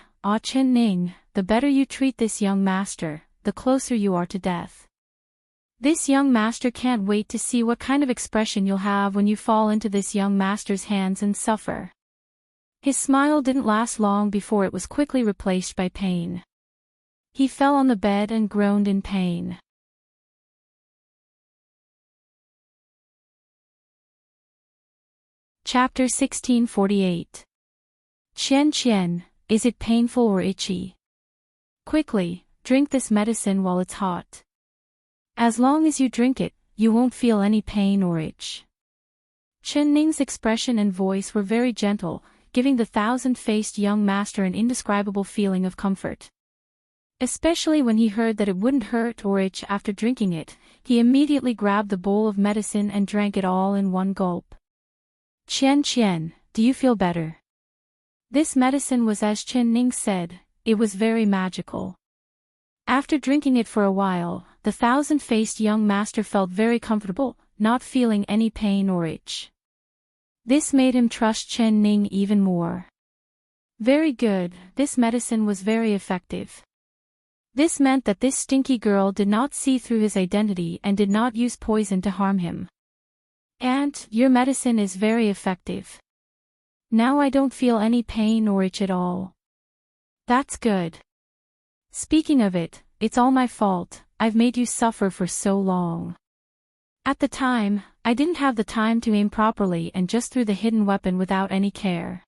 the better you treat this young master, the closer you are to death. This young master can't wait to see what kind of expression you'll have when you fall into this young master's hands and suffer. His smile didn't last long before it was quickly replaced by pain. He fell on the bed and groaned in pain. Chapter 1648. Qian, is it painful or itchy? Quickly, drink this medicine while it's hot. As long as you drink it, you won't feel any pain or itch. Chen Ning's expression and voice were very gentle, giving the thousand-faced young master an indescribable feeling of comfort. Especially when he heard that it wouldn't hurt or itch after drinking it, he immediately grabbed the bowl of medicine and drank it all in one gulp. Qian, do you feel better? This medicine was as Chen Ning said, it was very magical. After drinking it for a while, the thousand-faced young master felt very comfortable, not feeling any pain or itch. This made him trust Chen Ning even more. Very good, this medicine was very effective. This meant that this stinky girl did not see through his identity and did not use poison to harm him. Aunt, your medicine is very effective. Now I don't feel any pain or itch at all. That's good. Speaking of it, it's all my fault, I've made you suffer for so long. At the time, I didn't have the time to aim properly and just threw the hidden weapon without any care.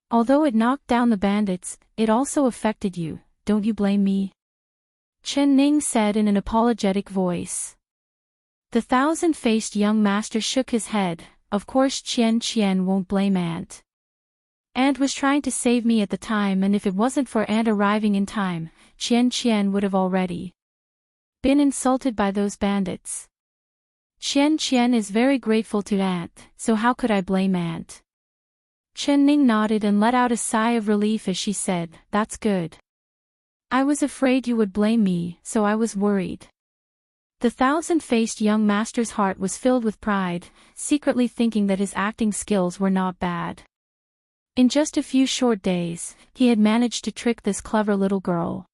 Although it knocked down the bandits, it also affected you, don't you blame me? Chen Ning said in an apologetic voice. The thousand-faced young master shook his head, of course Qian won't blame Aunt. Aunt was trying to save me at the time, and if it wasn't for Aunt arriving in time, Qian would have already been insulted by those bandits. Qian is very grateful to Aunt, so how could I blame Aunt? Chen Ning nodded and let out a sigh of relief as she said, "That's good. I was afraid you would blame me, so I was worried." The thousand-faced young master's heart was filled with pride, secretly thinking that his acting skills were not bad. In just a few short days, he had managed to trick this clever little girl.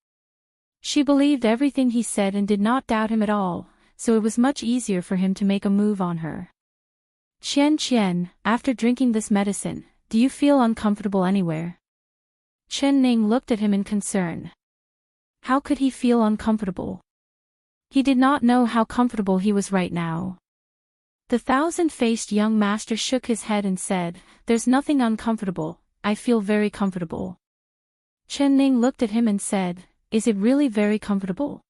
She believed everything he said and did not doubt him at all, so it was much easier for him to make a move on her. Qian, after drinking this medicine, do you feel uncomfortable anywhere? Chen Ning looked at him in concern. How could he feel uncomfortable? He did not know how comfortable he was right now. The thousand-faced young master shook his head and said, "There's nothing uncomfortable, I feel very comfortable." Chen Ning looked at him and said, "Is it really very comfortable?"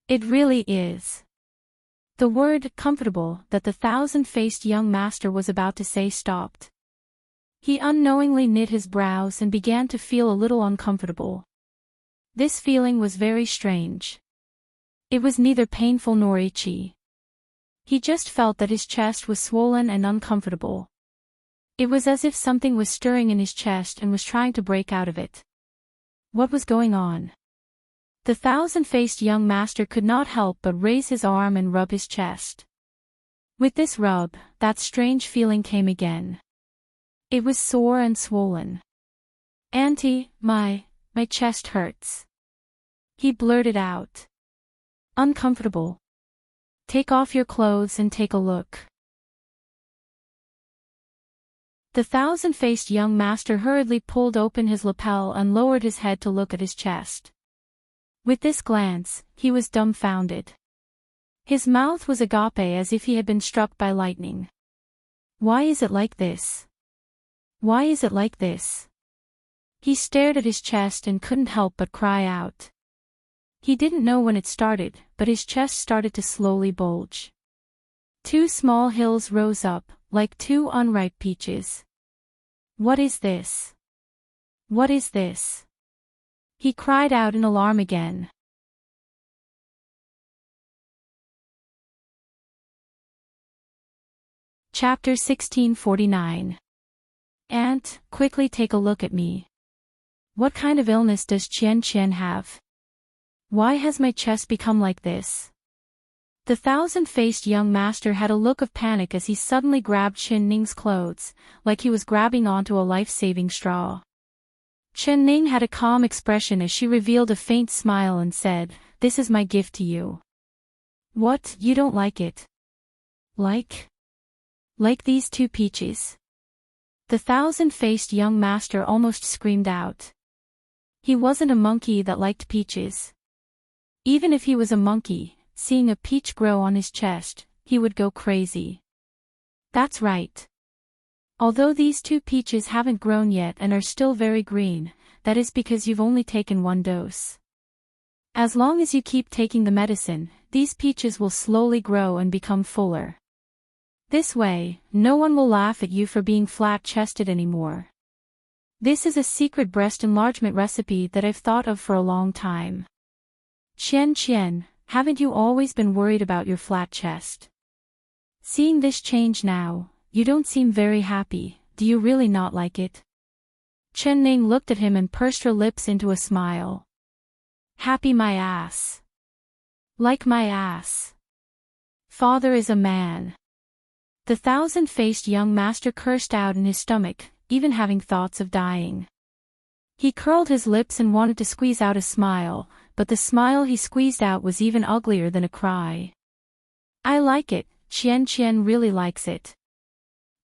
"It really is." The word comfortable that the thousand-faced young master was about to say stopped. He unknowingly knit his brows and began to feel a little uncomfortable. This feeling was very strange. It was neither painful nor itchy. He just felt that his chest was swollen and uncomfortable. It was as if something was stirring in his chest and was trying to break out of it. What was going on? The thousand-faced young master could not help but raise his arm and rub his chest. With this rub, that strange feeling came again. It was sore and swollen. "Auntie, my chest hurts." He blurted out. "Uncomfortable. Take off your clothes and take a look." The thousand-faced young master hurriedly pulled open his lapel and lowered his head to look at his chest. With this glance, he was dumbfounded. His mouth was agape as if he had been struck by lightning. "Why is it like this? Why is it like this?" He stared at his chest and couldn't help but cry out. He didn't know when it started, but his chest started to slowly bulge. Two small hills rose up, like two unripe peaches. "What is this? What is this?" He cried out in alarm again. Chapter 1649. "Aunt, quickly take a look at me. What kind of illness does Qian have? Why has my chest become like this?" The thousand-faced young master had a look of panic as he suddenly grabbed Chen Ning's clothes, like he was grabbing onto a life-saving straw. Chen Ning had a calm expression as she revealed a faint smile and said, "This is my gift to you." "What, you don't like it? Like these two peaches?" The thousand-faced young master almost screamed out. He wasn't a monkey that liked peaches. Even if he was a monkey, seeing a peach grow on his chest, he would go crazy. "That's right. Although these two peaches haven't grown yet and are still very green, that is because you've only taken one dose. As long as you keep taking the medicine, these peaches will slowly grow and become fuller. This way, no one will laugh at you for being flat-chested anymore. This is a secret breast enlargement recipe that I've thought of for a long time. Qian, haven't you always been worried about your flat chest? Seeing this change now, you don't seem very happy, do you really not like it?" Chen Ning looked at him and pursed her lips into a smile. "Happy my ass. Like my ass. Father is a man." The thousand-faced young master cursed out in his stomach, even having thoughts of dying. He curled his lips and wanted to squeeze out a smile, but the smile he squeezed out was even uglier than a cry. "I like it, Qian really likes it.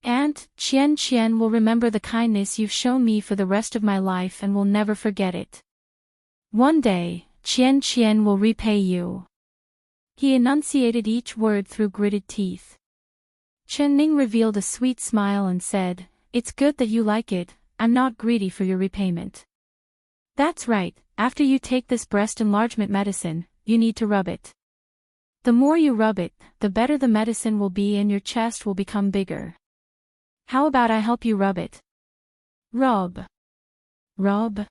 Aunt, Qian will remember the kindness you've shown me for the rest of my life and will never forget it. One day, Qian will repay you." He enunciated each word through gritted teeth. Chen Ning revealed a sweet smile and said, "It's good that you like it, I'm not greedy for your repayment. That's right, after you take this breast enlargement medicine, you need to rub it. The more you rub it, the better the medicine will be and your chest will become bigger. How about I help you rub it?" Rub. Rub.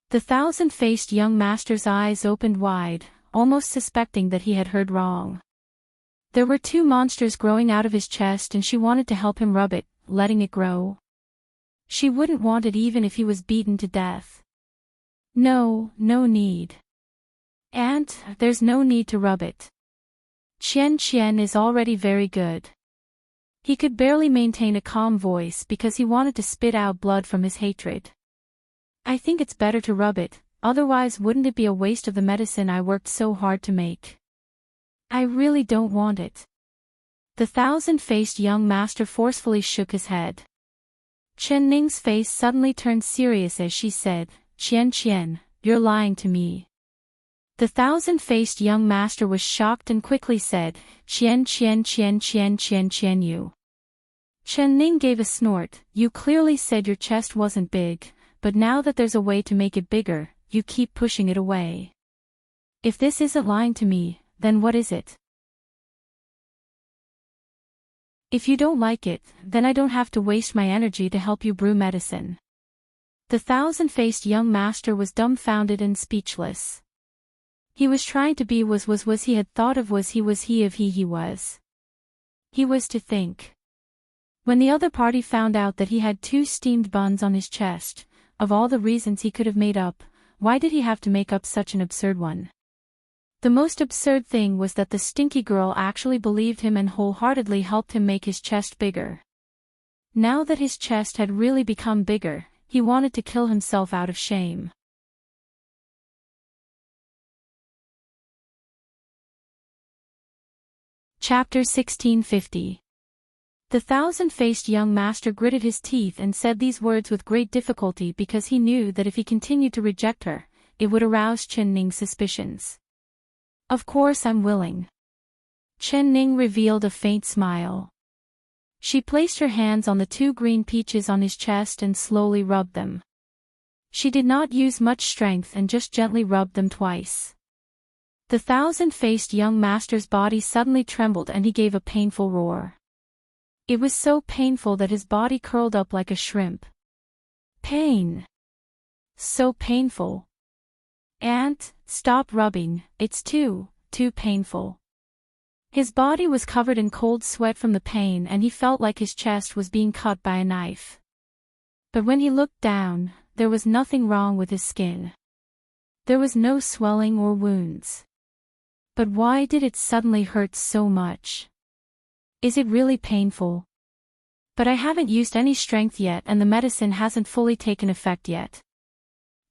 The thousand-faced young master's eyes opened wide, almost suspecting that he had heard wrong. There were two monsters growing out of his chest and she wanted to help him rub it, letting it grow. She wouldn't want it even if he was beaten to death. No, no need. Aunt, there's no need to rub it. Qian is already very good. He could barely maintain a calm voice because he wanted to spit out blood from his hatred. I think it's better to rub it, otherwise wouldn't it be a waste of the medicine I worked so hard to make? I really don't want it. The thousand-faced young master forcefully shook his head. Chen Ning's face suddenly turned serious as she said, Qian, you're lying to me. The thousand-faced young master was shocked and quickly said, Qian you. Chen Ning gave a snort, you clearly said your chest wasn't big, but now that there's a way to make it bigger, you keep pushing it away. If this isn't lying to me, then what is it? If you don't like it, then I don't have to waste my energy to help you brew medicine. The thousand-faced young master was dumbfounded and speechless. He was trying to be was he had thought of was he of he was. He was to think. When the other party found out that he had 2 steamed buns on his chest, of all the reasons he could have made up, why did he have to make up such an absurd one? The most absurd thing was that the stinky girl actually believed him and wholeheartedly helped him make his chest bigger. Now that his chest had really become bigger, he wanted to kill himself out of shame. Chapter 1650. The thousand-faced young master gritted his teeth and said these words with great difficulty because he knew that if he continued to reject her, it would arouse Chen Ning's suspicions. Of course I'm willing. Chen Ning revealed a faint smile. She placed her hands on the 2 green peaches on his chest and slowly rubbed them. She did not use much strength and just gently rubbed them twice. The thousand-faced young master's body suddenly trembled and he gave a painful roar. It was so painful that his body curled up like a shrimp. Pain. So painful. Aunt, stop rubbing, it's too painful. His body was covered in cold sweat from the pain and he felt like his chest was being cut by a knife. But when he looked down, there was nothing wrong with his skin. There was no swelling or wounds. But why did it suddenly hurt so much? Is it really painful? But I haven't used any strength yet and the medicine hasn't fully taken effect yet.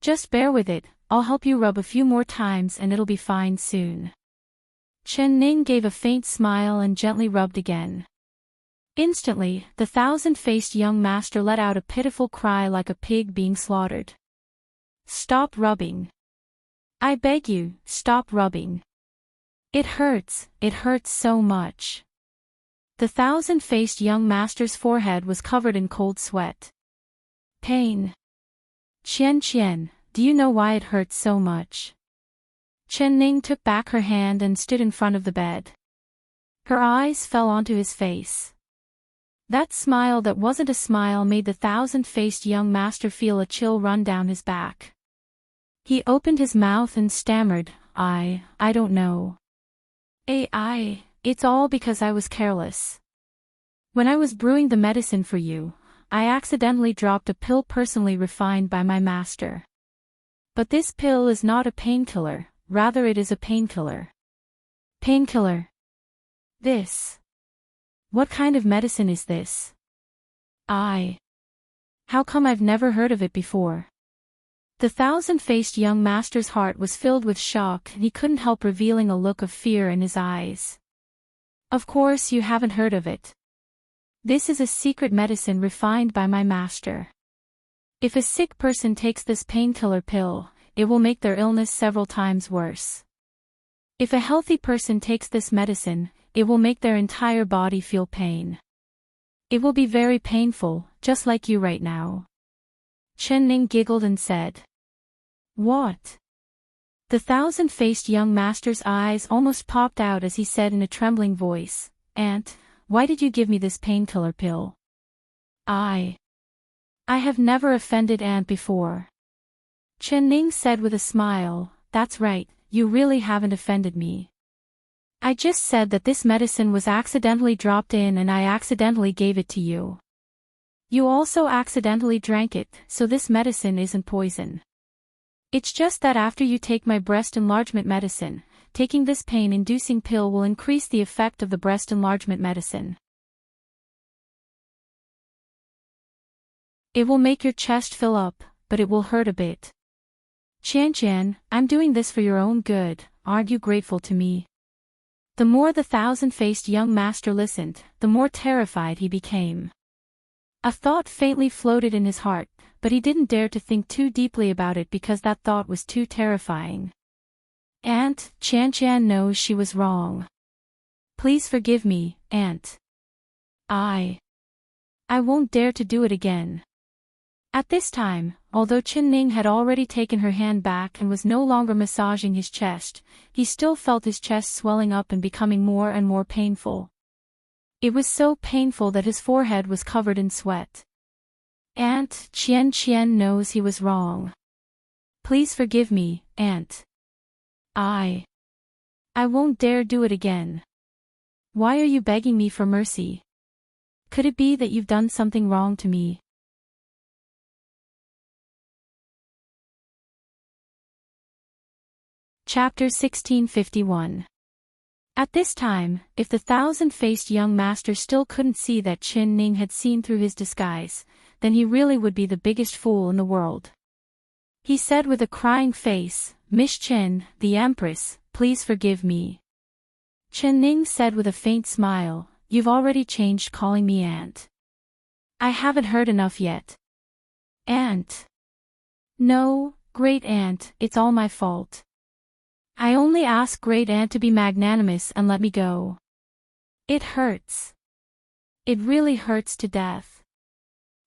Just bear with it, I'll help you rub a few more times and it'll be fine soon. Chen Ning gave a faint smile and gently rubbed again. Instantly, the thousand-faced young master let out a pitiful cry like a pig being slaughtered. Stop rubbing. I beg you, stop rubbing. It hurts so much. The thousand-faced young master's forehead was covered in cold sweat. Pain. Qian, do you know why it hurts so much? Chen Ning took back her hand and stood in front of the bed. Her eyes fell onto his face. That smile that wasn't a smile made the thousand-faced young master feel a chill run down his back. He opened his mouth and stammered, I don't know. It's all because I was careless. When I was brewing the medicine for you, I accidentally dropped a pill personally refined by my master. But this pill is not a painkiller, rather it is a painkiller. Painkiller? This. What kind of medicine is this? How come I've never heard of it before? The thousand-faced young master's heart was filled with shock and he couldn't help revealing a look of fear in his eyes. Of course you haven't heard of it. This is a secret medicine refined by my master. If a sick person takes this painkiller pill, it will make their illness several times worse. If a healthy person takes this medicine, it will make their entire body feel pain. It will be very painful, just like you right now. Chen Ning giggled and said. What? The thousand-faced young master's eyes almost popped out as he said in a trembling voice, Aunt, why did you give me this painkiller pill? I I have never offended Aunt before. Chen Ning said with a smile, that's right, you really haven't offended me. I just said that this medicine was accidentally dropped in and I accidentally gave it to you. You also accidentally drank it, so this medicine isn't poison. It's just that after you take my breast enlargement medicine, taking this pain-inducing pill will increase the effect of the breast enlargement medicine. It will make your chest fill up, but it will hurt a bit. Qian, I'm doing this for your own good, aren't you grateful to me? The more the thousand-faced young master listened, the more terrified he became. A thought faintly floated in his heart, but he didn't dare to think too deeply about it because that thought was too terrifying. Aunt, Qian knows she was wrong. Please forgive me, Aunt. I won't dare to do it again. At this time, although Chen Ning had already taken her hand back and was no longer massaging his chest, he still felt his chest swelling up and becoming more and more painful. It was so painful that his forehead was covered in sweat. Aunt, Qian knows he was wrong. Please forgive me, Aunt. I won't dare do it again. Why are you begging me for mercy? Could it be that you've done something wrong to me? Chapter 1651. At this time, if the thousand-faced young master still couldn't see that Chen Ning had seen through his disguise, then he really would be the biggest fool in the world. He said with a crying face, Miss Chen, the Empress, please forgive me. Chen Ning said with a faint smile, you've already changed calling me Aunt. I haven't heard enough yet. Aunt. No, Great Aunt, it's all my fault. I only ask Great Aunt to be magnanimous and let me go. It hurts. It really hurts to death.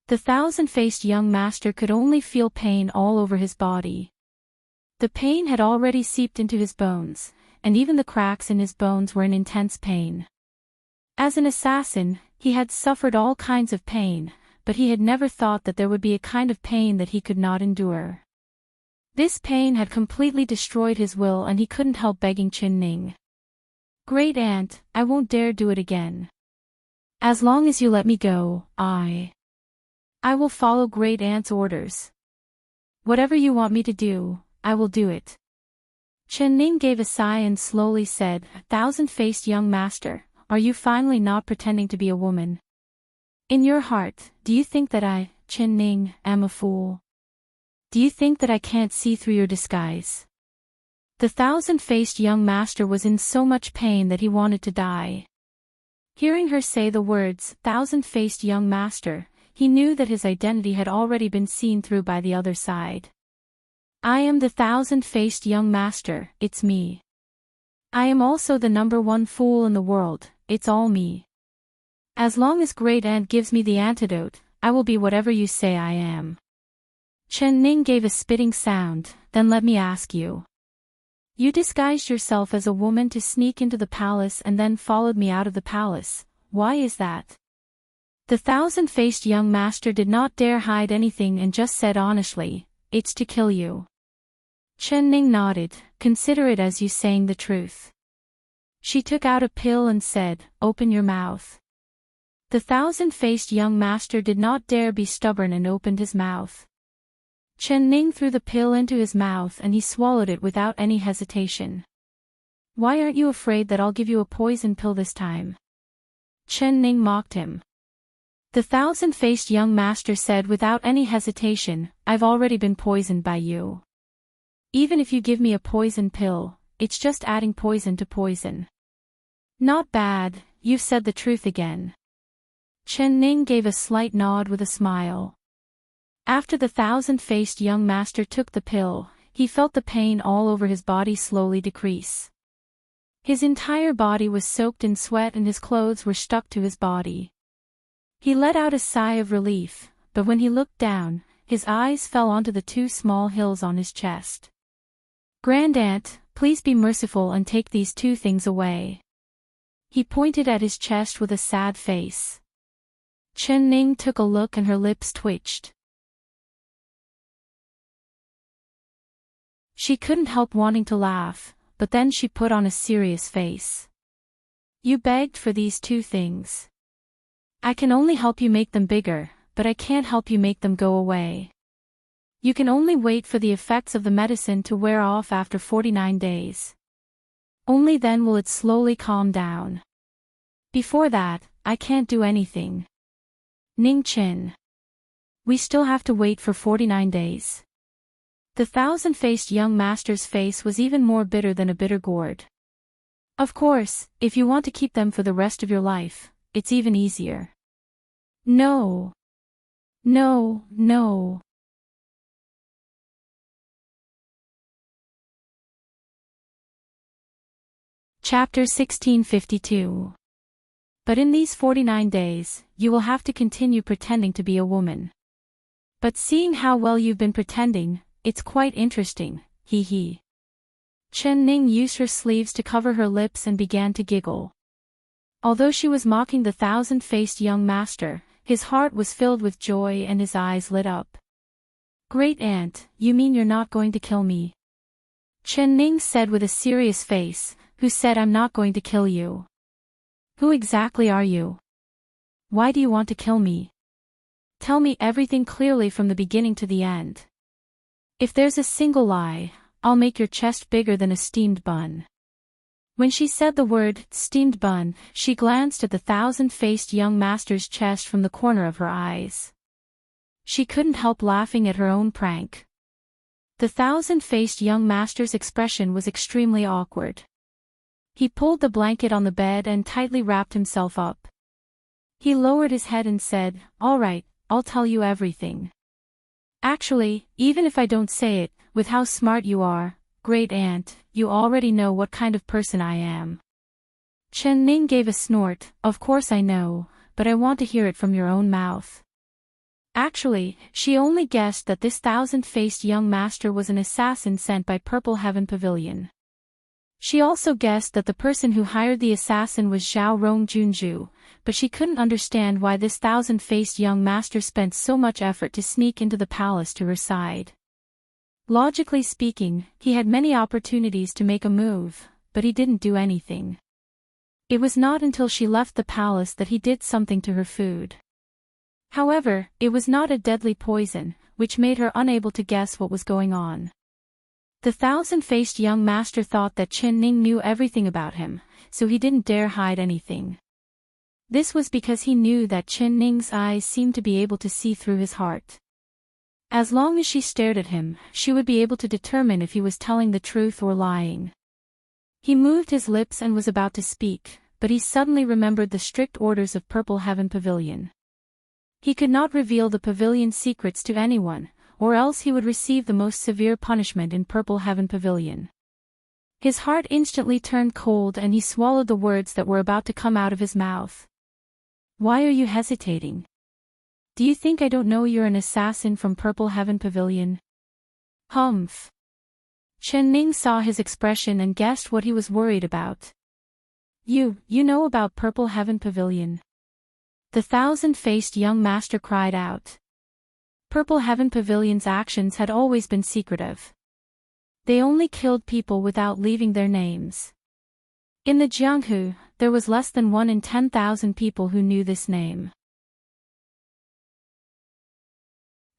The thousand-faced young master could only feel pain all over his body. The pain had already seeped into his bones, and even the cracks in his bones were in intense pain. As an assassin, he had suffered all kinds of pain, but he had never thought that there would be a kind of pain that he could not endure. This pain had completely destroyed his will and he couldn't help begging Chen Ning. Great Aunt, I won't dare do it again. As long as you let me go, I will follow Great Aunt's orders. Whatever you want me to do, I will do it. Chen Ning gave a sigh and slowly said, Thousand-faced young master, are you finally not pretending to be a woman? In your heart, do you think that I, Chen Ning, am a fool? Do you think that I can't see through your disguise? The thousand-faced young master was in so much pain that he wanted to die. Hearing her say the words, thousand-faced young master, he knew that his identity had already been seen through by the other side. I am the thousand-faced young master, it's me. I am also the #1 fool in the world, it's all me. As long as Great Aunt gives me the antidote, I will be whatever you say I am. Chen Ning gave a spitting sound, then let me ask you. You disguised yourself as a woman to sneak into the palace and then followed me out of the palace, why is that? The thousand-faced young master did not dare hide anything and just said honestly, it's to kill you. Chen Ning nodded, consider it as you saying the truth. She took out a pill and said, open your mouth. The thousand-faced young master did not dare be stubborn and opened his mouth. Chen Ning threw the pill into his mouth and he swallowed it without any hesitation. Why aren't you afraid that I'll give you a poison pill this time? Chen Ning mocked him. The thousand-faced young master said without any hesitation, I've already been poisoned by you. Even if you give me a poison pill, it's just adding poison to poison. Not bad, you've said the truth again. Chen Ning gave a slight nod with a smile. After the thousand-faced young master took the pill, he felt the pain all over his body slowly decrease. His entire body was soaked in sweat and his clothes were stuck to his body. He let out a sigh of relief, but when he looked down, his eyes fell onto the 2 small hills on his chest. Grand Aunt, please be merciful and take these 2 things away. He pointed at his chest with a sad face. Chen Ning took a look and her lips twitched. She couldn't help wanting to laugh, but then she put on a serious face. You begged for these two things. I can only help you make them bigger, but I can't help you make them go away. You can only wait for the effects of the medicine to wear off after 49 days. Only then will it slowly calm down. Before that, I can't do anything. Ning Chin. We still have to wait for 49 days. The thousand-faced young master's face was even more bitter than a bitter gourd. Of course, if you want to keep them for the rest of your life, it's even easier. No. No, no. Chapter 1652. But in these 49 days, you will have to continue pretending to be a woman. But seeing how well you've been pretending, it's quite interesting, hee hee. Chen Ning used her sleeves to cover her lips and began to giggle. Although she was mocking the thousand-faced young master, his heart was filled with joy and his eyes lit up. Great aunt, you mean you're not going to kill me? Chen Ning said with a serious face. Who said I'm not going to kill you? Who exactly are you? Why do you want to kill me? Tell me everything clearly from the beginning to the end. If there's a single lie, I'll make your chest bigger than a steamed bun. When she said the word, steamed bun, she glanced at the thousand-faced young master's chest from the corner of her eyes. She couldn't help laughing at her own prank. The thousand-faced young master's expression was extremely awkward. He pulled the blanket on the bed and tightly wrapped himself up. He lowered his head and said, "All right, I'll tell you everything. Actually, even if I don't say it, with how smart you are, great aunt, you already know what kind of person I am." Chen Ning gave a snort. Of course I know, but I want to hear it from your own mouth. Actually, she only guessed that this thousand-faced young master was an assassin sent by Purple Heaven Pavilion. She also guessed that the person who hired the assassin was Zhao Rong Junju, but she couldn't understand why this thousand-faced young master spent so much effort to sneak into the palace to her side. Logically speaking, he had many opportunities to make a move, but he didn't do anything. It was not until she left the palace that he did something to her food. However, it was not a deadly poison, which made her unable to guess what was going on. The thousand-faced young master thought that Chen Ning knew everything about him, so he didn't dare hide anything. This was because he knew that Chen Ning's eyes seemed to be able to see through his heart. As long as she stared at him, she would be able to determine if he was telling the truth or lying. He moved his lips and was about to speak, but he suddenly remembered the strict orders of Purple Heaven Pavilion. He could not reveal the pavilion's secrets to anyone, or else he would receive the most severe punishment in Purple Heaven Pavilion. His heart instantly turned cold and he swallowed the words that were about to come out of his mouth. Why are you hesitating? Do you think I don't know you're an assassin from Purple Heaven Pavilion? Humph. Chen Ning saw his expression and guessed what he was worried about. You know about Purple Heaven Pavilion? The thousand-faced young master cried out. Purple Heaven Pavilion's actions had always been secretive. They only killed people without leaving their names. In the Jianghu, there was less than 1 in 10,000 people who knew this name.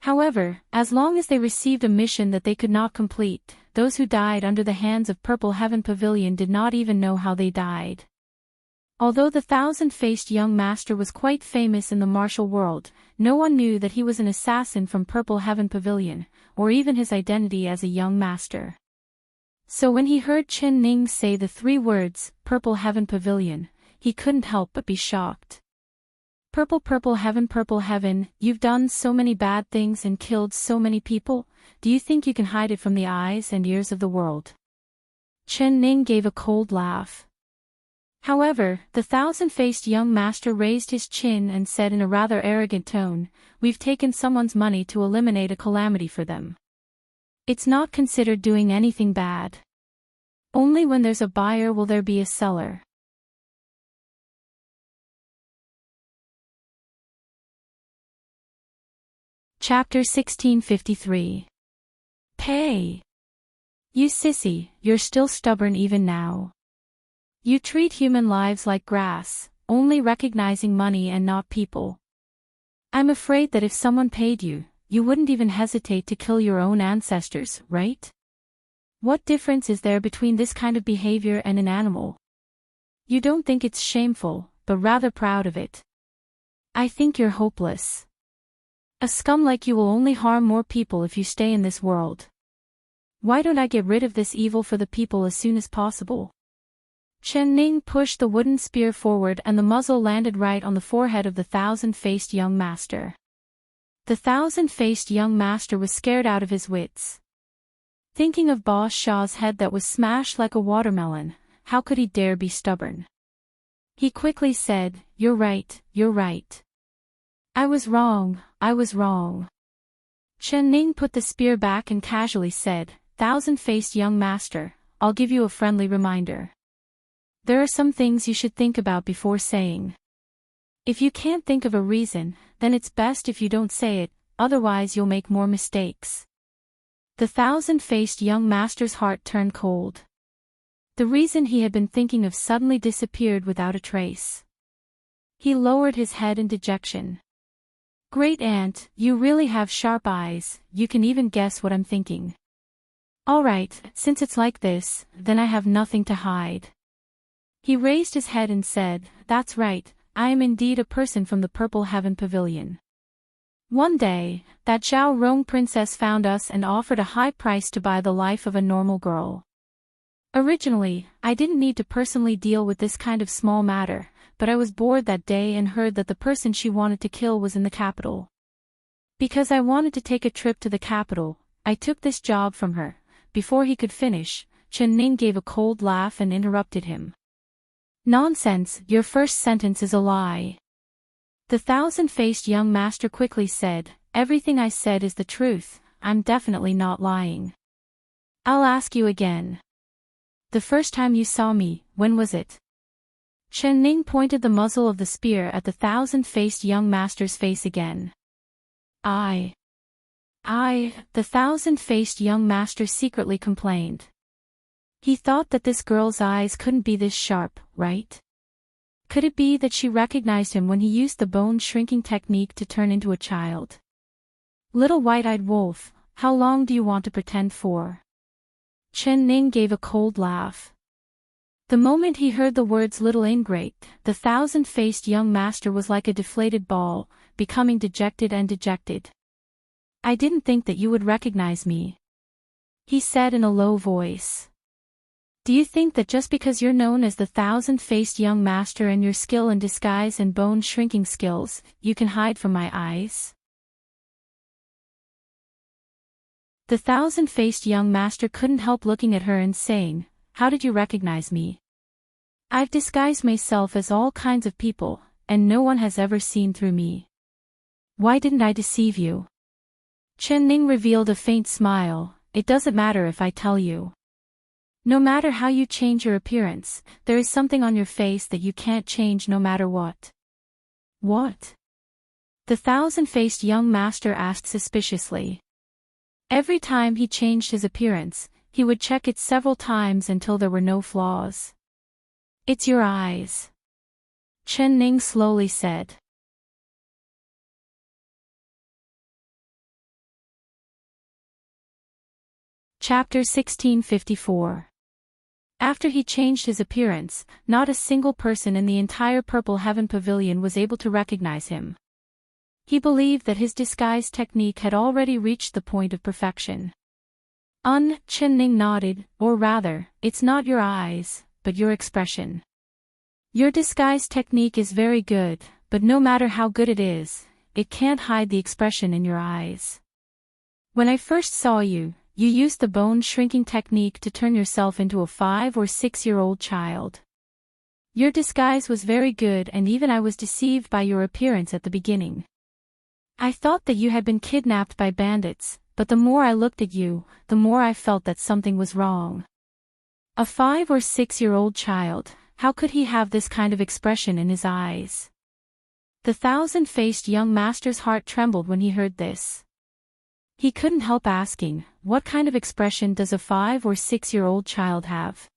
However, as long as they received a mission that they could not complete, those who died under the hands of Purple Heaven Pavilion did not even know how they died. Although the thousand-faced young master was quite famous in the martial world, no one knew that he was an assassin from Purple Heaven Pavilion, or even his identity as a young master. So when he heard Chen Ning say the 3 words, Purple Heaven Pavilion, he couldn't help but be shocked. Purple Heaven, you've done so many bad things and killed so many people, do you think you can hide it from the eyes and ears of the world? Chen Ning gave a cold laugh. However, the thousand-faced young master raised his chin and said in a rather arrogant tone, "We've taken someone's money to eliminate a calamity for them. It's not considered doing anything bad. Only when there's a buyer will there be a seller." Chapter 1653. Pay. You sissy, you're still stubborn even now. You treat human lives like grass, only recognizing money and not people. I'm afraid that if someone paid you, you wouldn't even hesitate to kill your own ancestors, right? What difference is there between this kind of behavior and an animal? You don't think it's shameful, but rather proud of it. I think you're hopeless. A scum like you will only harm more people if you stay in this world. Why don't I get rid of this evil for the people as soon as possible? Chen Ning pushed the wooden spear forward and the muzzle landed right on the forehead of the thousand-faced young master. The thousand-faced young master was scared out of his wits. Thinking of Boss Shaw's head that was smashed like a watermelon, how could he dare be stubborn? He quickly said, "You're right, you're right. I was wrong, I was wrong." Chen Ning put the spear back and casually said, "Thousand-faced young master, I'll give you a friendly reminder. There are some things you should think about before saying. If you can't think of a reason, then it's best if you don't say it, otherwise you'll make more mistakes." The thousand-faced young master's heart turned cold. The reason he had been thinking of suddenly disappeared without a trace. He lowered his head in dejection. "Great aunt, you really have sharp eyes, you can even guess what I'm thinking. All right, since it's like this, then I have nothing to hide." He raised his head and said, "That's right, I am indeed a person from the Purple Heaven Pavilion. One day, that Zhao Rong princess found us and offered a high price to buy the life of a normal girl. Originally, I didn't need to personally deal with this kind of small matter, but I was bored that day and heard that the person she wanted to kill was in the capital. Because I wanted to take a trip to the capital, I took this job from her." Before he could finish, Chen Ning gave a cold laugh and interrupted him. "Nonsense, your first sentence is a lie." The thousand-faced young master quickly said, "Everything I said is the truth, I'm definitely not lying. I'll ask you again. The first time you saw me, when was it?" Chen Ning pointed the muzzle of the spear at the thousand-faced young master's face again. I, the thousand-faced young master secretly complained. He thought that this girl's eyes couldn't be this sharp, right? Could it be that she recognized him when he used the bone-shrinking technique to turn into a child? "Little white-eyed wolf, how long do you want to pretend for?" Chen Ning gave a cold laugh. The moment he heard the words "little ingrate," the thousand-faced young master was like a deflated ball, becoming dejected and dejected. "I didn't think that you would recognize me," he said in a low voice. "Do you think that just because you're known as the thousand-faced young master and your skill in disguise and bone-shrinking skills, you can hide from my eyes?" The thousand-faced young master couldn't help looking at her and saying, "How did you recognize me? I've disguised myself as all kinds of people, and no one has ever seen through me. Why didn't I deceive you?" Chen Ning revealed a faint smile. "It doesn't matter if I tell you. No matter how you change your appearance, there is something on your face that you can't change no matter what." "What?" the thousand-faced young master asked suspiciously. Every time he changed his appearance, he would check it several times until there were no flaws. "It's your eyes," Chen Ning slowly said. Chapter 1654. After he changed his appearance, not a single person in the entire Purple Heaven Pavilion was able to recognize him. He believed that his disguise technique had already reached the point of perfection. Chen Ning nodded, "Or rather, it's not your eyes, but your expression. Your disguise technique is very good, but no matter how good it is, it can't hide the expression in your eyes. When I first saw you, you used the bone-shrinking technique to turn yourself into a 5- or 6-year-old child. Your disguise was very good and even I was deceived by your appearance at the beginning. I thought that you had been kidnapped by bandits, but the more I looked at you, the more I felt that something was wrong. A 5- or 6-year-old child, how could he have this kind of expression in his eyes?" The thousand-faced young master's heart trembled when he heard this. He couldn't help asking, what kind of expression does a 5 or 6-year-old child have?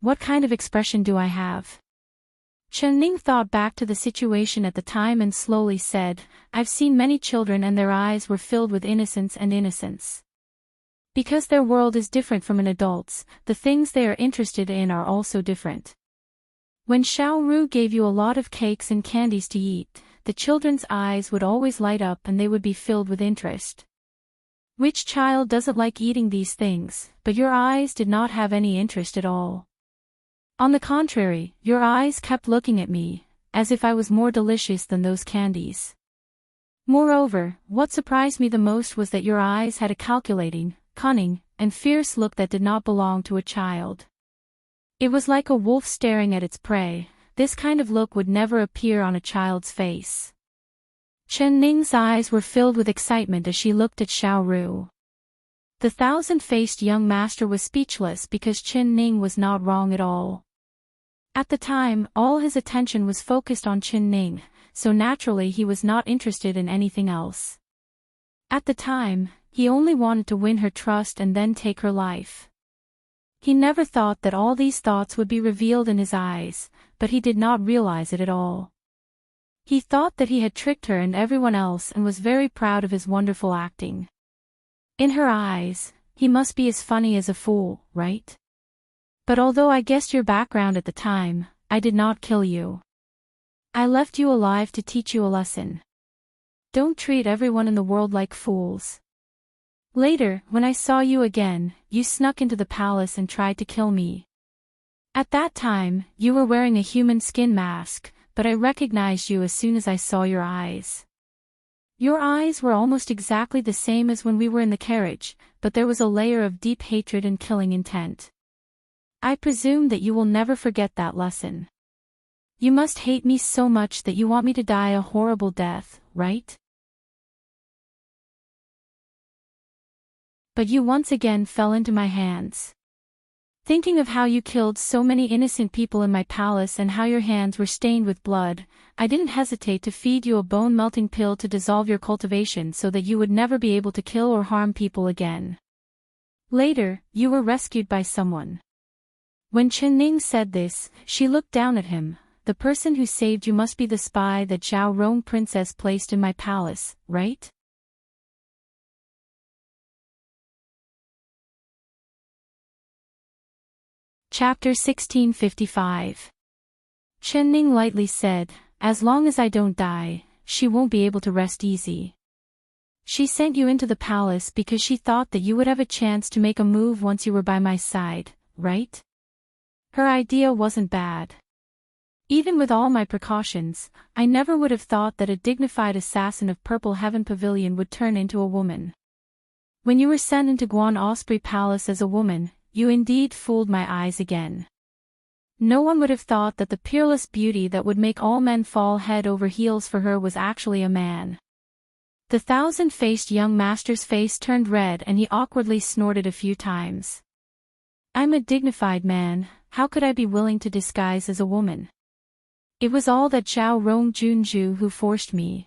What kind of expression do I have? Chen Ning thought back to the situation at the time and slowly said, I've seen many children and their eyes were filled with innocence and innocence. Because their world is different from an adult's, the things they are interested in are also different. When Xiao Ru gave you a lot of cakes and candies to eat, the children's eyes would always light up and they would be filled with interest. Which child doesn't like eating these things, but your eyes did not have any interest at all? On the contrary, your eyes kept looking at me, as if I was more delicious than those candies. Moreover, what surprised me the most was that your eyes had a calculating, cunning, and fierce look that did not belong to a child. It was like a wolf staring at its prey. This kind of look would never appear on a child's face. Chen Ning's eyes were filled with excitement as she looked at Xiao Ru. The thousand-faced young master was speechless because Chen Ning was not wrong at all. At the time, all his attention was focused on Chen Ning, so naturally he was not interested in anything else. At the time, he only wanted to win her trust and then take her life. He never thought that all these thoughts would be revealed in his eyes, but he did not realize it at all. He thought that he had tricked her and everyone else and was very proud of his wonderful acting. In her eyes, he must be as funny as a fool, right? But although I guessed your background at the time, I did not kill you. I left you alive to teach you a lesson. Don't treat everyone in the world like fools. Later, when I saw you again, you snuck into the palace and tried to kill me. At that time, you were wearing a human skin mask, but I recognized you as soon as I saw your eyes. Your eyes were almost exactly the same as when we were in the carriage, but there was a layer of deep hatred and killing intent. I presume that you will never forget that lesson. You must hate me so much that you want me to die a horrible death, right? But you once again fell into my hands. Thinking of how you killed so many innocent people in my palace and how your hands were stained with blood, I didn't hesitate to feed you a bone-melting pill to dissolve your cultivation so that you would never be able to kill or harm people again. Later, you were rescued by someone. When Chen Ning said this, she looked down at him. The person who saved you must be the spy that Zhao Rong princess placed in my palace, right? Chapter 1655. Chen Ning lightly said, as long as I don't die, she won't be able to rest easy. She sent you into the palace because she thought that you would have a chance to make a move once you were by my side, right? Her idea wasn't bad. Even with all my precautions, I never would have thought that a dignified assassin of Purple Heaven Pavilion would turn into a woman. When you were sent into Guan Osprey Palace as a woman, you indeed fooled my eyes again. No one would have thought that the peerless beauty that would make all men fall head over heels for her was actually a man. The thousand-faced young master's face turned red and he awkwardly snorted a few times. I'm a dignified man, how could I be willing to disguise as a woman? It was all that Zhao Rong Junju who forced me.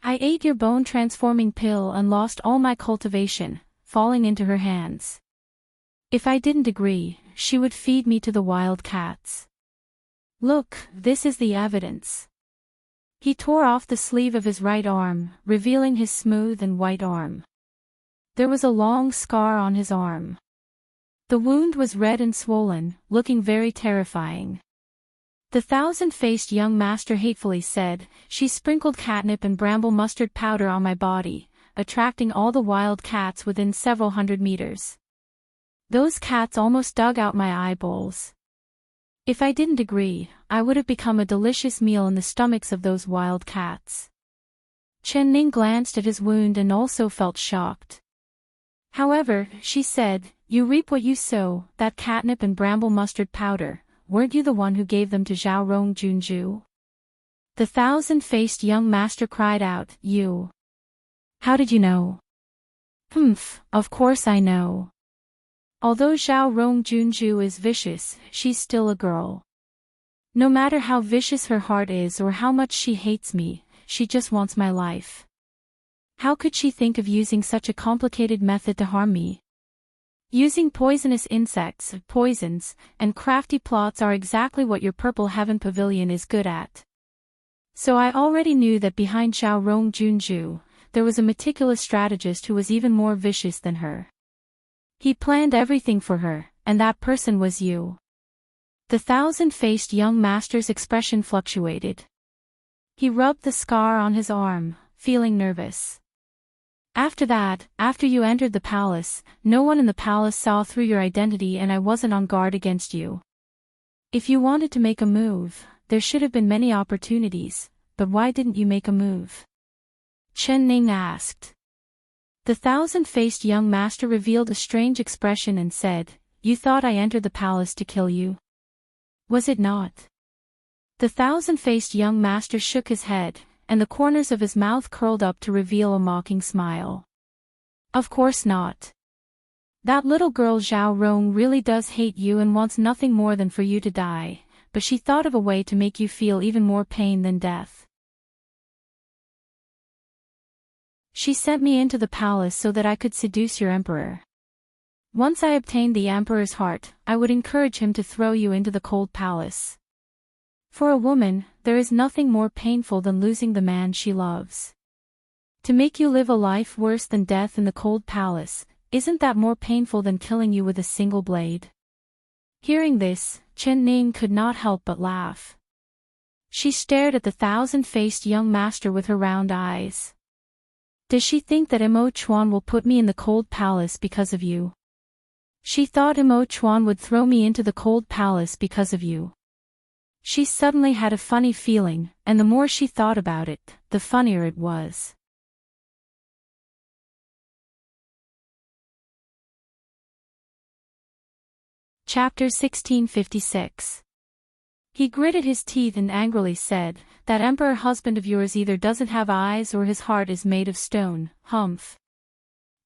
I ate your bone-transforming pill and lost all my cultivation, falling into her hands. If I didn't agree, she would feed me to the wild cats. Look, this is the evidence. He tore off the sleeve of his right arm, revealing his smooth and white arm. There was a long scar on his arm. The wound was red and swollen, looking very terrifying. The thousand-faced young master hatefully said, she sprinkled catnip and bramble mustard powder on my body, attracting all the wild cats within several hundred meters. Those cats almost dug out my eyeballs. If I didn't agree, I would have become a delicious meal in the stomachs of those wild cats. Chen Ning glanced at his wound and also felt shocked. However, she said, you reap what you sow, that catnip and bramble mustard powder, weren't you the one who gave them to Zhao Rong Junju? The thousand-faced young master cried out, you. How did you know? Humph, of course I know. Although Zhao Rong Junju is vicious, she's still a girl. No matter how vicious her heart is or how much she hates me, she just wants my life. How could she think of using such a complicated method to harm me? Using poisonous insects, poisons, and crafty plots are exactly what your Purple Heaven Pavilion is good at. So I already knew that behind Xiao Rong Junju, there was a meticulous strategist who was even more vicious than her. He planned everything for her, and that person was you. The thousand-faced young master's expression fluctuated. He rubbed the scar on his arm, feeling nervous. After that, after you entered the palace, no one in the palace saw through your identity and I wasn't on guard against you. If you wanted to make a move, there should have been many opportunities, but why didn't you make a move? Chen Ning asked. The thousand-faced young master revealed a strange expression and said, "You thought I entered the palace to kill you? Was it not?" The thousand-faced young master shook his head, and the corners of his mouth curled up to reveal a mocking smile. Of course not. That little girl Zhao Rong really does hate you and wants nothing more than for you to die, but she thought of a way to make you feel even more pain than death. She sent me into the palace so that I could seduce your emperor. Once I obtained the emperor's heart, I would encourage him to throw you into the cold palace. For a woman, there is nothing more painful than losing the man she loves. To make you live a life worse than death in the cold palace, isn't that more painful than killing you with a single blade? Hearing this, Chen Ning could not help but laugh. She stared at the thousand-faced young master with her round eyes. Does she think that Imo Chuan will put me in the cold palace because of you? She thought Imo Chuan would throw me into the cold palace because of you. She suddenly had a funny feeling, and the more she thought about it, the funnier it was. Chapter 1656. He gritted his teeth and angrily said, "That emperor husband of yours either doesn't have eyes or his heart is made of stone, humph."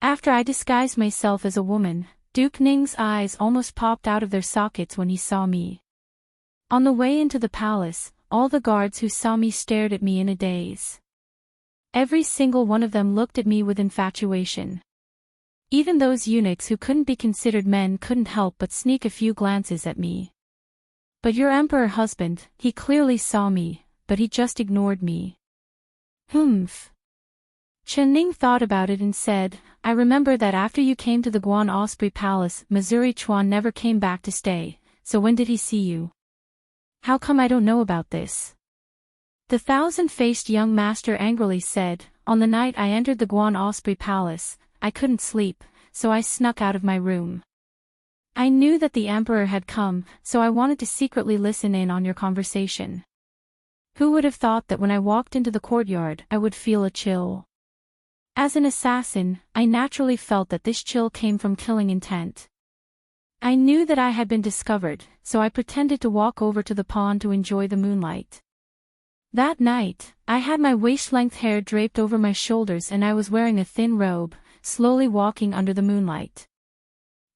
After I disguised myself as a woman, Duke Ning's eyes almost popped out of their sockets when he saw me. On the way into the palace, all the guards who saw me stared at me in a daze. Every single one of them looked at me with infatuation. Even those eunuchs who couldn't be considered men couldn't help but sneak a few glances at me. But your emperor husband, he clearly saw me, but he just ignored me. Humph. Chen Ning thought about it and said, "I remember that after you came to the Guan Osprey Palace, Missouri Chuan never came back to stay, so when did he see you? How come I don't know about this?" The thousand-faced young master angrily said, "On the night I entered the Guan Osprey Palace, I couldn't sleep, so I snuck out of my room. I knew that the emperor had come, so I wanted to secretly listen in on your conversation. Who would have thought that when I walked into the courtyard I would feel a chill? As an assassin, I naturally felt that this chill came from killing intent. I knew that I had been discovered, so I pretended to walk over to the pond to enjoy the moonlight. That night, I had my waist-length hair draped over my shoulders and I was wearing a thin robe, slowly walking under the moonlight.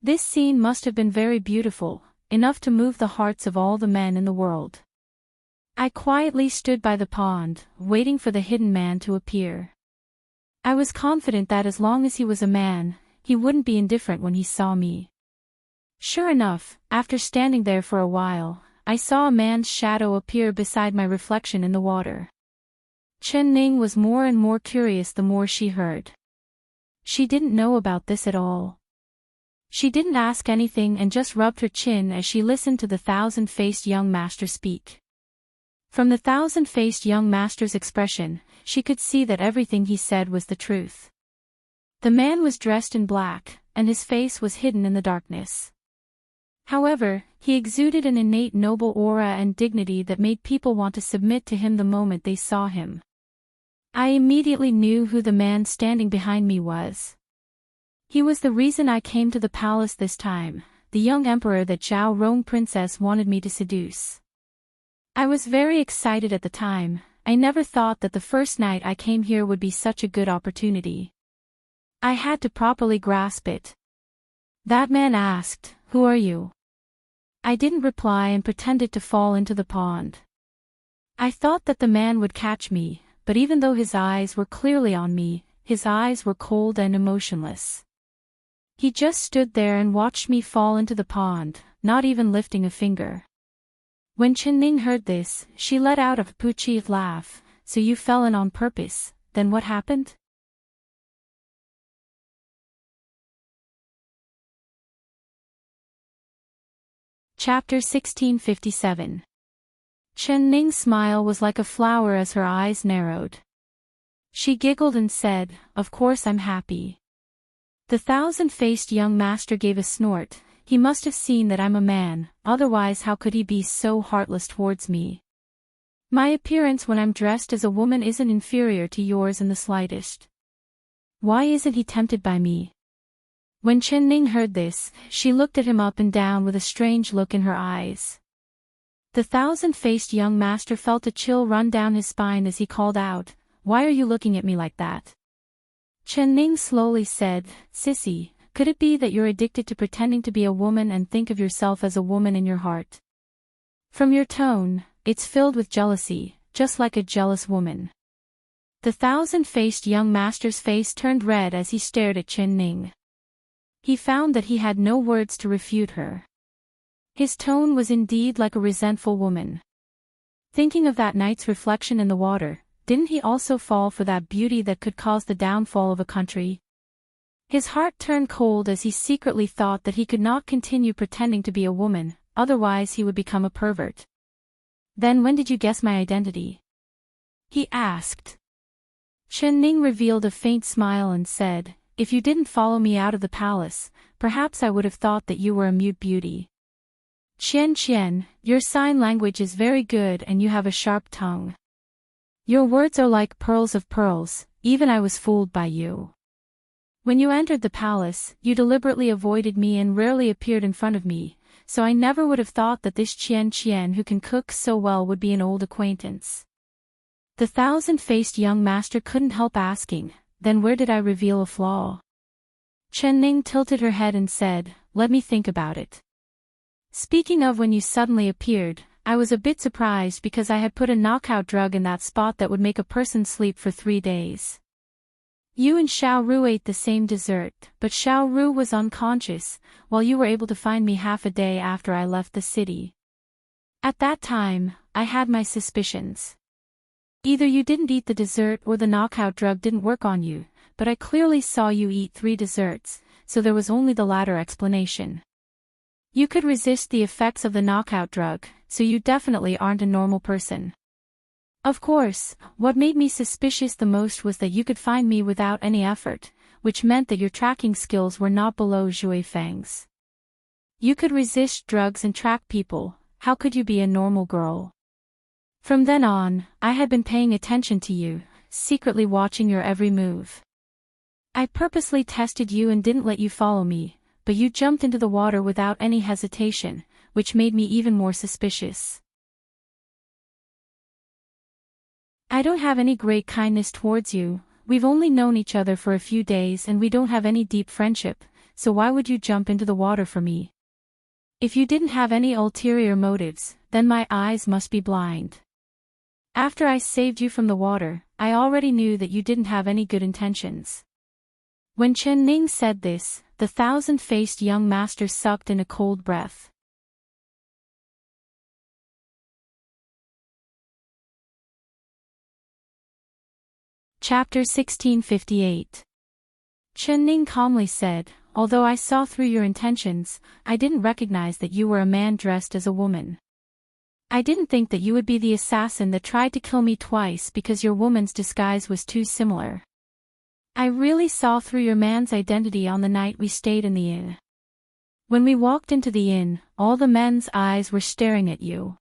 This scene must have been very beautiful, enough to move the hearts of all the men in the world. I quietly stood by the pond, waiting for the hidden man to appear. I was confident that as long as he was a man, he wouldn't be indifferent when he saw me. Sure enough, after standing there for a while, I saw a man's shadow appear beside my reflection in the water. Chen Ning was more and more curious the more she heard. She didn't know about this at all. She didn't ask anything and just rubbed her chin as she listened to the thousand-faced young master speak. From the thousand-faced young master's expression, she could see that everything he said was the truth. The man was dressed in black, and his face was hidden in the darkness. However, he exuded an innate noble aura and dignity that made people want to submit to him the moment they saw him. I immediately knew who the man standing behind me was. He was the reason I came to the palace this time, the young emperor that Zhao Rong princess wanted me to seduce. I was very excited at the time. I never thought that the first night I came here would be such a good opportunity. I had to properly grasp it. That man asked, "Who are you?" I didn't reply and pretended to fall into the pond. I thought that the man would catch me, but even though his eyes were clearly on me, his eyes were cold and emotionless. He just stood there and watched me fall into the pond, not even lifting a finger. When Chen Ning heard this, she let out a poochie laugh. So you fell in on purpose, then what happened? Chapter 1657. Chen Ning's smile was like a flower as her eyes narrowed. She giggled and said, "Of course I'm happy." The thousand-faced young master gave a snort. He must have seen that I'm a man, otherwise how could he be so heartless towards me? My appearance when I'm dressed as a woman isn't inferior to yours in the slightest. Why isn't he tempted by me? When Chen Ning heard this, she looked at him up and down with a strange look in her eyes. The thousand-faced young master felt a chill run down his spine as he called out, "Why are you looking at me like that?" Chen Ning slowly said, "Sissy, could it be that you're addicted to pretending to be a woman and think of yourself as a woman in your heart? From your tone, it's filled with jealousy, just like a jealous woman." The thousand-faced young master's face turned red as he stared at Chen Ning. He found that he had no words to refute her. His tone was indeed like a resentful woman. Thinking of that night's reflection in the water, didn't he also fall for that beauty that could cause the downfall of a country? His heart turned cold as he secretly thought that he could not continue pretending to be a woman, otherwise he would become a pervert. "Then when did you guess my identity?" he asked. Chen Ning revealed a faint smile and said, "If you didn't follow me out of the palace, perhaps I would have thought that you were a mute beauty." "Qian, your sign language is very good and you have a sharp tongue. Your words are like pearls of pearls, even I was fooled by you. When you entered the palace, you deliberately avoided me and rarely appeared in front of me, so I never would have thought that this Qian who can cook so well would be an old acquaintance." The thousand-faced young master couldn't help asking, "Then where did I reveal a flaw?" Chen Ning tilted her head and said, "Let me think about it. Speaking of when you suddenly appeared, I was a bit surprised because I had put a knockout drug in that spot that would make a person sleep for 3 days. You and Xiao Ru ate the same dessert, but Xiao Ru was unconscious, while you were able to find me half a day after I left the city. At that time, I had my suspicions. Either you didn't eat the dessert or the knockout drug didn't work on you, but I clearly saw you eat 3 desserts, so there was only the latter explanation. You could resist the effects of the knockout drug, so you definitely aren't a normal person. Of course, what made me suspicious the most was that you could find me without any effort, which meant that your tracking skills were not below Zhui Feng's. You could resist drugs and track people, how could you be a normal girl? From then on, I had been paying attention to you, secretly watching your every move. I purposely tested you and didn't let you follow me, but you jumped into the water without any hesitation, which made me even more suspicious. I don't have any great kindness towards you, we've only known each other for a few days and we don't have any deep friendship, so why would you jump into the water for me? If you didn't have any ulterior motives, then my eyes must be blind. After I saved you from the water, I already knew that you didn't have any good intentions." When Chen Ning said this, the thousand-faced young master sucked in a cold breath. Chapter 1658. Chen Ning calmly said, "Although I saw through your intentions, I didn't recognize that you were a man dressed as a woman. I didn't think that you would be the assassin that tried to kill me twice because your woman's disguise was too similar. I really saw through your man's identity on the night we stayed in the inn. When we walked into the inn, all the men's eyes were staring at you.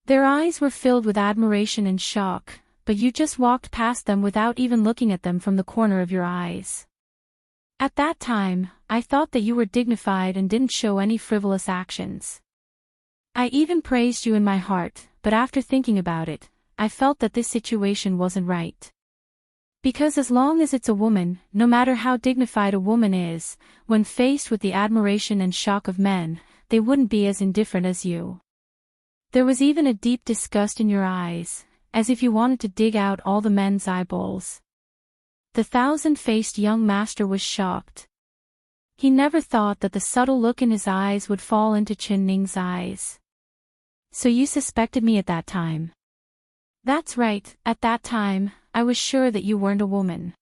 Their eyes were filled with admiration and shock, but you just walked past them without even looking at them from the corner of your eyes. At that time, I thought that you were dignified and didn't show any frivolous actions. I even praised you in my heart, but after thinking about it, I felt that this situation wasn't right. Because as long as it's a woman, no matter how dignified a woman is, when faced with the admiration and shock of men, they wouldn't be as indifferent as you. There was even a deep disgust in your eyes, as if you wanted to dig out all the men's eyeballs. The thousand-faced young master was shocked. He never thought that the subtle look in his eyes would fall into Chen Ning's eyes. So you suspected me at that time? That's right, at that time, I was sure that you weren't a woman.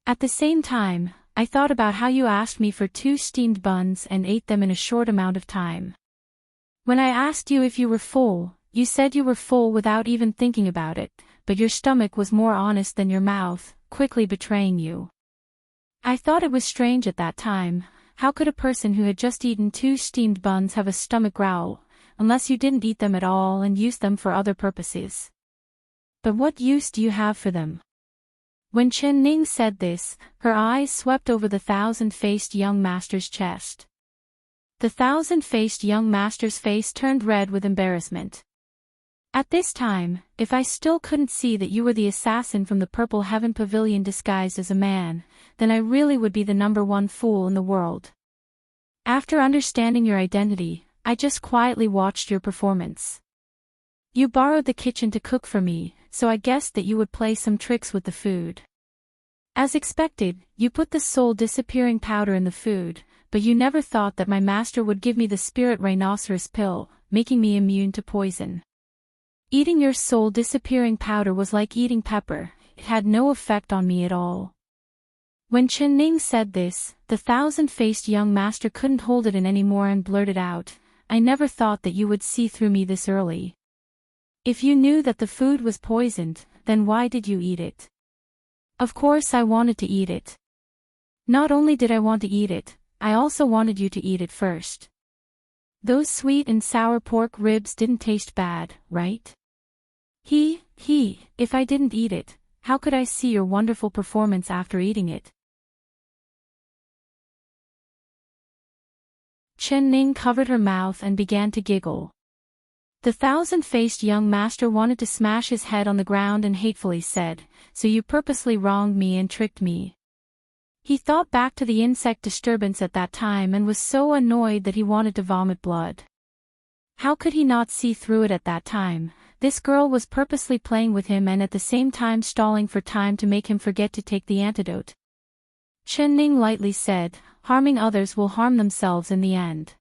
At the same time, I thought about how you asked me for 2 steamed buns and ate them in a short amount of time. When I asked you if you were full, you said you were full without even thinking about it, but your stomach was more honest than your mouth, quickly betraying you. I thought it was strange at that time. How could a person who had just eaten 2 steamed buns have a stomach growl, unless you didn't eat them at all and used them for other purposes? But what use do you have for them? When Chen Ning said this, her eyes swept over the thousand-faced young master's chest. The thousand-faced young master's face turned red with embarrassment. At this time, if I still couldn't see that you were the assassin from the Purple Heaven Pavilion disguised as a man, then I really would be the #1 fool in the world. After understanding your identity, I just quietly watched your performance. You borrowed the kitchen to cook for me, so I guessed that you would play some tricks with the food. As expected, you put the soul-disappearing powder in the food, but you never thought that my master would give me the spirit rhinoceros pill, making me immune to poison. Eating your soul-disappearing powder was like eating pepper, it had no effect on me at all. When Chen Ning said this, the thousand-faced young master couldn't hold it in anymore and blurted out, I never thought that you would see through me this early. If you knew that the food was poisoned, then why did you eat it? Of course I wanted to eat it. Not only did I want to eat it, I also wanted you to eat it first. Those sweet and sour pork ribs didn't taste bad, right? If I didn't eat it, how could I see your wonderful performance after eating it? Chen Ning covered her mouth and began to giggle. The thousand-faced young master wanted to smash his head on the ground and hatefully said, so you purposely wronged me and tricked me. He thought back to the insect disturbance at that time and was so annoyed that he wanted to vomit blood. How could he not see through it at that time? This girl was purposely playing with him and at the same time stalling for time to make him forget to take the antidote. Chen Ning lightly said, harming others will harm themselves in the end.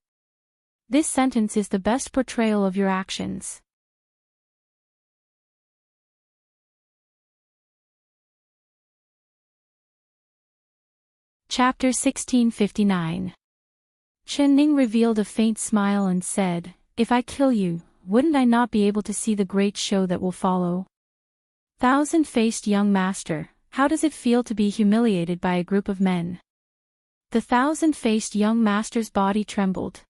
This sentence is the best portrayal of your actions. Chapter 1659. Chen Ning revealed a faint smile and said, if I kill you, wouldn't I not be able to see the great show that will follow? Thousand-faced young master, how does it feel to be humiliated by a group of men? The thousand-faced young master's body trembled.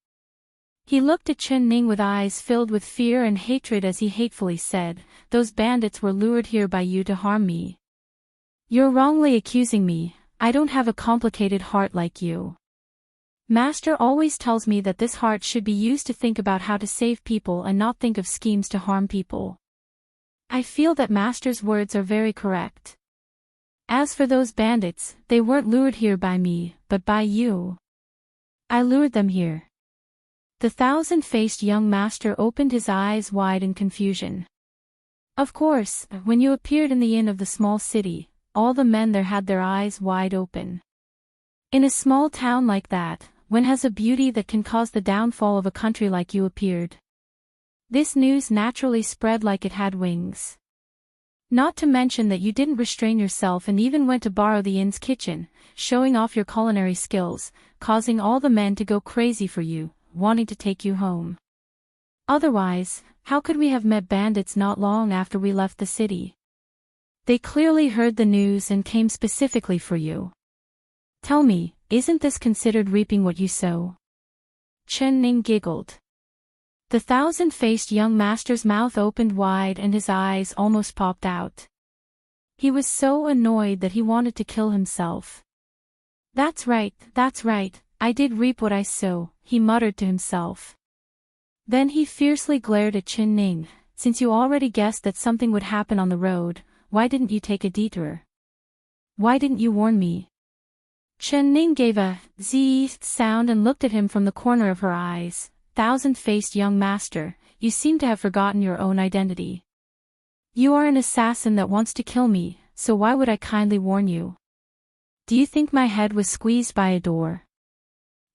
He looked at Chen Ning with eyes filled with fear and hatred as he hatefully said, those bandits were lured here by you to harm me. You're wrongly accusing me, I don't have a complicated heart like you. Master always tells me that this heart should be used to think about how to save people and not think of schemes to harm people. I feel that Master's words are very correct. As for those bandits, they weren't lured here by me, but by you. I lured them here. The thousand-faced young master opened his eyes wide in confusion. Of course, when you appeared in the inn of the small city, all the men there had their eyes wide open. In a small town like that, when has a beauty that can cause the downfall of a country like you appeared? This news naturally spread like it had wings. Not to mention that you didn't restrain yourself and even went to borrow the inn's kitchen, showing off your culinary skills, causing all the men to go crazy for you, wanting to take you home. Otherwise, how could we have met bandits not long after we left the city? They clearly heard the news and came specifically for you. Tell me, isn't this considered reaping what you sow? Chen Ning giggled. The thousand-faced young master's mouth opened wide and his eyes almost popped out. He was so annoyed that he wanted to kill himself. That's right, I did reap what I sow, he muttered to himself. Then he fiercely glared at Chen Ning, since you already guessed that something would happen on the road, why didn't you take a detour? Why didn't you warn me? Chen Ning gave a z sound and looked at him from the corner of her eyes. Thousand-faced young master, you seem to have forgotten your own identity. You are an assassin that wants to kill me, so why would I kindly warn you? Do you think my head was squeezed by a door?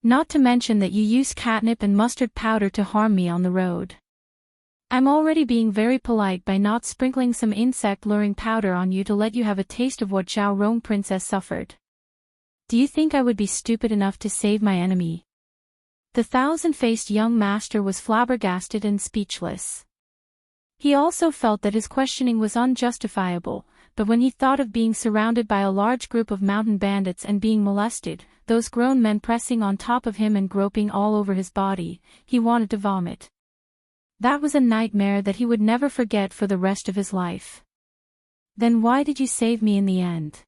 Not to mention that you used catnip and mustard powder to harm me on the road. I'm already being very polite by not sprinkling some insect-luring powder on you to let you have a taste of what Zhao Rong Princess suffered. Do you think I would be stupid enough to save my enemy? The thousand-faced young master was flabbergasted and speechless. He also felt that his questioning was unjustifiable, but when he thought of being surrounded by a large group of mountain bandits and being molested, those grown men pressing on top of him and groping all over his body, he wanted to vomit. That was a nightmare that he would never forget for the rest of his life. Then why did you save me in the end?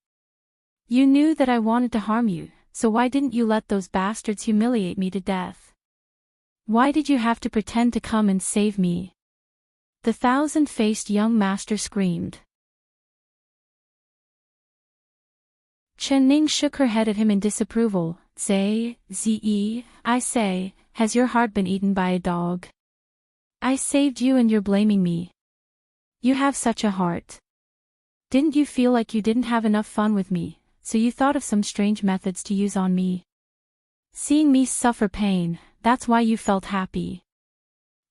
You knew that I wanted to harm you, so why didn't you let those bastards humiliate me to death? Why did you have to pretend to come and save me? The thousand-faced young master screamed. Chen Ning shook her head at him in disapproval. Ze, I say, has your heart been eaten by a dog? I saved you and you're blaming me. You have such a heart. Didn't you feel like you didn't have enough fun with me, so you thought of some strange methods to use on me? Seeing me suffer pain, that's why you felt happy.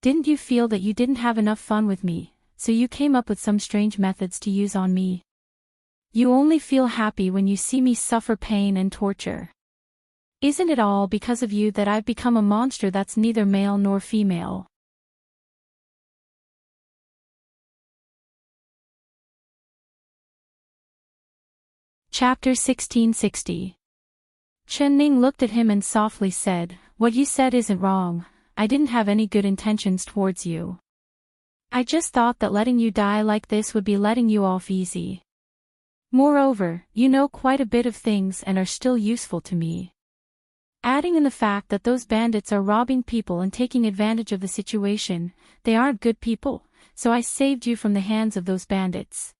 Didn't you feel that you didn't have enough fun with me, so you came up with some strange methods to use on me? You only feel happy when you see me suffer pain and torture. Isn't it all because of you that I've become a monster that's neither male nor female? Chapter 1660. Chen Ning looked at him and softly said, "What you said isn't wrong. I didn't have any good intentions towards you. I just thought that letting you die like this would be letting you off easy. Moreover, you know quite a bit of things and are still useful to me." Adding in the fact that those bandits are robbing people and taking advantage of the situation, they aren't good people, so I saved you from the hands of those bandits.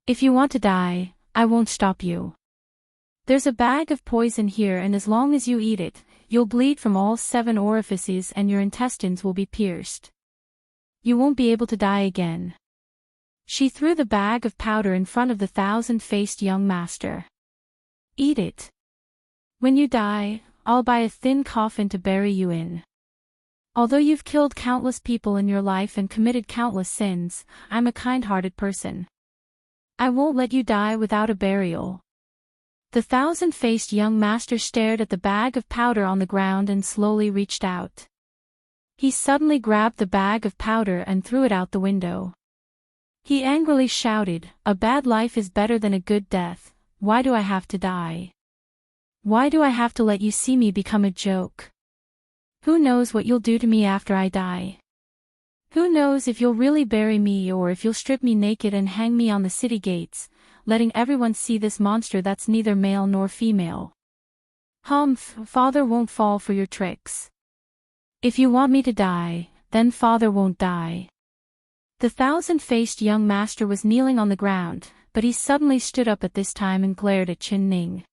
If you want to die, I won't stop you. There's a bag of poison here and as long as you eat it, you'll bleed from all 7 orifices and your intestines will be pierced. You won't be able to die again. She threw the bag of powder in front of the thousand-faced young master. Eat it. When you die, I'll buy a thin coffin to bury you in. Although you've killed countless people in your life and committed countless sins, I'm a kind-hearted person. I won't let you die without a burial. The thousand-faced young master stared at the bag of powder on the ground and slowly reached out. He suddenly grabbed the bag of powder and threw it out the window. He angrily shouted, "A bad life is better than a good death. Why do I have to die? Why do I have to let you see me become a joke? Who knows what you'll do to me after I die? Who knows if you'll really bury me or if you'll strip me naked and hang me on the city gates, letting everyone see this monster that's neither male nor female? Humph, father won't fall for your tricks. If you want me to die, then father won't die." The thousand-faced young master was kneeling on the ground, but he suddenly stood up at this time and glared at Chen Ning.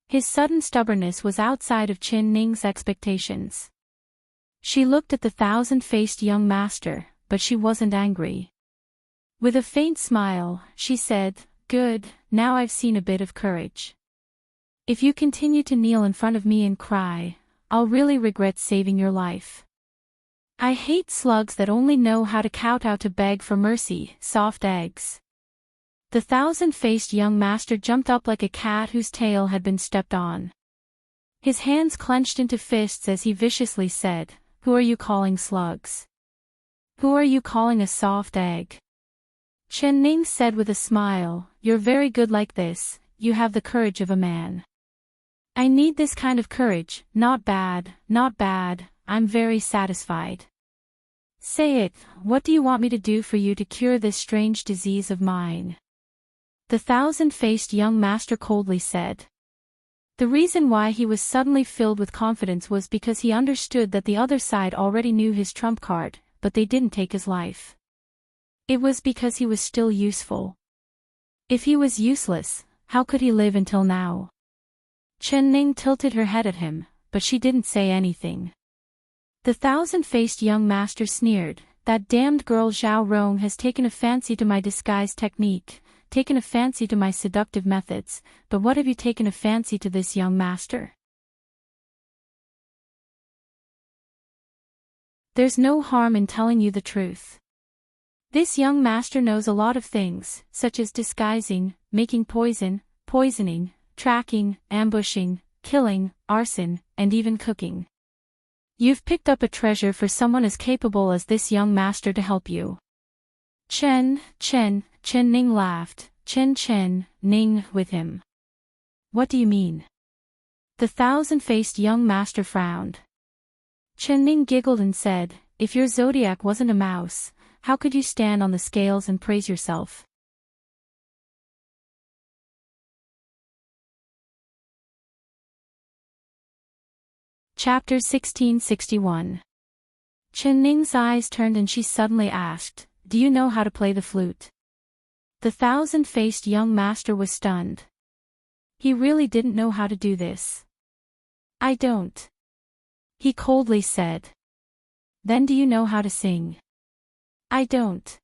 His sudden stubbornness was outside of Chen Ning's expectations. She looked at the thousand-faced young master, but she wasn't angry. With a faint smile, she said, "Good, now I've seen a bit of courage. If you continue to kneel in front of me and cry, I'll really regret saving your life. I hate slugs that only know how to kowtow to beg for mercy, soft eggs." The thousand-faced young master jumped up like a cat whose tail had been stepped on. His hands clenched into fists as he viciously said, "Who are you calling slugs? Who are you calling a soft egg?" Chen Ning said with a smile, "You're very good like this, you have the courage of a man. I need this kind of courage, not bad, I'm very satisfied. Say it, what do you want me to do for you to cure this strange disease of mine?" The thousand-faced young master coldly said. The reason why he was suddenly filled with confidence was because he understood that the other side already knew his trump card, but they didn't take his life. It was because he was still useful. If he was useless, how could he live until now? Chen Ning tilted her head at him, but she didn't say anything. The thousand-faced young master sneered, "That damned girl Zhao Rong has taken a fancy to my disguise technique. taken a fancy to my seductive methods, but what have you taken a fancy to this young master? There's no harm in telling you the truth. This young master knows a lot of things, such as disguising, making poison, poisoning, tracking, ambushing, killing, arson, and even cooking. You've picked up a treasure for someone as capable as this young master to help you. Chen Ning laughed, Chen Ning with him. What do you mean? The thousand-faced young master frowned. Chen Ning giggled and said, if your zodiac wasn't a mouse, how could you stand on the scales and praise yourself? Chapter 1661. Chen Ning's eyes turned and she suddenly asked, do you know how to play the flute? The thousand-faced young master was stunned. He really didn't know how to do this. I don't. He coldly said. Then do you know how to sing? I don't.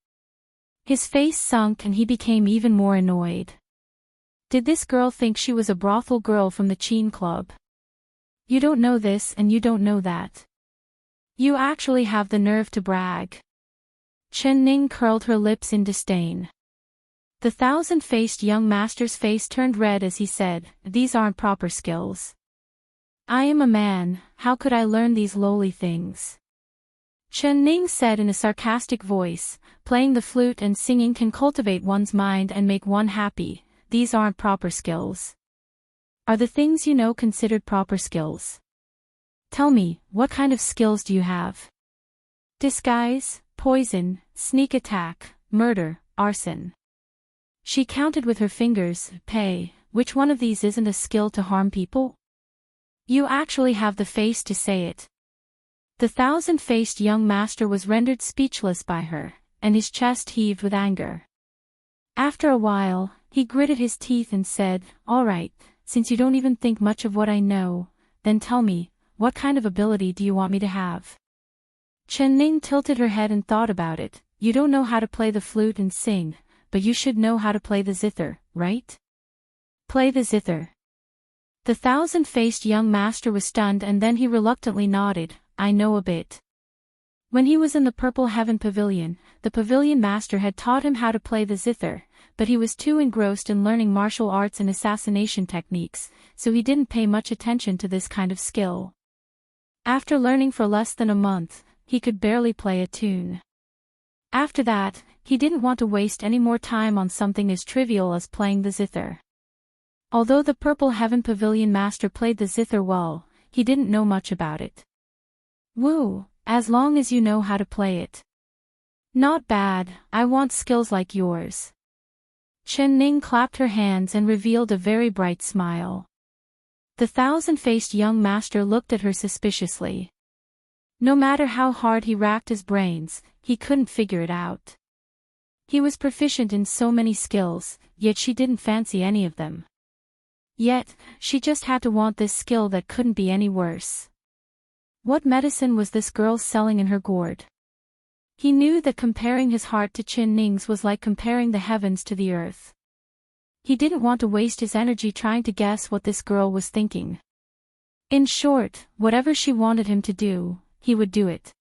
His face sunk and he became even more annoyed. Did this girl think she was a brothel girl from the Chin Club? You don't know this and you don't know that. You actually have the nerve to brag. Chen Ning curled her lips in disdain. The thousand-faced young master's face turned red as he said, these aren't proper skills. I am a man, how could I learn these lowly things? Chen Ning said in a sarcastic voice, playing the flute and singing can cultivate one's mind and make one happy, these aren't proper skills. Are the things you know considered proper skills? Tell me, what kind of skills do you have? Disguise, poison, sneak attack, murder, arson. She counted with her fingers, which one of these isn't a skill to harm people? You actually have the face to say it. The thousand-faced young master was rendered speechless by her, and his chest heaved with anger. After a while, he gritted his teeth and said, all right, since you don't even think much of what I know, then tell me, what kind of ability do you want me to have? Chen Ning tilted her head and thought about it. You don't know how to play the flute and sing, but you should know how to play the zither, right? Play the zither. The thousand-faced young master was stunned and then he reluctantly nodded, I know a bit. When he was in the Purple Heaven Pavilion, the pavilion master had taught him how to play the zither, but he was too engrossed in learning martial arts and assassination techniques, so he didn't pay much attention to this kind of skill. After learning for less than a month, he could barely play a tune. After that, he didn't want to waste any more time on something as trivial as playing the zither. Although the Purple Heaven Pavilion master played the zither well, he didn't know much about it. Woo, as long as you know how to play it. Not bad, I want skills like yours. Chen Ning clapped her hands and revealed a very bright smile. The thousand-faced young master looked at her suspiciously. No matter how hard he racked his brains, he couldn't figure it out. He was proficient in so many skills, yet she didn't fancy any of them. Yet, she just had to want this skill that couldn't be any worse. What medicine was this girl selling in her gourd? He knew that comparing his heart to Chen Ning's was like comparing the heavens to the earth. He didn't want to waste his energy trying to guess what this girl was thinking. In short, whatever she wanted him to do, he would do it.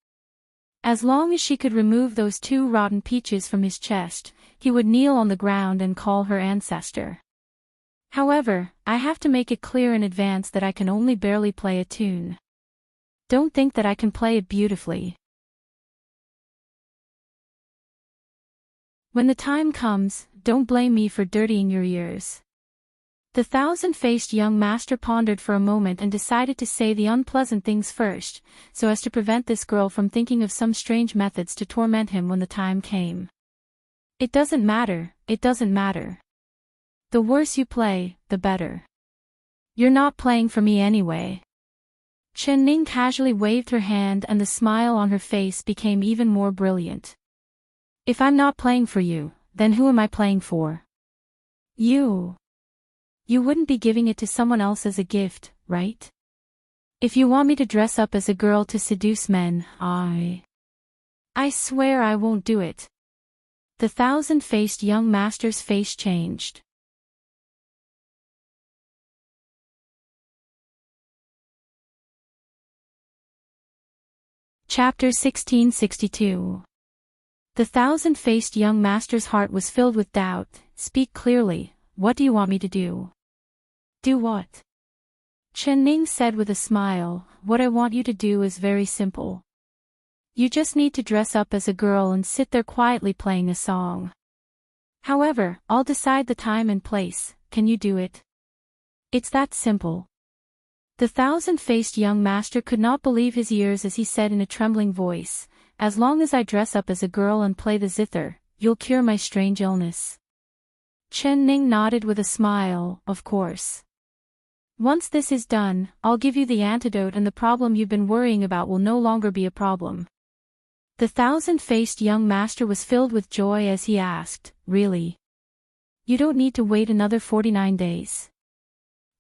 As long as she could remove those 2 rotten peaches from his chest, he would kneel on the ground and call her ancestor. However, I have to make it clear in advance that I can only barely play a tune. Don't think that I can play it beautifully. When the time comes, don't blame me for dirtying your ears. The thousand-faced young master pondered for a moment and decided to say the unpleasant things first, so as to prevent this girl from thinking of some strange methods to torment him when the time came. It doesn't matter, it doesn't matter. The worse you play, the better. You're not playing for me anyway. Chen Ning casually waved her hand and the smile on her face became even more brilliant. If I'm not playing for you, then who am I playing for? You. You wouldn't be giving it to someone else as a gift, right? If you want me to dress up as a girl to seduce men, I swear I won't do it. The thousand-faced young master's face changed. Chapter 1662. The thousand-faced young master's heart was filled with doubt. Speak clearly, what do you want me to do? Do what? Chen Ning said with a smile, what I want you to do is very simple. You just need to dress up as a girl and sit there quietly playing a song. However, I'll decide the time and place. Can you do it? It's that simple. The thousand-faced young master could not believe his ears as he said in a trembling voice, as long as I dress up as a girl and play the zither, you'll cure my strange illness. Chen Ning nodded with a smile, of course. Once this is done, I'll give you the antidote and the problem you've been worrying about will no longer be a problem. The thousand-faced young master was filled with joy as he asked, really? You don't need to wait another 49 days.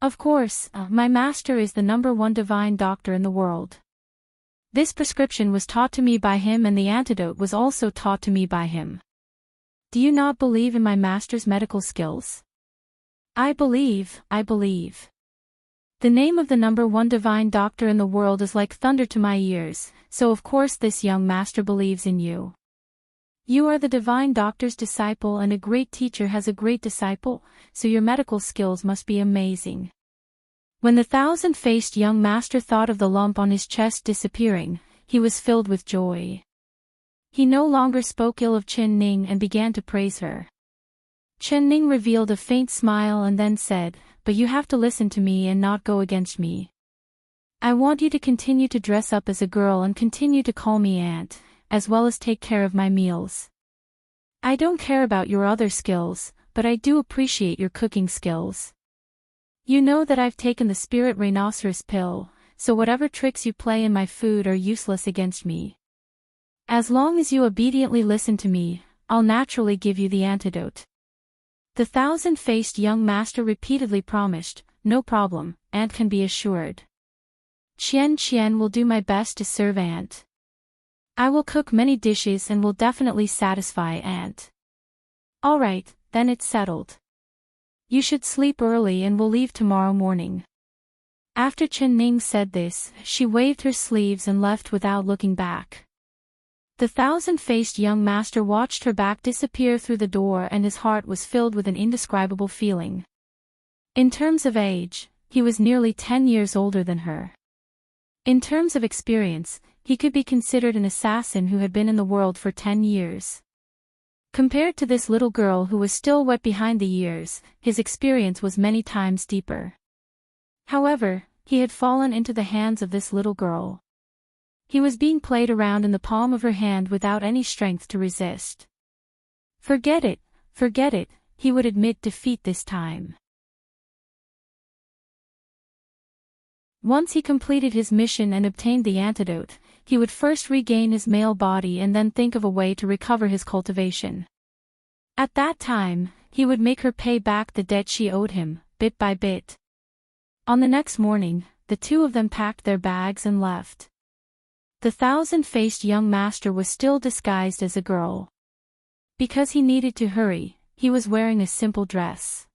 Of course, my master is the #1 divine doctor in the world. This prescription was taught to me by him and the antidote was also taught to me by him. Do you not believe in my master's medical skills? I believe. The name of the #1 divine doctor in the world is like thunder to my ears, so of course this young master believes in you. You are the divine doctor's disciple and a great teacher has a great disciple, so your medical skills must be amazing. When the thousand-faced young master thought of the lump on his chest disappearing, he was filled with joy. He no longer spoke ill of Chen Ning and began to praise her. Chen Ning revealed a faint smile and then said, but you have to listen to me and not go against me. I want you to continue to dress up as a girl and continue to call me aunt, as well as take care of my meals. I don't care about your other skills, but I do appreciate your cooking skills. You know that I've taken the spirit rhinoceros pill, so whatever tricks you play in my food are useless against me. As long as you obediently listen to me, I'll naturally give you the antidote. The thousand-faced young master repeatedly promised, no problem, aunt can be assured. Qian will do my best to serve aunt. I will cook many dishes and will definitely satisfy aunt. Alright, then it's settled. You should sleep early and we'll leave tomorrow morning. After Chen Ning said this, she waved her sleeves and left without looking back. The thousand-faced young master watched her back disappear through the door and his heart was filled with an indescribable feeling. In terms of age, he was nearly 10 years older than her. In terms of experience, he could be considered an assassin who had been in the world for 10 years. Compared to this little girl who was still wet behind the ears, his experience was many times deeper. However, he had fallen into the hands of this little girl. He was being played around in the palm of her hand without any strength to resist. Forget it, he would admit defeat this time. Once he completed his mission and obtained the antidote, he would first regain his male body and then think of a way to recover his cultivation. At that time, he would make her pay back the debt she owed him, bit by bit. On the next morning, the two of them packed their bags and left. The thousand-faced young master was still disguised as a girl. Because he needed to hurry, he was wearing a simple dress.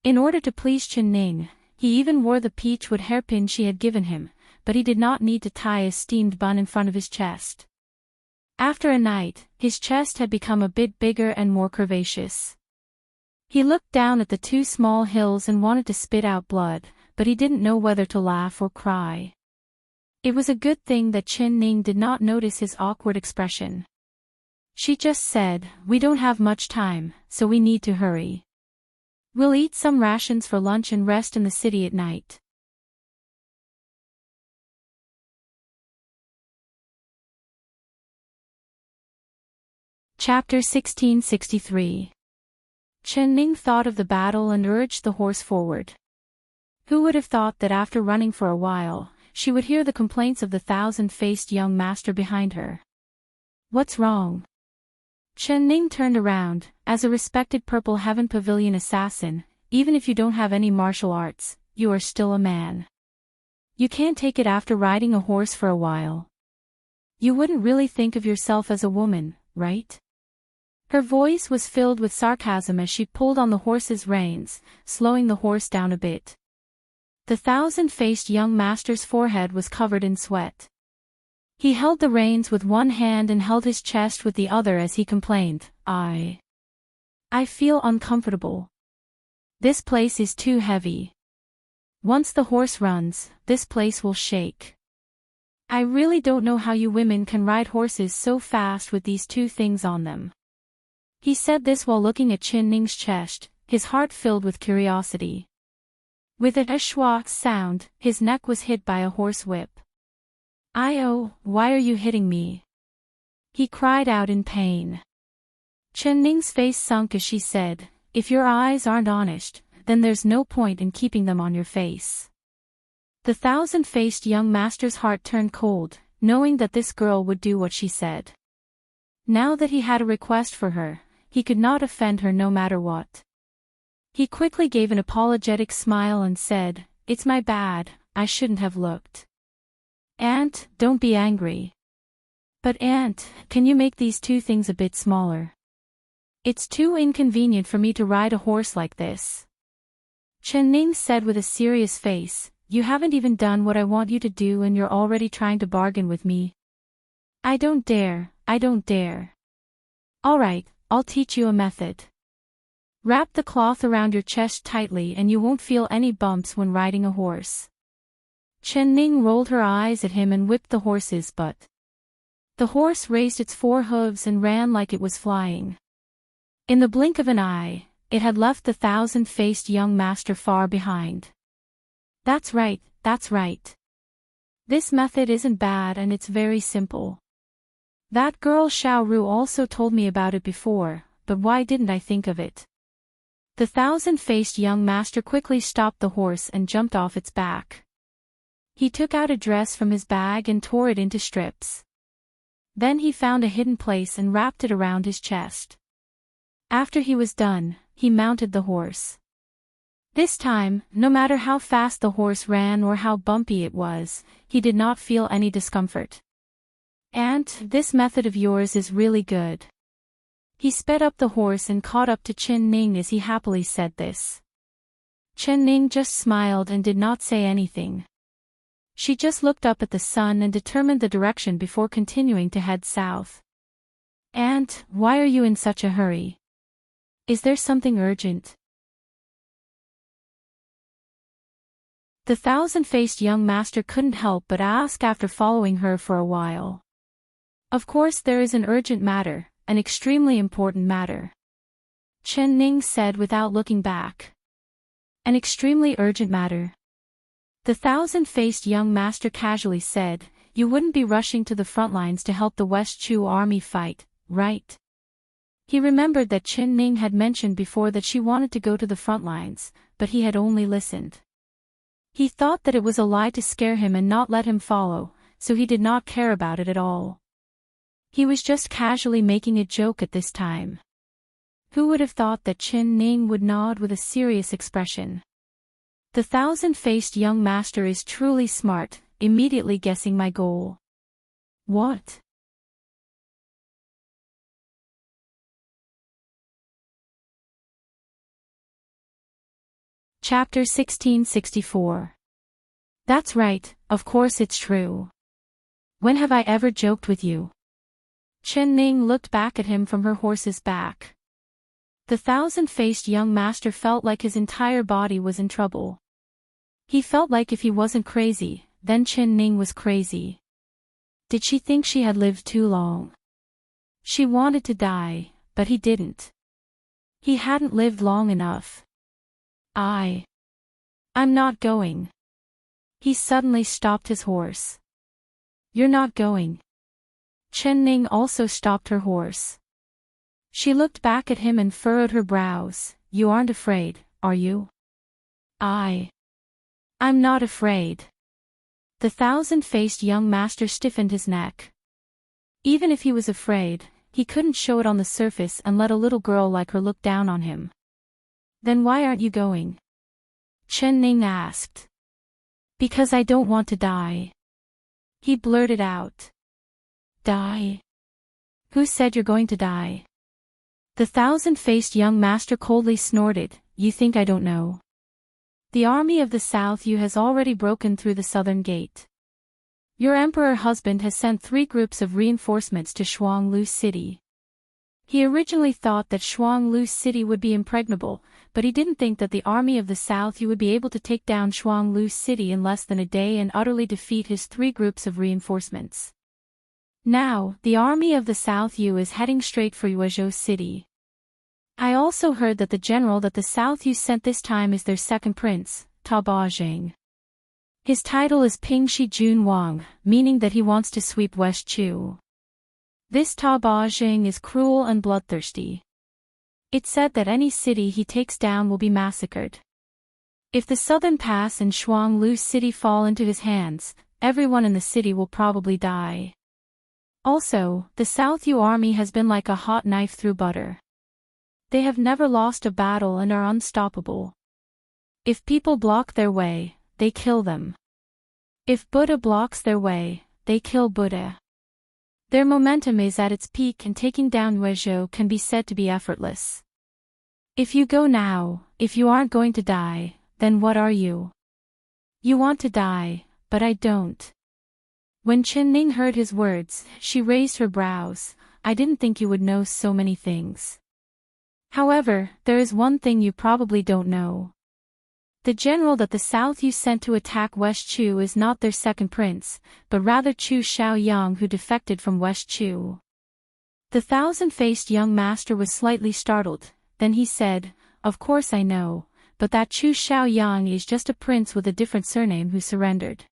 In order to please Chen Ning, he even wore the peachwood hairpin she had given him, but he did not need to tie a steamed bun in front of his chest. After a night, his chest had become a bit bigger and more curvaceous. He looked down at the two small hills and wanted to spit out blood, but he didn't know whether to laugh or cry. It was a good thing that Chen Ning did not notice his awkward expression. She just said, we don't have much time, so we need to hurry. We'll eat some rations for lunch and rest in the city at night. Chapter 1663. Chen Ning thought of the battle and urged the horse forward. Who would have thought that after running for a while, she would hear the complaints of the thousand-faced young master behind her? What's wrong? Chen Ning turned around. As a respected Purple Heaven Pavilion assassin, even if you don't have any martial arts, you are still a man. You can't take it after riding a horse for a while. You wouldn't really think of yourself as a woman, right? Her voice was filled with sarcasm as she pulled on the horse's reins, slowing the horse down a bit. The thousand-faced young master's forehead was covered in sweat. He held the reins with one hand and held his chest with the other as he complained, I feel uncomfortable. This place is too heavy. Once the horse runs, this place will shake. I really don't know how you women can ride horses so fast with these two things on them. He said this while looking at Chin Ning's chest, his heart filled with curiosity. With a schwa sound, his neck was hit by a horse whip. "Oh, why are you hitting me?" he cried out in pain. Chen Ning's face sunk as she said, "If your eyes aren't honest, then there's no point in keeping them on your face." The thousand-faced young master's heart turned cold, knowing that this girl would do what she said. Now that he had a request for her, he could not offend her no matter what. He quickly gave an apologetic smile and said, "It's my bad, I shouldn't have looked. Aunt, don't be angry. But Aunt, can you make these two things a bit smaller? It's too inconvenient for me to ride a horse like this." Chen Ning said with a serious face, "You haven't even done what I want you to do and you're already trying to bargain with me. I don't dare. Alright, I'll teach you a method. Wrap the cloth around your chest tightly and you won't feel any bumps when riding a horse." Chen Ning rolled her eyes at him and whipped the horse's butt. The horse raised its four hooves and ran like it was flying. In the blink of an eye, it had left the thousand-faced young master far behind. That's right. This method isn't bad and it's very simple. That girl Xiao Ru also told me about it before, but why didn't I think of it? The thousand-faced young master quickly stopped the horse and jumped off its back. He took out a dress from his bag and tore it into strips. Then he found a hidden place and wrapped it around his chest. After he was done, he mounted the horse. This time, no matter how fast the horse ran or how bumpy it was, he did not feel any discomfort. "Aunt, this method of yours is really good." He sped up the horse and caught up to Chen Ning as he happily said this. Chen Ning just smiled and did not say anything. She just looked up at the sun and determined the direction before continuing to head south. "Aunt, why are you in such a hurry? Is there something urgent?" The thousand-faced young master couldn't help but ask after following her for a while. "Of course there is an urgent matter, an extremely important matter," Chen Ning said without looking back. "An extremely urgent matter?" The thousand-faced young master casually said, "You wouldn't be rushing to the front lines to help the West Chu army fight, right?" He remembered that Chen Ning had mentioned before that she wanted to go to the front lines, but he had only listened. He thought that it was a lie to scare him and not let him follow, so he did not care about it at all. He was just casually making a joke at this time. Who would have thought that Chen Ning would nod with a serious expression? The thousand-faced young master is truly smart, immediately guessing my goal. What? Chapter 1664. That's right, of course it's true. When have I ever joked with you? Chen Ning looked back at him from her horse's back. The thousand-faced young master felt like his entire body was in trouble. He felt like if he wasn't crazy, then Chen Ning was crazy. Did she think she had lived too long? She wanted to die, but he didn't. He hadn't lived long enough. I'm not going. He suddenly stopped his horse. You're not going. Chen Ning also stopped her horse. She looked back at him and furrowed her brows. You aren't afraid, are you? I'm not afraid. The thousand-faced young master stiffened his neck. Even if he was afraid, he couldn't show it on the surface and let a little girl like her look down on him. Then why aren't you going? Chen Ning asked. Because I don't want to die. He blurted out. Die? Who said you're going to die? The thousand-faced young master coldly snorted, "You think I don't know? The army of the South Yu has already broken through the southern gate. Your emperor husband has sent 3 groups of reinforcements to Shuanglu City. He originally thought that Shuanglu City would be impregnable, but he didn't think that the army of the South Yu would be able to take down Shuanglu City in less than a day and utterly defeat his 3 groups of reinforcements. Now, the army of the South Yu is heading straight for Yuezhou City. I also heard that the general that the South Yu sent this time is their second prince, Ta Baozhang. His title is Ping Shi Jun Wang, meaning that he wants to sweep West Chu. This Ta Baozhang is cruel and bloodthirsty. It's said that any city he takes down will be massacred. If the Southern Pass and Shuanglu City fall into his hands, everyone in the city will probably die. Also, the South Yu army has been like a hot knife through butter. They have never lost a battle and are unstoppable. If people block their way, they kill them. If Buddha blocks their way, they kill Buddha. Their momentum is at its peak and taking down Yuezhou can be said to be effortless. If you go now, if you aren't going to die, then what are you? You want to die, but I don't." When Chen Ning heard his words, she raised her brows. "I didn't think you would know so many things. However, there is one thing you probably don't know. The general that the South Yu sent to attack West Chu is not their second prince, but rather Chu Xiaoyang, who defected from West Chu." The thousand-faced young master was slightly startled, then he said, "Of course I know, but that Chu Xiaoyang is just a prince with a different surname who surrendered.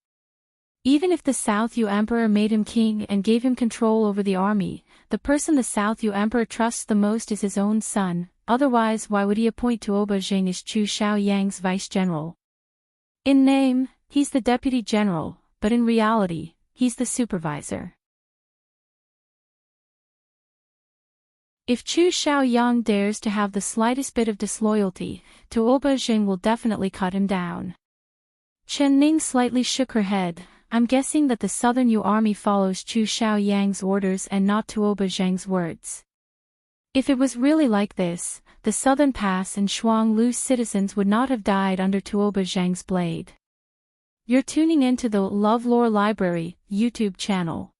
Even if the South Yu emperor made him king and gave him control over the army, the person the South Yu emperor trusts the most is his own son, otherwise why would he appoint Tu Baozhang as Chu Xiaoyang's vice-general? In name, he's the deputy general, but in reality, he's the supervisor. If Chu Xiaoyang dares to have the slightest bit of disloyalty, Tu Baozhang will definitely cut him down." Chen Ning slightly shook her head. "I'm guessing that the Southern Yu army follows Chu Xiaoyang's orders and not Tu Baozhang's words. If it was really like this, the Southern Pass and Shuanglu citizens would not have died under Tu Baozhang's blade." You're tuning into the LoveLore Library YouTube channel.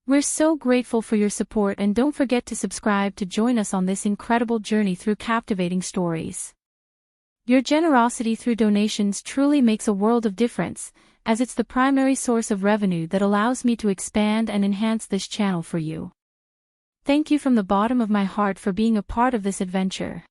We're so grateful for your support, and don't forget to subscribe to join us on this incredible journey through captivating stories. Your generosity through donations truly makes a world of difference, as it's the primary source of revenue that allows me to expand and enhance this channel for you. Thank you from the bottom of my heart for being a part of this adventure.